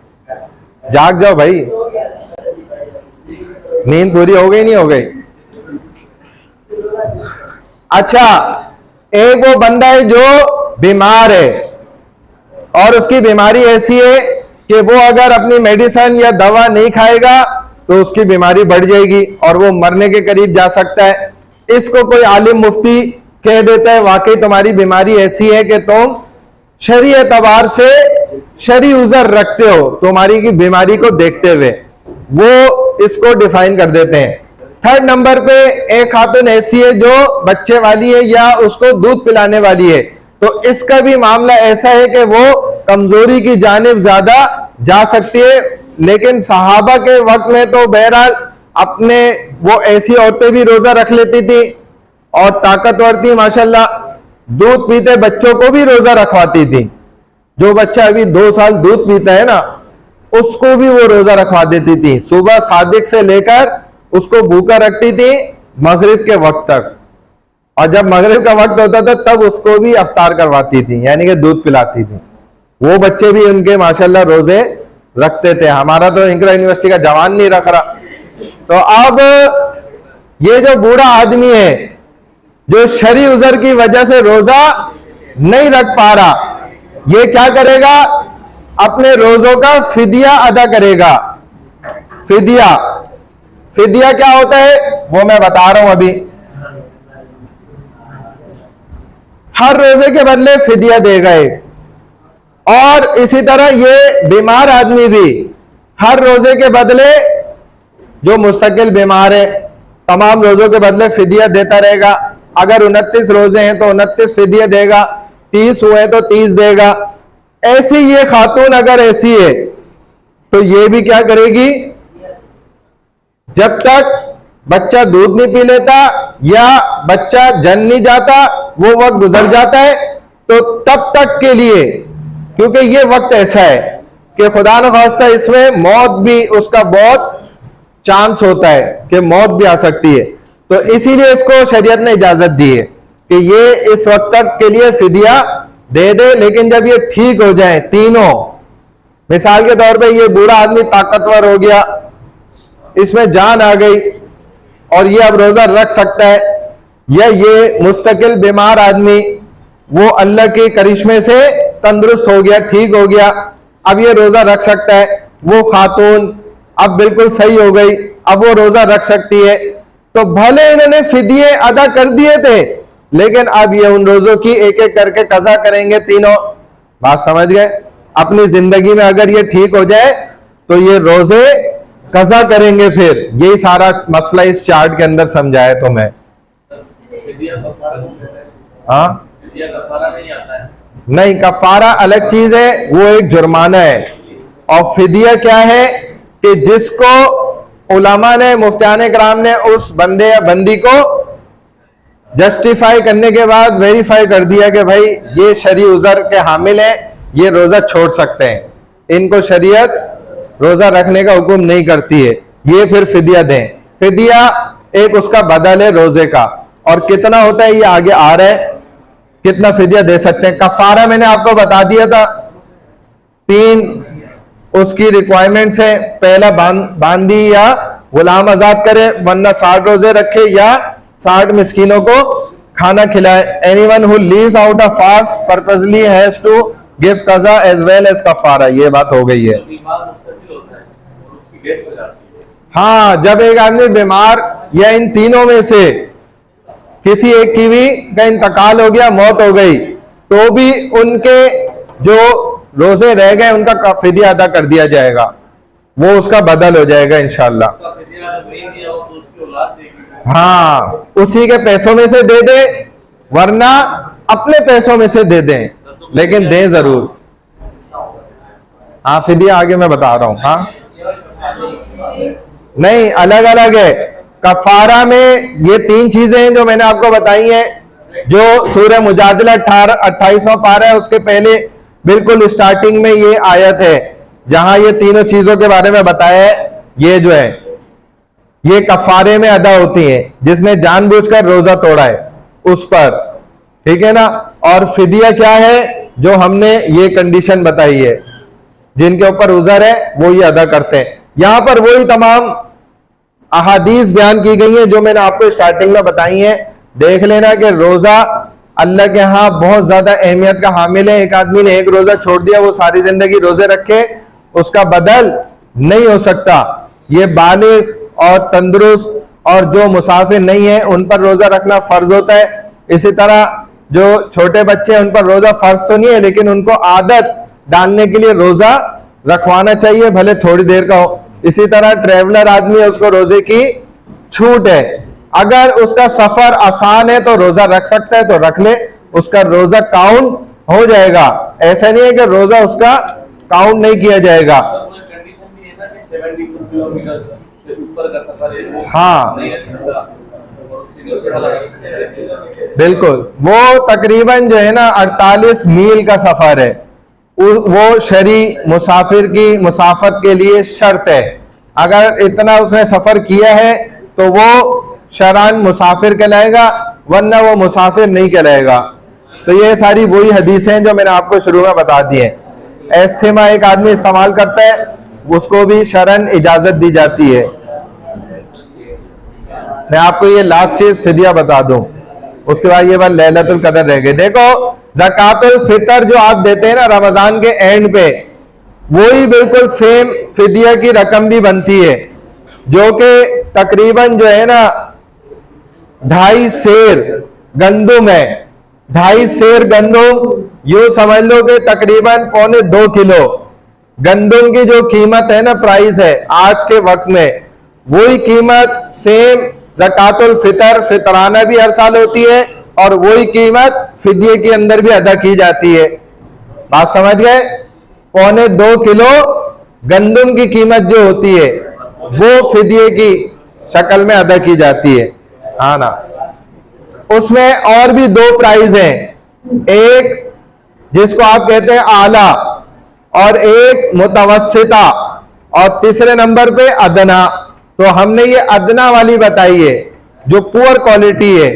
जाग जाओ भाई, नींद पूरी हो गई नहीं हो गई। अच्छा, एक वो बंदा है जो बीमार है और उसकी बीमारी ऐसी है कि वो अगर अपनी मेडिसिन या दवा नहीं खाएगा तो उसकी बीमारी बढ़ जाएगी और वो मरने के करीब जा सकता है। इसको कोई आलिम मुफ्ती कह देता है वाकई तुम्हारी बीमारी ऐसी है कि तुम शरई एतबार से शरई उज़र रखते हो, तुम्हारी की बीमारी को देखते हुए, वो इसको डिफाइन कर देते हैं। थर्ड नंबर पे एक खातून ऐसी है जो बच्चे वाली है या उसको दूध पिलाने वाली है, तो इसका भी मामला ऐसा है कि वो कमजोरी की जानिब ज्यादा जा सकती है। लेकिन सहाबा के वक्त में तो बहरहाल अपने वो ऐसी औरतें भी रोजा रख लेती थी और ताकतवर थी माशाल्लाह, दूध पीते बच्चों को भी रोजा रखवाती थी। जो बच्चा अभी 2 साल दूध पीता है ना, उसको भी वो रोजा रखवा देती थी। सुबह सादिक से लेकर उसको भूखा रखती थी मगरिब के वक्त तक, और जब मगरिब का वक्त होता था तब उसको भी अफ्तार करवाती थी, यानी कि दूध पिलाती थी। वो बच्चे भी उनके माशाल्लाह रोजे रखते थे। हमारा तो इंकरा यूनिवर्सिटी का जवान नहीं रख रहा। तो अब ये जो बूढ़ा आदमी है जो शरई उज़र की वजह से रोजा नहीं रख पा रहा, ये क्या करेगा, अपने रोजों का फिदिया अदा करेगा। फिदिया, फिदिया क्या होता है वो मैं बता रहा हूं अभी। हर रोजे के बदले फिदिया देगा एक, और इसी तरह ये बीमार आदमी भी हर रोजे के बदले, जो मुस्तकिल बीमार है, तमाम रोजों के बदले फिदिया देता रहेगा। अगर 29 रोजे हैं तो 29 फिदिया देगा, 30 हुए तो 30 देगा। ऐसी ये खातून अगर ऐसी है तो ये भी क्या करेगी, जब तक बच्चा दूध नहीं पी लेता या बच्चा जन नहीं जाता, वो वक्त गुजर जाता है, तो तब तक के लिए, क्योंकि ये वक्त ऐसा है कि खुदा न खास्ता इसमें मौत भी, उसका बहुत चांस होता है कि मौत भी आ सकती है, तो इसीलिए इसको शरीयत ने इजाजत दी है कि ये इस वक्त तक के लिए फिदिया दे दे। लेकिन जब ये ठीक हो जाए तीनों, मिसाल के तौर पे ये बूढ़ा आदमी ताकतवर हो गया, इसमें जान आ गई और ये अब रोजा रख सकता है, या ये मुस्तकिल बीमार आदमी वो अल्लाह के करिश्मे से तंदुरुस्त हो गया, ठीक हो गया, अब ये रोजा रख सकता है। वो खातून अब बिल्कुल सही हो गई, अब वो रोजा रख सकती है। तो भले इन्होंने फिदिये अदा कर दिए थे, लेकिन अब ये उन रोजों की एक एक करके कज़ा करेंगे तीनों। बात समझ गए? अपनी जिंदगी में अगर ये ठीक हो जाए तो ये रोजे कज़ा करेंगे। फिर यही सारा मसला इस चार्ट के अंदर समझाया तो मैं। हाँ, नहीं, कफारा अलग चीज है, वो एक जुर्माना है। और फिदिया क्या है कि जिसको उलमा ने, मुफ्तियान इकराम ने उस बंदे या बंदी को जस्टिफाई करने के बाद वेरीफाई कर दिया कि भाई ये शरई उज़र के हामिल हैं, ये रोजा छोड़ सकते हैं, इनको शरीयत रोजा रखने का हुक्म नहीं करती है, ये फिर फिदिया दें। फिदिया एक उसका बदल है रोजे का, और कितना होता है ये आगे आ रहा है, कितना फिदिया दे सकते हैं। कफारा मैंने आपको बता दिया था, 3 उसकी रिक्वायरमेंट्स है। पहला बांदी या गुलाम आजाद करे, वरना 60 रोजे रखे या 60 मिस्कीनों को खाना खिलाए। Anyone who leaves out a fast purposely has to give कज़ा एज वेल एज कफारा। ये बात हो गई है। बीमार मुस्तकिल होता है और उसकी डेथ हो जाती है। हाँ, जब एक आदमी बीमार या इन तीनों में से किसी एक की भी का इंतकाल हो गया, मौत हो गई, तो भी उनके जो रोजे रह गए उनका फिदिया अदा कर दिया जाएगा, वो उसका बदल हो जाएगा इंशाल्लाह। उसका फिदिया अगर नहीं दिया हो तो उसकी औलाद देगी। हाँ, उसी के पैसों में से दे दे, वरना अपने पैसों में से दे दें, लेकिन दें जरूर। हाँ, फिदिया आगे मैं बता रहा हूं। हाँ, नहीं, अलग अलग है। कफारा में ये 3 चीजें हैं जो मैंने आपको बताई हैं, जो सूरह मुजादिला 28वां पारा है उसके पहले बिल्कुल स्टार्टिंग में ये आयत है जहां ये तीनों चीजों के बारे में बताया है। ये जो है ये कफारे में अदा होती हैं, जिसने जानबूझकर रोजा तोड़ा है उस पर, ठीक है ना। और फिदिया क्या है, जो हमने ये कंडीशन बताई है, जिनके ऊपर उज़र है वो ये अदा करते हैं। यहां पर वही तमाम अहादीस बयान की गई हैं जो मैंने आपको स्टार्टिंग में बताई हैं। देख लेना कि रोजा अल्लाह के यहाँ बहुत ज्यादा अहमियत का हामिल है। एक आदमी ने एक रोजा छोड़ दिया, वो सारी जिंदगी रोजे रखे, उसका बदल नहीं हो सकता। ये बालिग और तंदुरुस्त और जो मुसाफिर नहीं है उन पर रोजा रखना फर्ज होता है। इसी तरह जो छोटे बच्चे हैं उन पर रोजा फर्ज तो नहीं है, लेकिन उनको आदत डालने के लिए रोजा रखवाना चाहिए, भले थोड़ी देर का हो। इसी तरह ट्रेवलर आदमी है, उसको रोजे की छूट है। अगर उसका सफर आसान है तो रोजा रख सकता है, तो रख ले, उसका रोजा काउंट हो जाएगा। ऐसा नहीं है कि रोजा उसका काउंट नहीं किया जाएगा। कंडीशन भी है ना कि 72 किलोमीटर से ऊपर का सफर है वो हाँ, नहीं है सकता, और उससे नीचे वाला है। बिल्कुल। वो तकरीबन जो है ना 48 मील का सफर है, वो शरी मुसाफिर की मुसाफत के लिए शर्त है। अगर इतना उसने सफर किया है तो वो शरान मुसाफिर कहलाएगा, वरना वो मुसाफिर नहीं कहलाएगा। तो ये सारी वही हदीसें हैं जो मैंने आपको शुरू में बता दी हैं। एस्थमा एक आदमी इस्तेमाल करता है, उसको भी शरन इजाजत दी जाती है। मैं आपको ये लास्ट चीज फिदिया बता दूं, उसके बाद ये बात लैलतुल कदर रह गई। देखो, ज़कातुल फितर जो आप देते हैं ना रमजान के एंड पे, वही बिल्कुल सेम फिदिया की रकम भी बनती है, जो कि तकरीबन जो है ना 2.5 सेर गंदुम है। 2.5 सेर गंदुम यूं समझ लो कि तकरीबन 1.25 किलो गंदुम की जो कीमत है ना, प्राइस है आज के वक्त में, वही कीमत सेम ज़कातुल फितर फितराना भी हर साल होती है, और वही कीमत फिदिये के अंदर भी अदा की जाती है। बात समझ गए? 1.25 किलो गंदुम की कीमत जो होती है वो फिदिये की शक्ल में अदा की जाती है। हाँ ना, उसमें और भी 2 प्राइस हैं, एक जिसको आप कहते हैं आला और एक मुतवस्सिता, और तीसरे नंबर पे अदना। तो हमने ये अदना वाली बताई है जो पुअर क्वालिटी है।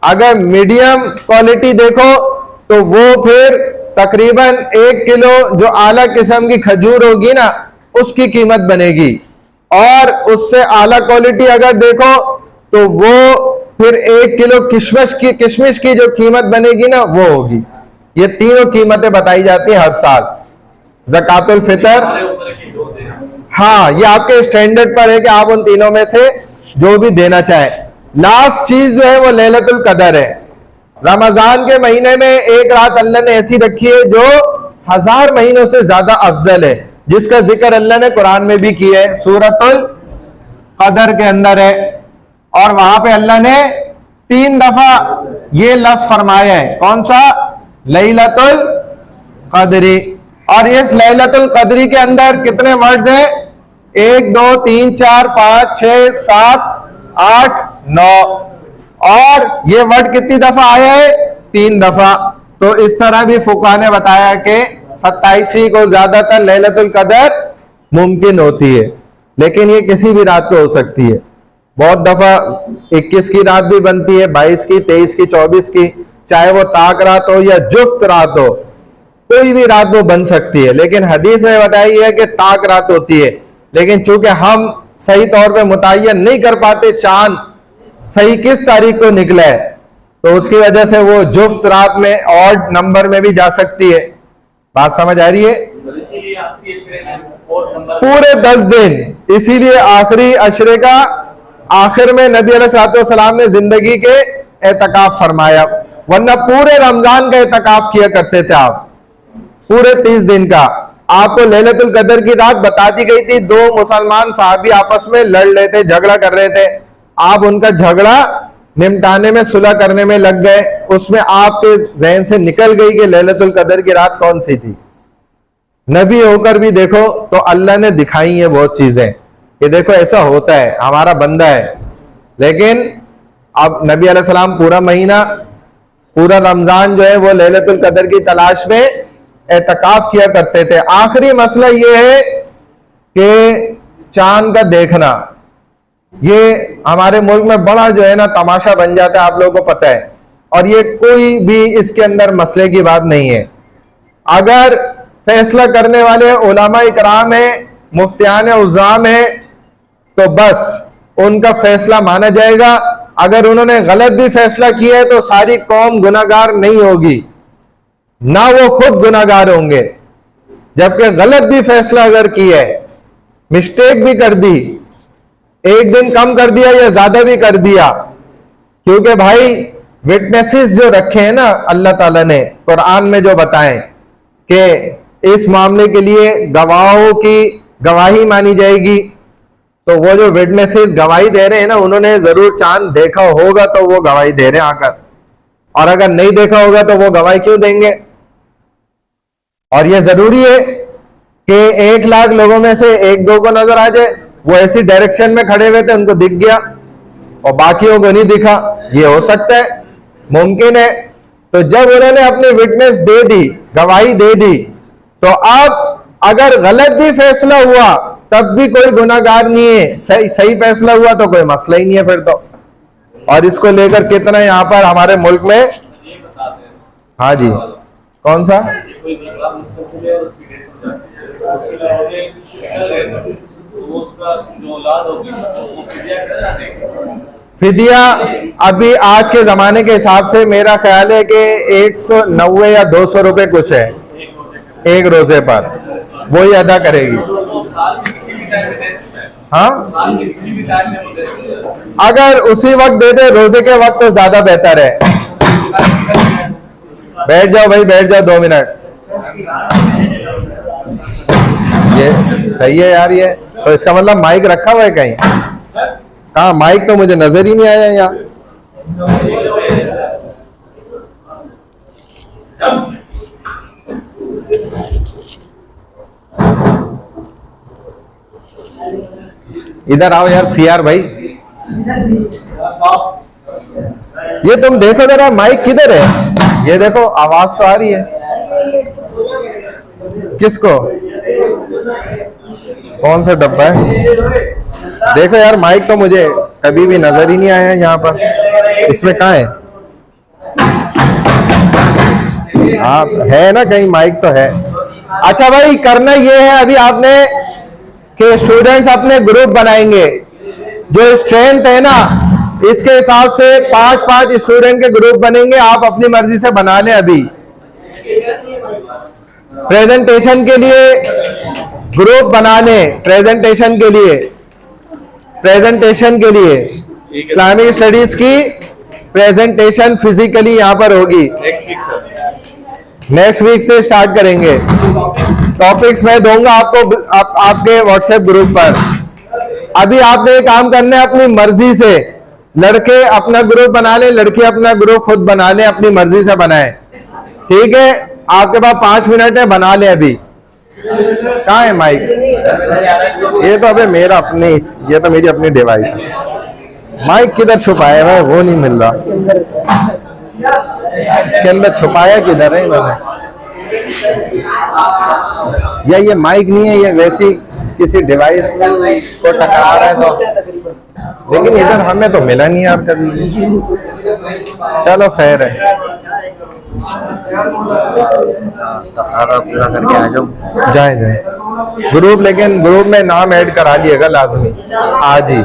अगर मीडियम क्वालिटी देखो तो वो फिर तकरीबन 1 किलो जो आला किस्म की खजूर होगी ना, उसकी कीमत बनेगी, और उससे आला क्वालिटी अगर देखो तो वो फिर 1 किलो किशमिश की जो कीमत बनेगी ना, वो होगी। ये तीनों कीमतें बताई जाती हैं हर साल ज़कातुल फितर। हाँ, ये आपके स्टैंडर्ड पर है कि आप उन तीनों में से जो भी देना चाहें। लास्ट चीज जो है वो लैलतुल कदर है। रमजान के महीने में एक रात अल्लाह ने ऐसी रखी है जो 1000 महीनों से ज्यादा अफजल है, जिसका जिक्र अल्लाह ने कुरान में भी किया है, सूरतुल कदर के अंदर है। और वहां पे अल्लाह ने 3 दफा ये लफ्ज फरमाया है, कौन सा? लैलतुल कदरी। और इस लैलतुल कदरी के अंदर कितने वर्ड्स हैं? 1 2 3 4 5 6 7 8 9, और ये वर्ड कितनी दफा आया है? 3 दफा। तो इस तरह भी फुकाहा ने बताया कि 27वीं को ज्यादातर लैलतुल कदर मुमकिन होती है, लेकिन ये किसी भी रात को हो सकती है। बहुत दफा 21 की रात भी बनती है, 22 की, 23 की, 24 की, चाहे वो ताक रात हो या जुफ्त रात हो, कोई भी रात वो बन सकती है। लेकिन हदीस में बताई है कि ताक रात होती है, लेकिन चूंकि हम सही तौर पे मुतय्यन नहीं कर पाते चांद सही किस तारीख को निकला है, तो उसकी वजह से वो जुफ्त रात में ऑड नंबर में भी जा सकती है। बात समझ आ रही है? इसीलिए आखिरी अशरे में और नंबर पूरे 10 दिन, इसीलिए आखिरी अशरे का आखिर में नबी अलैहिस्सलाम ने जिंदगी के एतकाफ फरमाया, वरना पूरे रमजान का एतकाफ किया करते थे आप, पूरे 30 दिन का। आपको लैलतुल कदर की रात बता दी गई थी, दो मुसलमान साहबी आपस में लड़ रहे थे, झगड़ा कर रहे थे, आप उनका झगड़ा निपटाने में, सुलह करने में लग गए, उसमें आपके जहन से निकल गई कि लैलतुल कदर की रात कौन सी थी। नबी होकर भी देखो तो अल्लाह ने दिखाई है बहुत चीजें कि देखो ऐसा होता है, हमारा बंदा है। लेकिन अब नबी अलैहिस्सलाम पूरा महीना, पूरा रमजान जो है वो लैलतुल कदर की तलाश में एतकाफ किया करते थे। आखिरी मसला ये है कि चांद का देखना, ये हमारे मुल्क में बड़ा जो है ना तमाशा बन जाता है, आप लोगों को पता है, और ये कोई भी इसके अंदर मसले की बात नहीं है। अगर फैसला करने वाले उलमा इकराम है, मुफ्तियान उज़्ज़ाम है, तो बस उनका फैसला माना जाएगा। अगर उन्होंने गलत भी फैसला किया है तो सारी कौम गुनाहगार नहीं होगी, ना वो खुद गुनाहगार होंगे। जबकि गलत भी फैसला अगर किया है, मिस्टेक भी कर दी, एक दिन कम कर दिया या ज्यादा भी कर दिया, क्योंकि भाई विटनेसेस जो रखे हैं ना अल्लाह ताला ने कुरान में जो बताएं कि इस मामले के लिए गवाहों की गवाही मानी जाएगी, तो वो जो विटनेसेस गवाही दे रहे हैं ना, उन्होंने जरूर चांद देखा होगा तो वो गवाही दे रहे हैं आकर, और अगर नहीं देखा होगा तो वो गवाही क्यों देंगे। और ये जरूरी है कि 1 लाख लोगों में से 1-2 को नजर आ जाए, वो ऐसी डायरेक्शन में खड़े हुए थे उनको दिख गया और बाकियों को नहीं दिखा, ये हो सकता है, मुमकिन है। तो जब उन्होंने अपनी विटनेस दे दी, गवाही दे दी, तो अब अगर गलत भी फैसला हुआ तब भी कोई गुनाहगार नहीं है, सही फैसला हुआ तो कोई मसला ही नहीं है फिर तो। और इसको लेकर कितना यहाँ पर हमारे मुल्क में, ये बताते हैं। हाँ जी, कौन सा? कोई निकला मुस्तकिल है और उसकी डेथ हो जाती है, उसके लिए निकल गए थे, तो वो उसका जो औलाद होगी वो फिदिया कितना देंगे? फिदिया अभी आज के जमाने के हिसाब से मेरा ख्याल है कि 190 या 200 रुपए कुछ है एक रोजे पर, वही अदा करेगी। तो साल के किसी भी टाइम में दे सकता है। हाँ, साल के किसी भी टाइम में वो दे सकता है। अगर उसी वक्त दे दे रोजे के वक्त तो ज्यादा बेहतर है। बैठ जाओ भाई, बैठ जाओ 2 मिनट। ये सही है यार, ये तो इसका मतलब माइक रखा हुआ है कहीं? कहाँ माइक? तो मुझे नजर ही नहीं आया यहाँ। इधर आओ यार सीआर भाई, ये तुम देखो जरा माइक किधर है, ये देखो आवाज तो आ रही है। किसको? कौन सा डब्बा है? देखो यार माइक तो मुझे कभी भी नजर ही नहीं आया यहाँ पर, इसमें कहाँ है? हाँ है ना, कहीं माइक तो है। अच्छा भाई, करना ये है अभी आपने कि स्टूडेंट्स अपने ग्रुप बनाएंगे, जो स्ट्रेंथ है ना इसके हिसाब से 5-5 स्टूडेंट के ग्रुप बनेंगे, आप अपनी मर्जी से बना लें। अभी प्रेजेंटेशन के लिए ग्रुप बना लें, प्रेजेंटेशन के लिए इस्लामिक स्टडीज की प्रेजेंटेशन फिजिकली यहाँ पर होगी। नेक्स्ट वीक से स्टार्ट करेंगे। टॉपिक्स मैं दूंगा आपको आपके व्हाट्सएप ग्रुप पर। अभी आपने ये काम करना है अपनी मर्जी से, लड़के अपना ग्रुप बना लें, लड़की अपना ग्रुप खुद बना लें, अपनी मर्जी से बनाएं, ठीक है? आपके पास 5 मिनट है, बना लें। अभी कहाँ है माइक? ये तो अबे मेरा अपने, ये तो मेरी अपनी डिवाइस है। माइक किधर छुपाया है? वो नहीं मिल रहा, इसके अंदर छुपाया किधर है इन्होंने? या ये माइक नहीं है, ये वैसी किसी डिवाइस को टकरा रहा है तो, लेकिन इधर हमें तो मिला नहीं यार कभी भी। चलो खैर है, पूरा करके आ जाओ। जाए जाए ग्रुप, लेकिन ग्रुप में नाम ऐड करा लिएगा लाजमी आज ही।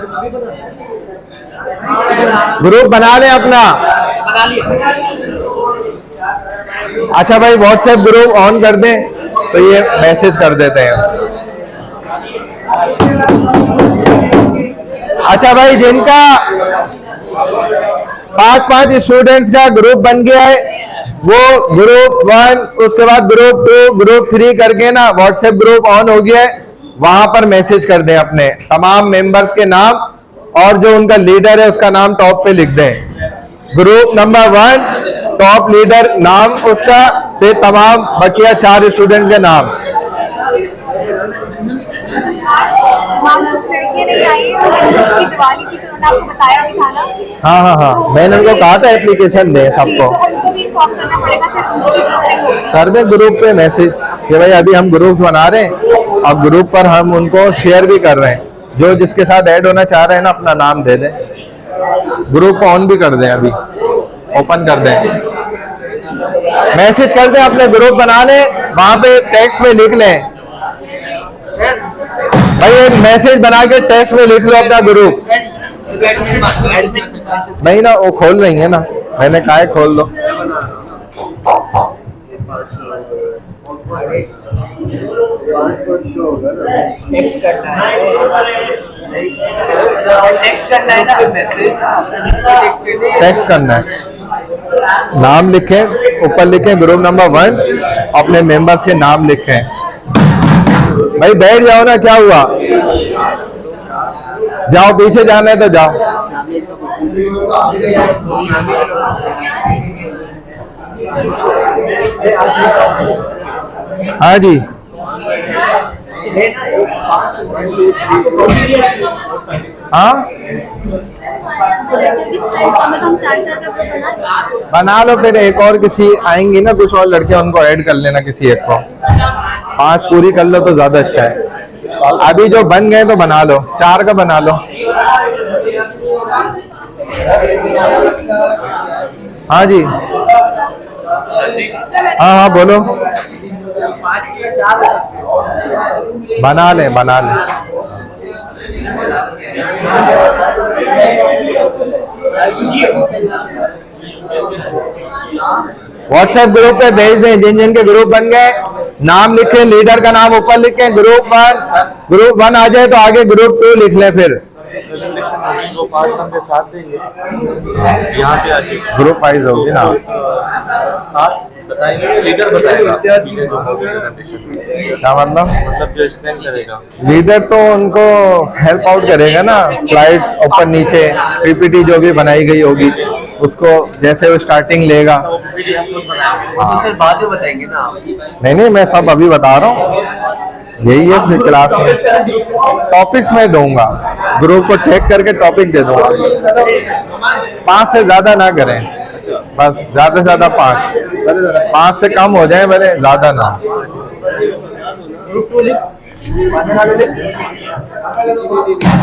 ग्रुप बना लें अपना। बना लिया। अच्छा भाई व्हाट्सएप ग्रुप ऑन कर दें तो ये मैसेज कर देते हैं। अच्छा भाई, जिनका 5-5 स्टूडेंट्स का ग्रुप बन गया है वो ग्रुप 1, उसके बाद ग्रुप 2, ग्रुप 3 करके ना व्हाट्सएप ग्रुप ऑन हो गया है, वहां पर मैसेज कर दें अपने तमाम मेंबर्स के नाम और जो उनका लीडर है उसका नाम टॉप पे लिख दें। ग्रुप नंबर 1 टॉप लीडर नाम उसका, फिर तमाम बकिया 4 स्टूडेंट्स के नाम। आज कुछ लड़कियां नहीं आई उनकी दिवाली की, तो उन्होंने आपको बताया भी था ना। हाँ, मैंने उनको कहा था एप्लीकेशन दें सबको। तो उनको भी इन्फॉर्म करना पड़ेगा, फिर उनको भी प्रोटेक्ट होगी। कर दें ग्रुप पे मैसेज कि भाई अभी हम ग्रुप बना रहे हैं, अब ग्रुप पर हम उनको शेयर भी कर रहे हैं, जो जिसके साथ ऐड होना चाह रहे हैं ना अपना नाम दे दें। ग्रुप को ऑन भी कर दें, अभी ओपन कर दें, मैसेज कर दें, अपने ग्रुप बना लें, वहां पे टेक्स्ट में लिख लें भाई, एक मैसेज बना के टेक्स्ट में लिख लो अपना ग्रुप। नहीं ना, वो खोल रही है ना, मैंने कहा है खोल लो। टेक्स्ट करना है ना, टेक्स्ट करना है, नाम लिखें, ऊपर लिखें ग्रुप नंबर 1, अपने मेंबर्स के नाम लिखें। भाई बैठ जाओ ना, क्या हुआ, जाओ पीछे जाना है तो जाओ। हाँ जी, हाँ बना लो, फिर एक और किसी आएंगी ना, कुछ और लड़कियां, उनको ऐड कर लेना किसी एक को। 5 पूरी कर लो तो ज्यादा अच्छा है। अभी जो बन गए तो बना लो, 4 का बना लो। हाँ जी, हाँ बोलो। बना ले। व्हाट्सएप ग्रुप पे भेज दें, जिन जिन के ग्रुप बन गए नाम लिखें, लीडर का नाम ऊपर लिखें, ग्रुप 1 आ जाए तो आगे ग्रुप 2 लिख लें। फिर जो 5 हम साथ देंगे यहाँ पे आके ग्रुप वाइज होगी ना, साथ बताएंगे, लीडर बताएगा चीजें जो क्या मतलब जो स्कैन करेगा लीडर तो उनको हेल्प आउट करेगा ना, स्लाइड्स ऊपर नीचे पीपीटी जो भी बनाई गई होगी उसको जैसे वो स्टार्टिंग लेगा। सर बाद में बताएंगे ना। नहीं, मैं सब अभी बता रहा हूँ, यही है फिर क्लास में टॉपिक्स में दूंगा, ग्रुप को टैग करके टॉपिक दे दूंगा। 5 से ज्यादा ना करें, बस ज्यादा से ज्यादा 5 से कम हो जाए, भले ज्यादा ना।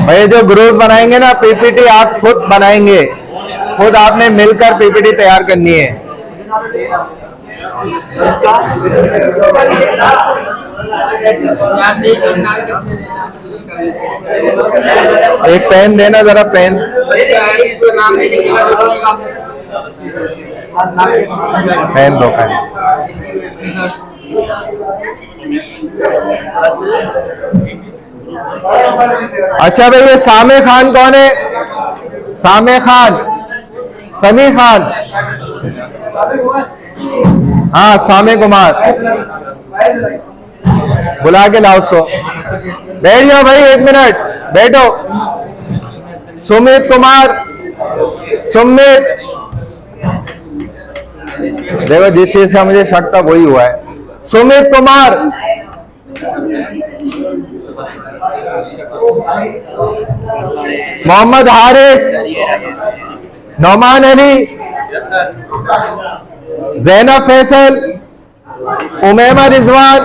भाई जो ग्रुप बनाएंगे ना, पीपीटी आप खुद बनाएंगे, खुद आपने मिलकर पीपीटी तैयार करनी है। एक पेन देना जरा, पेन दो, पेन। अच्छा भाई, ये सामे खान कौन है? सामे खान, समी खान, हाँ सामे कुमार, बुला के लाओ उसको। बैठ जाओ भाई, 1 मिनट बैठो। सुमित कुमार, सुमित, देखो जिस चीज का मुझे शक था वही हुआ है। सुमित कुमार, मोहम्मद हारिस, नौमान अली, जैनब फैसल, उमैमा रिजवान,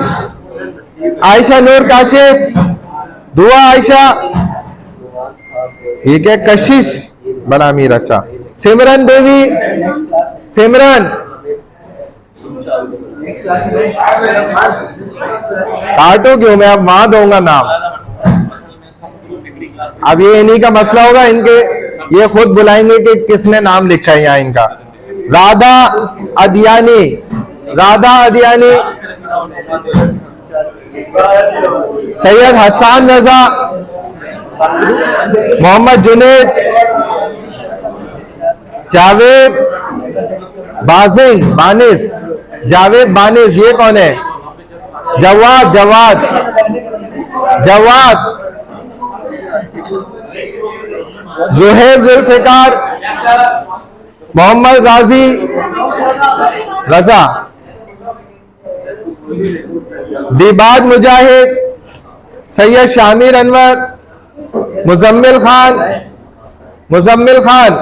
आयशा नूर काशिफ, दुआ आयशा, ये क्या कशिश बड़ा अमीर, अच्छा। सिमरन देवी, सिमरन काटो क्यों, मैं अब वहां दूंगा नाम। अब ये इन्हीं का मसला होगा, इनके ये खुद बुलाएंगे कि किसने नाम लिखा है यहाँ इनका। राधा अदियानी, राधा अदियानी, सैयद हसन रजा, मोहम्मद जुनेद, जावेद बाजिंग बानिस, जावेद बानिस, ये कौन है? जवाद, जवाद, जवाद, जुहैब जुल्फिकार, मोहम्मद गाजी रजा, दीबाद मुजाहिद, सैयद शामिर अनवर, मुजम्मिल खान, मुजम्मिल खान,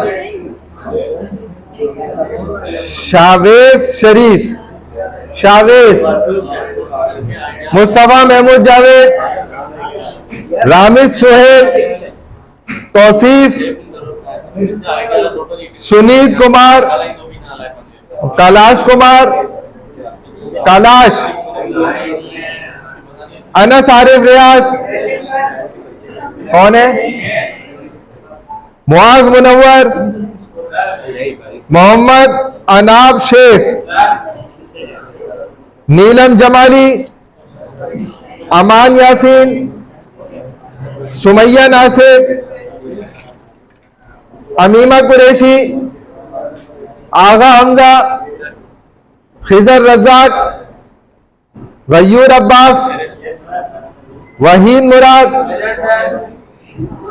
शावेज शरीफ, शावेज, मुस्तफा महमूद जावेद, रामिज सुहेल, तौसीफ, सुनीत कुमार, कैलाश कुमार, कैलाश, अनस आरिफ रियाज, कौन है? मुआज मुनव्वर, मोहम्मद अनाब शेख, नीलम जमाली, अमान यासीन, सुमैया नासिर, अमीमा कुरैशी, आगा हमजा, खिजर रज़ाक, गयूर अब्बास, वहीन मुराद,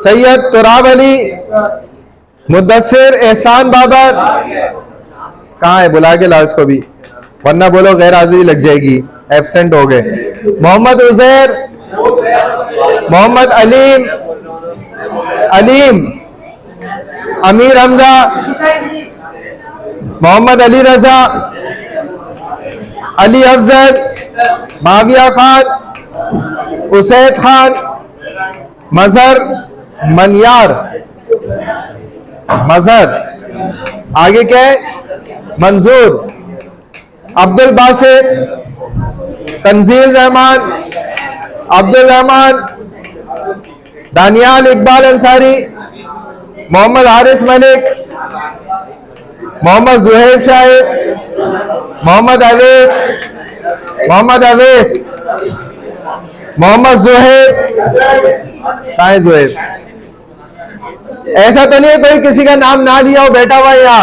सैयद तुराब अली, मुद्दसिर एहसान बाबर, कहाँ है? बुला के लाओ इसको भी, वरना बोलो गैर हाजिरी लग जाएगी, एब्सेंट हो गए। मोहम्मद उजैर, मोहम्मद अलीम, अलीम, अमीर हमजा, मोहम्मद अली रजा, अली अफजल, माविया खान, उसैद खान, मजहर मनियार, मजहर, आगे क्या है? मंजूर, अब्दुल बासित, तंजील रहमान, अब्दुल रहमान, दानियाल इकबाल अंसारी, मोहम्मद हारिस मलिक, मोहम्मद जुहैब शाहिद, मोहम्मद अवेस, मोहम्मद अवेस, मोहम्मद जुहैब, कहाँ है जुहैब? ऐसा तो नहीं है कोई किसी का नाम ना लिया हो बैठा हुआ यहाँ?